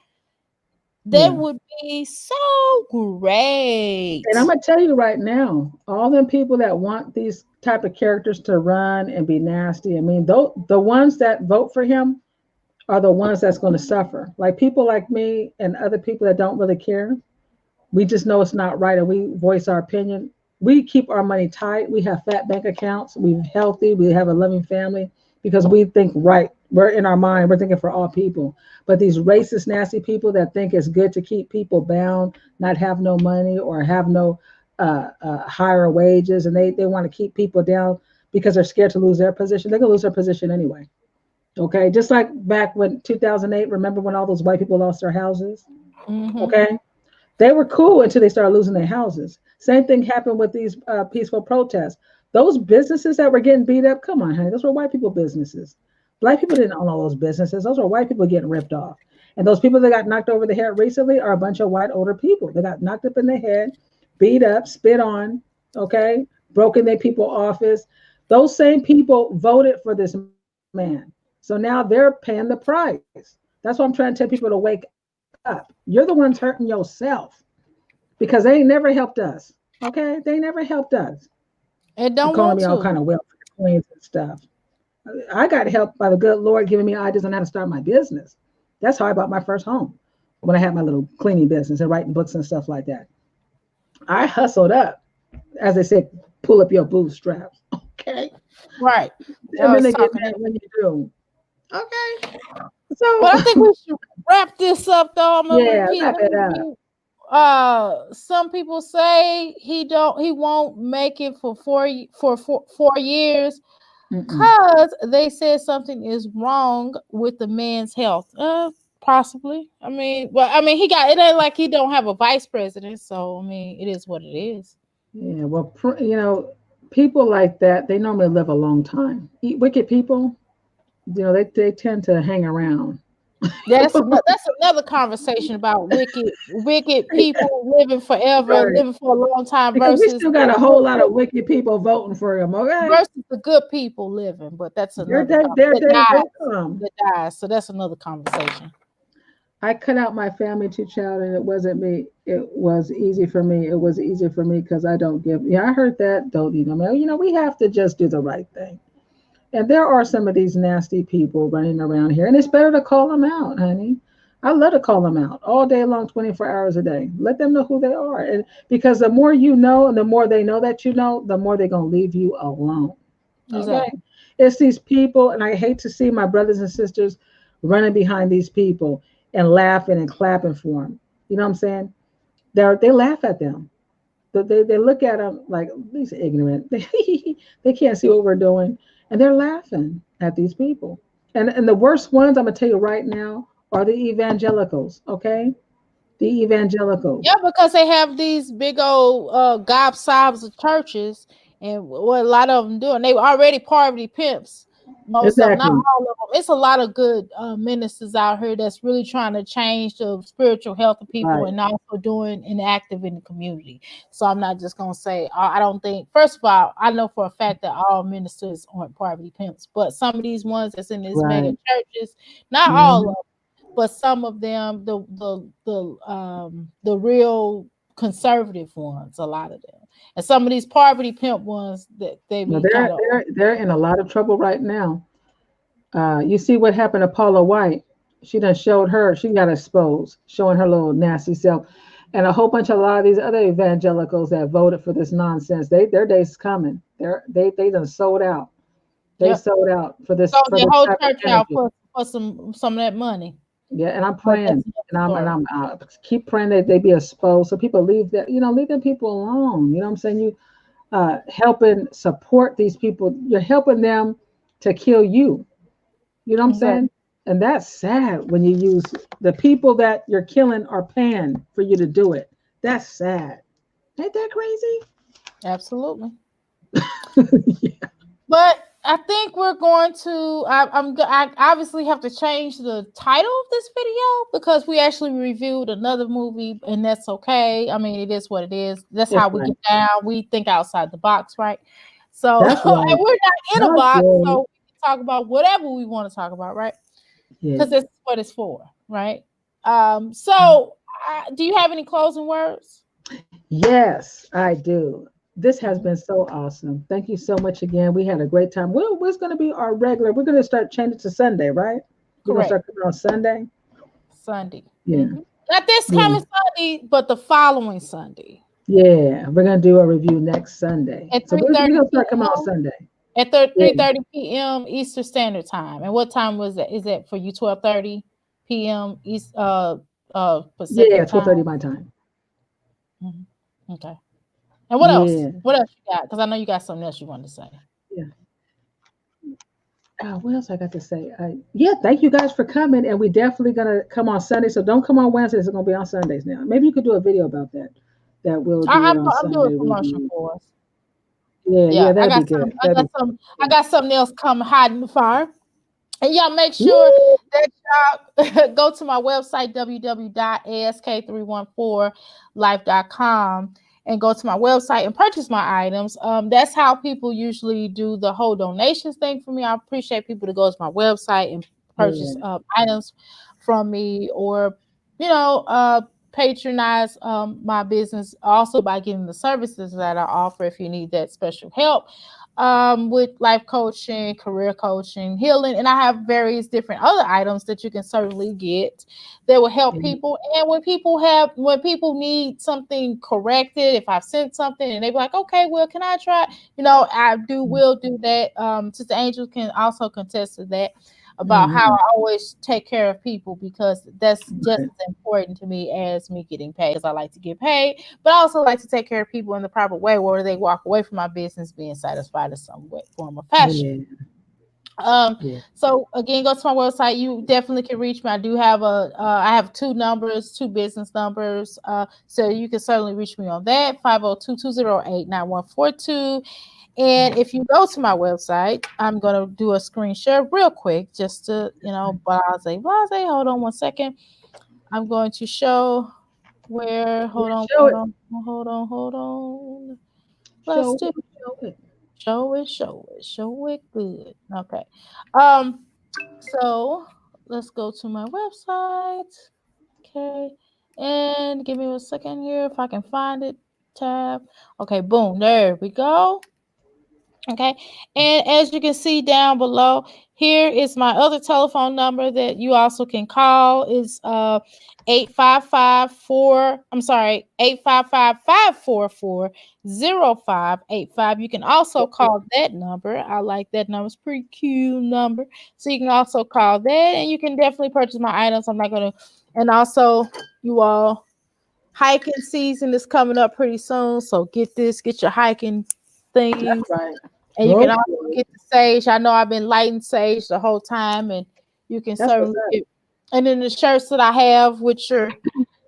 that would be so great. And I'm gonna tell you right now, all them people that want these type of characters to run and be nasty. I mean, the ones that vote for him are the ones that's going to suffer. Like people like me and other people that don't really care. We just know it's not right, and we voice our opinion. We keep our money tight. We have fat bank accounts. We're healthy. We have a loving family because we think right. We're in our mind. We're thinking for all people. But these racist, nasty people that think it's good to keep people bound, not have no money or have no higher wages, and they want to keep people down because they're scared to lose their position. They're gonna lose their position anyway. Okay, just like back when 2008. Remember when all those white people lost their houses? Okay, they were cool until they started losing their houses. Same thing happened with these peaceful protests. Those businesses that were getting beat up, come on, honey, those were white people businesses. Black people didn't own all those businesses. Those were white people getting ripped off. And those people that got knocked over the head recently are a bunch of white older people. They got knocked up in the head, beat up, spit on, okay, broken their people office. Those same people voted for this man. So now they're paying the price. That's why I'm trying to tell people to wake up. You're the ones hurting yourself because they ain't never helped us. Okay, they never helped us. And don't calling want me to. all kind of wealthy queens and stuff. I got help by the good Lord giving me ideas on how to start my business. That's how I bought my first home when I had my little cleaning business and writing books and stuff like that. I hustled up, as they say, pull up your bootstraps. Okay, Right. and then they get mad when you do. Okay. So, but I think we should wrap this up, though. Wrap it up. Some people say he won't make it for 4 years because they said something is wrong with the man's health. Possibly. I mean, it ain't like he don't have a vice president, so I mean, it is what it is. Yeah, well, people like that, they normally live a long time. Wicked people, they tend to hang around. That's another conversation about wicked people living forever, Right. living for a long time because versus we still got a whole lot of wicked people voting for him. Okay, versus the good people living, but that's another that dies. So that's another conversation. I cut out my family to child, and it wasn't me. It was easy for me. It was easy for me because I don't give. Yeah, I heard that. Don't need them. We have to just do the right thing. And there are some of these nasty people running around here, and it's better to call them out, honey. I love to call them out all day long, 24 hours a day. Let them know who they are. And because the more you know and the more they know that you know, the more they're going to leave you alone. Exactly. Okay? It's these people, and I hate to see my brothers and sisters running behind these people and laughing and clapping for them. You know what I'm saying? They laugh at them. They look at them like these ignorant. They can't see what we're doing. And they're laughing at these people. And the worst ones, I'm going to tell you right now, are the evangelicals, okay? The evangelicals. Yeah, because they have these big old gobstops of churches, and what a lot of them do, and they were already poverty pimps. Most of them, not all of them. It's a lot of good ministers out here that's really trying to change the spiritual health of people and also doing and active in the community. So I'm not just going to say, I don't think, first of all, I know for a fact that all ministers aren't poverty pimps, but some of these ones that's in these mega churches, not all of them, but some of them, the real conservative ones, a lot of them. And some of these poverty pimp ones that they're in a lot of trouble right now. You see what happened to Paula White? She done showed she got exposed, showing her little nasty self, and a lot of these other evangelicals that voted for this nonsense. Their day's coming. They done sold out. They sold out for this. So the whole church out for some of that money. Yeah, and I'm praying, and I'm keep praying that they be exposed, so people leave them people alone. You know what I'm saying? You helping support these people. You're helping them to kill you. You know what I'm saying? And that's sad when you use the people that you're killing are paying for you to do it. That's sad. Ain't that crazy? Absolutely. Yeah. But I think we're going to. I obviously have to change the title of this video because we actually reviewed another movie, and that's okay. I mean, it is what it is. That's how we get down. We think outside the box, right? So and we're not in a box, so we can talk about whatever we want to talk about, right? Yeah. because that's what it's for, right? So do you have any closing words? Yes, I do. This has been so awesome. Thank you so much again. We had a great time. What's going to be our regular? We're going to start changing to Sunday, right? We're going to Correct. start coming on Sunday. Sunday. Yeah. Not this Yeah. coming Sunday, but the following Sunday Yeah. We're going to do a review next Sunday. at So we're 3:30 going to start coming on p.m. Sunday. At Yeah. 3:30 p.m. Eastern Standard Time. And what time was that? Is that for you? 12:30 p.m. East Yeah. Pacific time. 12:30 my time. Mhm. Okay. And what else? Yeah. What else you got? Because I know you got something else you wanted to say. Yeah. What else I got to say? Yeah, thank you guys for coming, and we definitely gonna come on Sunday. So don't come on Wednesdays. It's gonna be on Sundays now. Maybe you could do a video about that. That we'll do it on I'm doing Sunday promotion review. for us. Yeah, Yeah, yeah, that'd be good. I That'd got be some. I good. got something else coming hot in the fire. And y'all make sure Woo! that y'all go to my website, www.ask314life.com, and go to my website and purchase my items. That's how people usually do the whole donations thing for me. I appreciate people to go to my website and purchase Yeah, items from me, or patronize my business also by getting the services that I offer if you need that special help with life coaching, career coaching, healing, and I have various different other items that you can certainly get that will help yeah, people. And when people need something corrected, if I've sent something and they be like, okay, well, can I try? Will do that. Sister Angel can also contest to that about how mhm, I always take care of people, because that's just right. as important to me as me getting paid, because I like to get paid, but I also like to take care of people in the proper way where they walk away from my business being satisfied in some way, form, or fashion. Yeah, yeah, So again, go to my website. You definitely can reach me. I do have I have two business numbers. So you can certainly reach me on that, 502-208-9142. And if you go to my website, I'm going to do a screen share real quick just to, blase. Hold on one second. I'm going to show where, yeah. hold on, Show it, hold on. Let's show do it, show it. show it good. Okay. So let's go to my website. Okay. And give me a second here if I can find it. Tab. Okay, boom. There we go. Okay, and as you can see down below, here is my other telephone number that you also can call. Is 855-544-0585. You can also call that number. I like that number. It's a pretty cute number. So you can also call that, and you can definitely purchase my items. I'm not gonna, and also you all, hiking season is coming up pretty soon. So get your hiking things. That's right. And you can Okay, also get the sage. I know I've been lighting sage the whole time, and you can that's what's certainly up. get. And then the shirts that I have, which are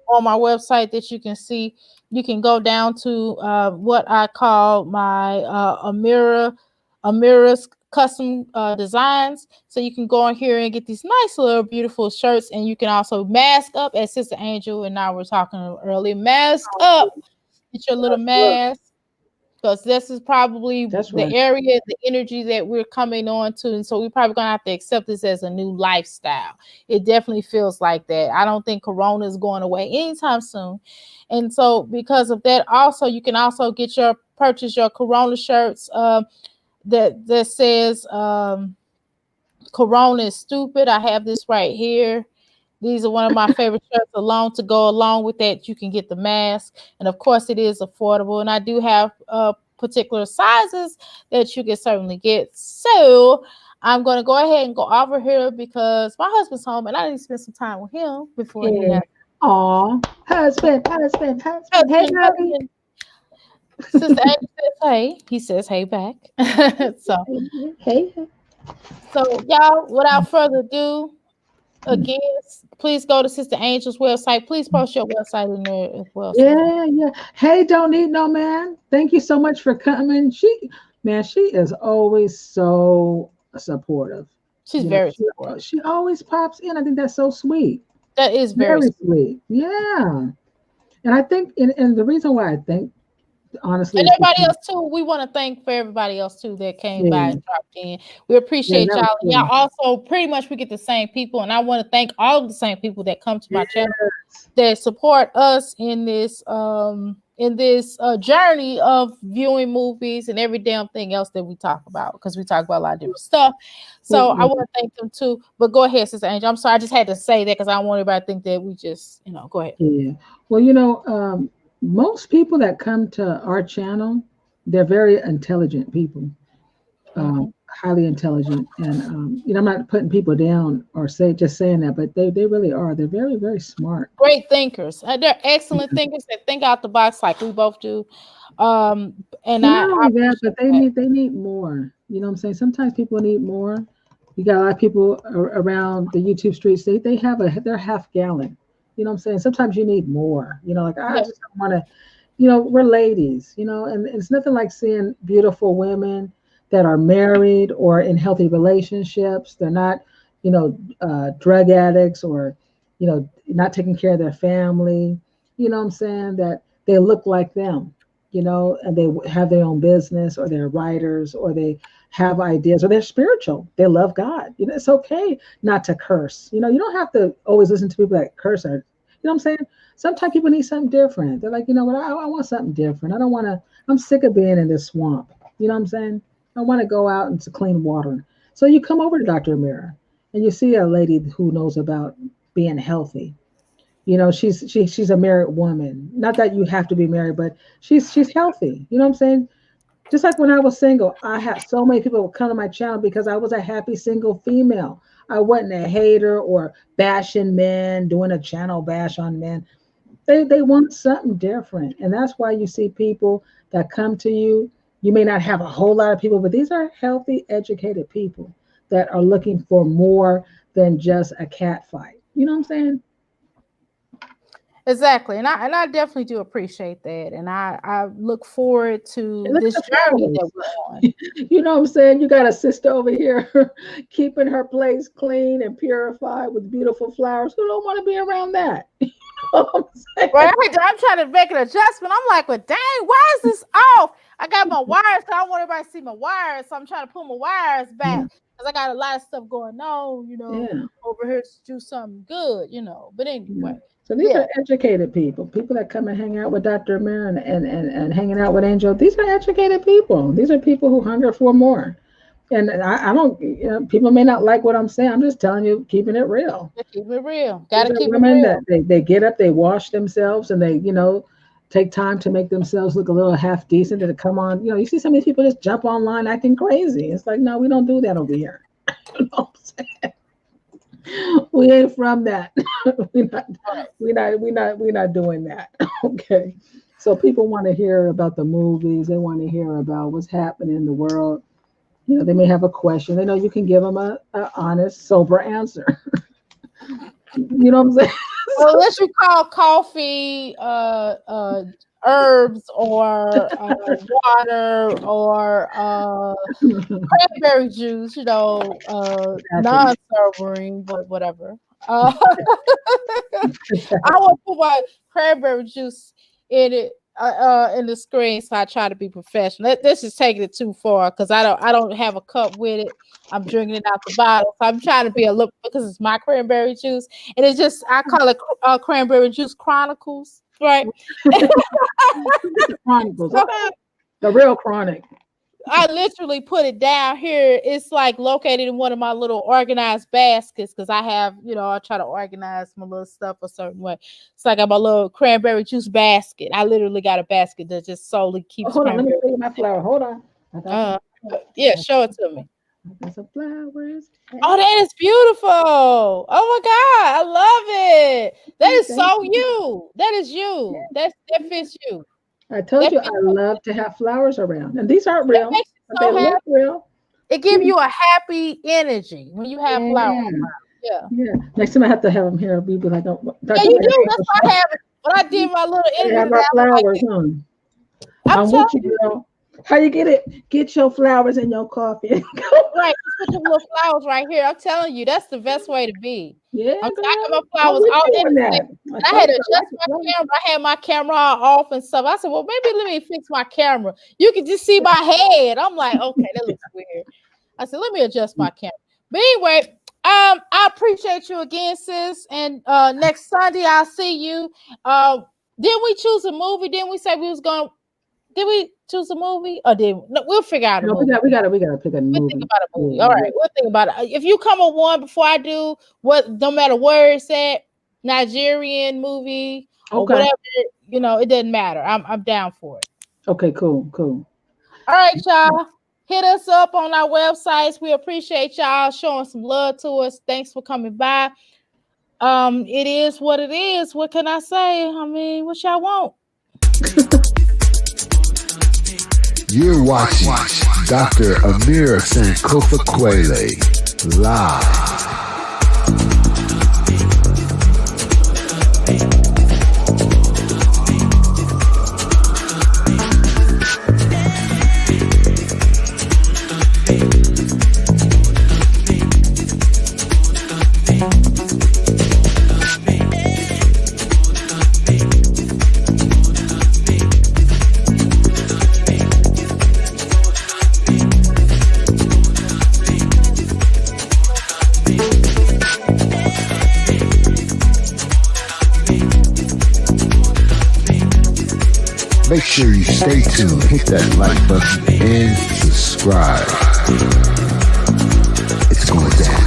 on my website that you can see, you can go down to what I call my Amira's custom designs. So you can go in here and get these nice little beautiful shirts, and you can also mask up, as Sister Angel and I were talking earlier. Mask up, get your little Look, mask, because this is probably that's the right. area, the energy that we're coming on to. And so we're probably going to have to accept this as a new lifestyle. It definitely feels like that. I don't think Corona is going away anytime soon. And so because of that, also, you can also purchase your Corona shirts that says Corona is stupid. I have this right here. These are one of my favorite shirts to go along with that. You can get the mask. And of course, it is affordable. And I do have particular sizes that you can certainly get. So I'm going to go ahead and go over here because my husband's home and I need to spend some time with him before he Yeah. has. Aw, husband. Hey, honey. Husband. Sister Angel says hey. He says hey back. so, Hey. so y'all, without further ado, again, please go to Sister Angel's website. Please post your website in there as well, Sister. Yeah, yeah. Hey, don't need no man. Thank you so much for coming. She is always so supportive. She's very supportive. She always pops in. I think that's so sweet. That is very Very sweet. Yeah. And I think, and the reason why I think honestly, And it's everybody become, else too. We want to thank for everybody else too that came by yeah, and dropped in. We yeah, appreciate that was y'all. Y'all cool. also pretty much we get the same people, and I want to thank all of the same people that come to my channel Yes. that support us in this journey of viewing movies and every damn thing else that we talk about, because we talk about a lot of different stuff. So I Well, want to thank them too. But go ahead, Sister Angel. I'm sorry, I just had to say that because I don't want everybody to think that we just, go ahead. yeah. Well, most people that come to our channel, they're very intelligent people, Mhm. highly intelligent, and I'm not putting people down or saying that, but they really are. They're very, very smart. Great thinkers. They're excellent thinkers that think out the box like we both do. And And I, not I only that, but appreciate that. they need more. You know what I'm saying? Sometimes people need more. You got a lot of people around the YouTube streets. They have they're half gallon. You know what I'm saying? Sometimes you need more. Like I Yeah, just don't want to. We're ladies. And it's nothing like seeing beautiful women that are married or in healthy relationships. They're not, drug addicts or, not taking care of their family. You know what I'm saying? That they look like them, and they have their own business, or they're writers, or they have ideas, or they're spiritual. They love God. It's okay not to curse. You don't have to always listen to people that curse. Or, what I'm saying? Sometimes people need something different. They're like, you know what? I want something different. I don't want to. I'm sick of being in this swamp. You know what I'm saying? I want to go out into clean water. So you come over to Dr. Amira, and you see a lady who knows about being healthy. She's a married woman. Not that you have to be married, but she's healthy. You know what I'm saying? Just like when I was single, I had so many people would come to my channel because I was a happy single female. I wasn't a hater or bashing men, doing a channel bash on men. They want something different. And that's why you see people that come to you. You may not have a whole lot of people, but these are healthy, educated people that are looking for more than just a cat fight. You know what I'm saying? exactly. And I definitely do appreciate that. And I look forward to And look this at the journey that flowers. we're on. You know what I'm saying? You got a sister over here keeping her place clean and purified with beautiful flowers. Who don't want to be around that? You know what I'm Right, saying? I'm trying to make an adjustment. I'm like, well, dang, why is this off? I got my wires, so I don't want everybody to see my wires. So I'm trying to pull my wires back Yeah, because I got a lot of stuff going on, yeah, over here to do something good, But yeah. anyway, So these yeah, are educated people, people that come and hang out with Dr. Amir and hanging out with Angel. These are educated people. These are people who hunger for more. And I don't, people may not like what I'm saying. I'm just telling you, keeping it real. just keep it real. Got These to are keep it women that real. they get up, they wash themselves, and they, take time to make themselves look a little half decent. And to come on, you see some of these people just jump online acting crazy. It's like, no, we don't do that over here. You know what I'm saying? We ain't from that. we're not, we're not doing that. Okay. So people want to hear about the movies. They want to hear about what's happening in the world. They may have a question. They know you can give them a honest, sober answer. You know what I'm saying? Well, unless you call coffee, herbs or water or cranberry juice, Exactly. non-sobering, but whatever. I will put my cranberry juice in it in the screen, so I try to be professional. This is taking it too far because I don't have a cup with it. I'm drinking it out the bottle, so I'm trying to be a little because it's my cranberry juice, and it's just I call it cranberry juice chronicles, right? The Chronicles. Okay. The real chronic. I literally put it down here. It's like located in one of my little organized baskets because I have, I try to organize my little stuff a certain way. It's like I got my little cranberry juice basket. I literally got a basket that just solely Oh, keeps hold on. Let me cranberry. show you my flower. Hold on. I got some. Uh, yeah, show it to me. I got some flowers. Oh, that is beautiful. Oh my God, I love it. That is Thank so you. you. That is you. That fits you. I told That you I fits, love to have flowers around. And these aren't that real, makes but you they so look happy. real. It gives you a happy energy when you have flowers Yeah. around. Yeah. Yeah. Next time I have to have them here, we be like, oh, Yeah, Dr. you Mary, do. That's why I have it. When I did my little we interview have today, our I was like, flowers, huh? I'm I'm telling with you, you, girl. How you get it? Get your flowers and your coffee. right? put the little flowers right here. I'm telling you, that's the best way to be. Yeah, I girl. got my I'm flowers with all you on there. that. And I had to adjust my camera. I had my camera all off and stuff. I said, well, maybe let me fix my camera. You can just see my head. I'm like, okay, that looks weird. I said, let me adjust my camera. But anyway, I appreciate you again, sis. And next Sunday I'll see you. Didn't we choose a movie? Didn't we say we was going? Did we choose a movie? Or did we? No, we'll figure out a movie. We gotta pick a movie. We'll think about a movie. All right, we'll think about it. If you come on one before I do, no matter where it's at, Nigerian movie or whatever, it doesn't matter. I'm down for it. Okay, cool. All right, y'all. Hit us up on our websites. We appreciate y'all showing some love to us. Thanks for coming by. It is what it is. What can I say? I mean, what y'all want? You're watching Dr. Amira Sankofa Kwele live. Make sure you stay tuned, hit that like button, and subscribe. It's going down.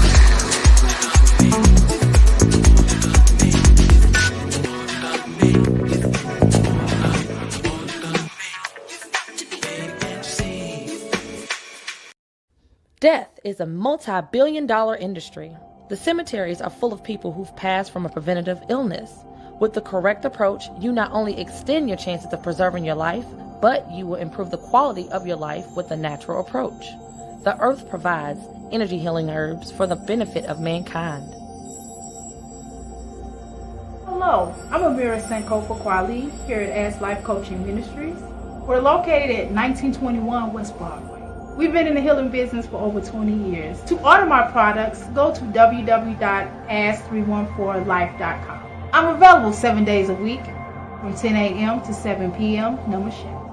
Death is a multi-billion-dollar industry. The cemeteries are full of people who've passed from a preventative illness. With the correct approach, you not only extend your chances of preserving your life, but you will improve the quality of your life with a natural approach. The earth provides energy healing herbs for the benefit of mankind. Hello, I'm Amira Sankofa Kweli here at As Life Coaching Ministries. We're located at 1921 West Broadway. We've been in the healing business for over 20 years. To order my products, go to www.as314life.com. I'm available 7 days a week from 10 a.m. to 7 p.m. Namaste.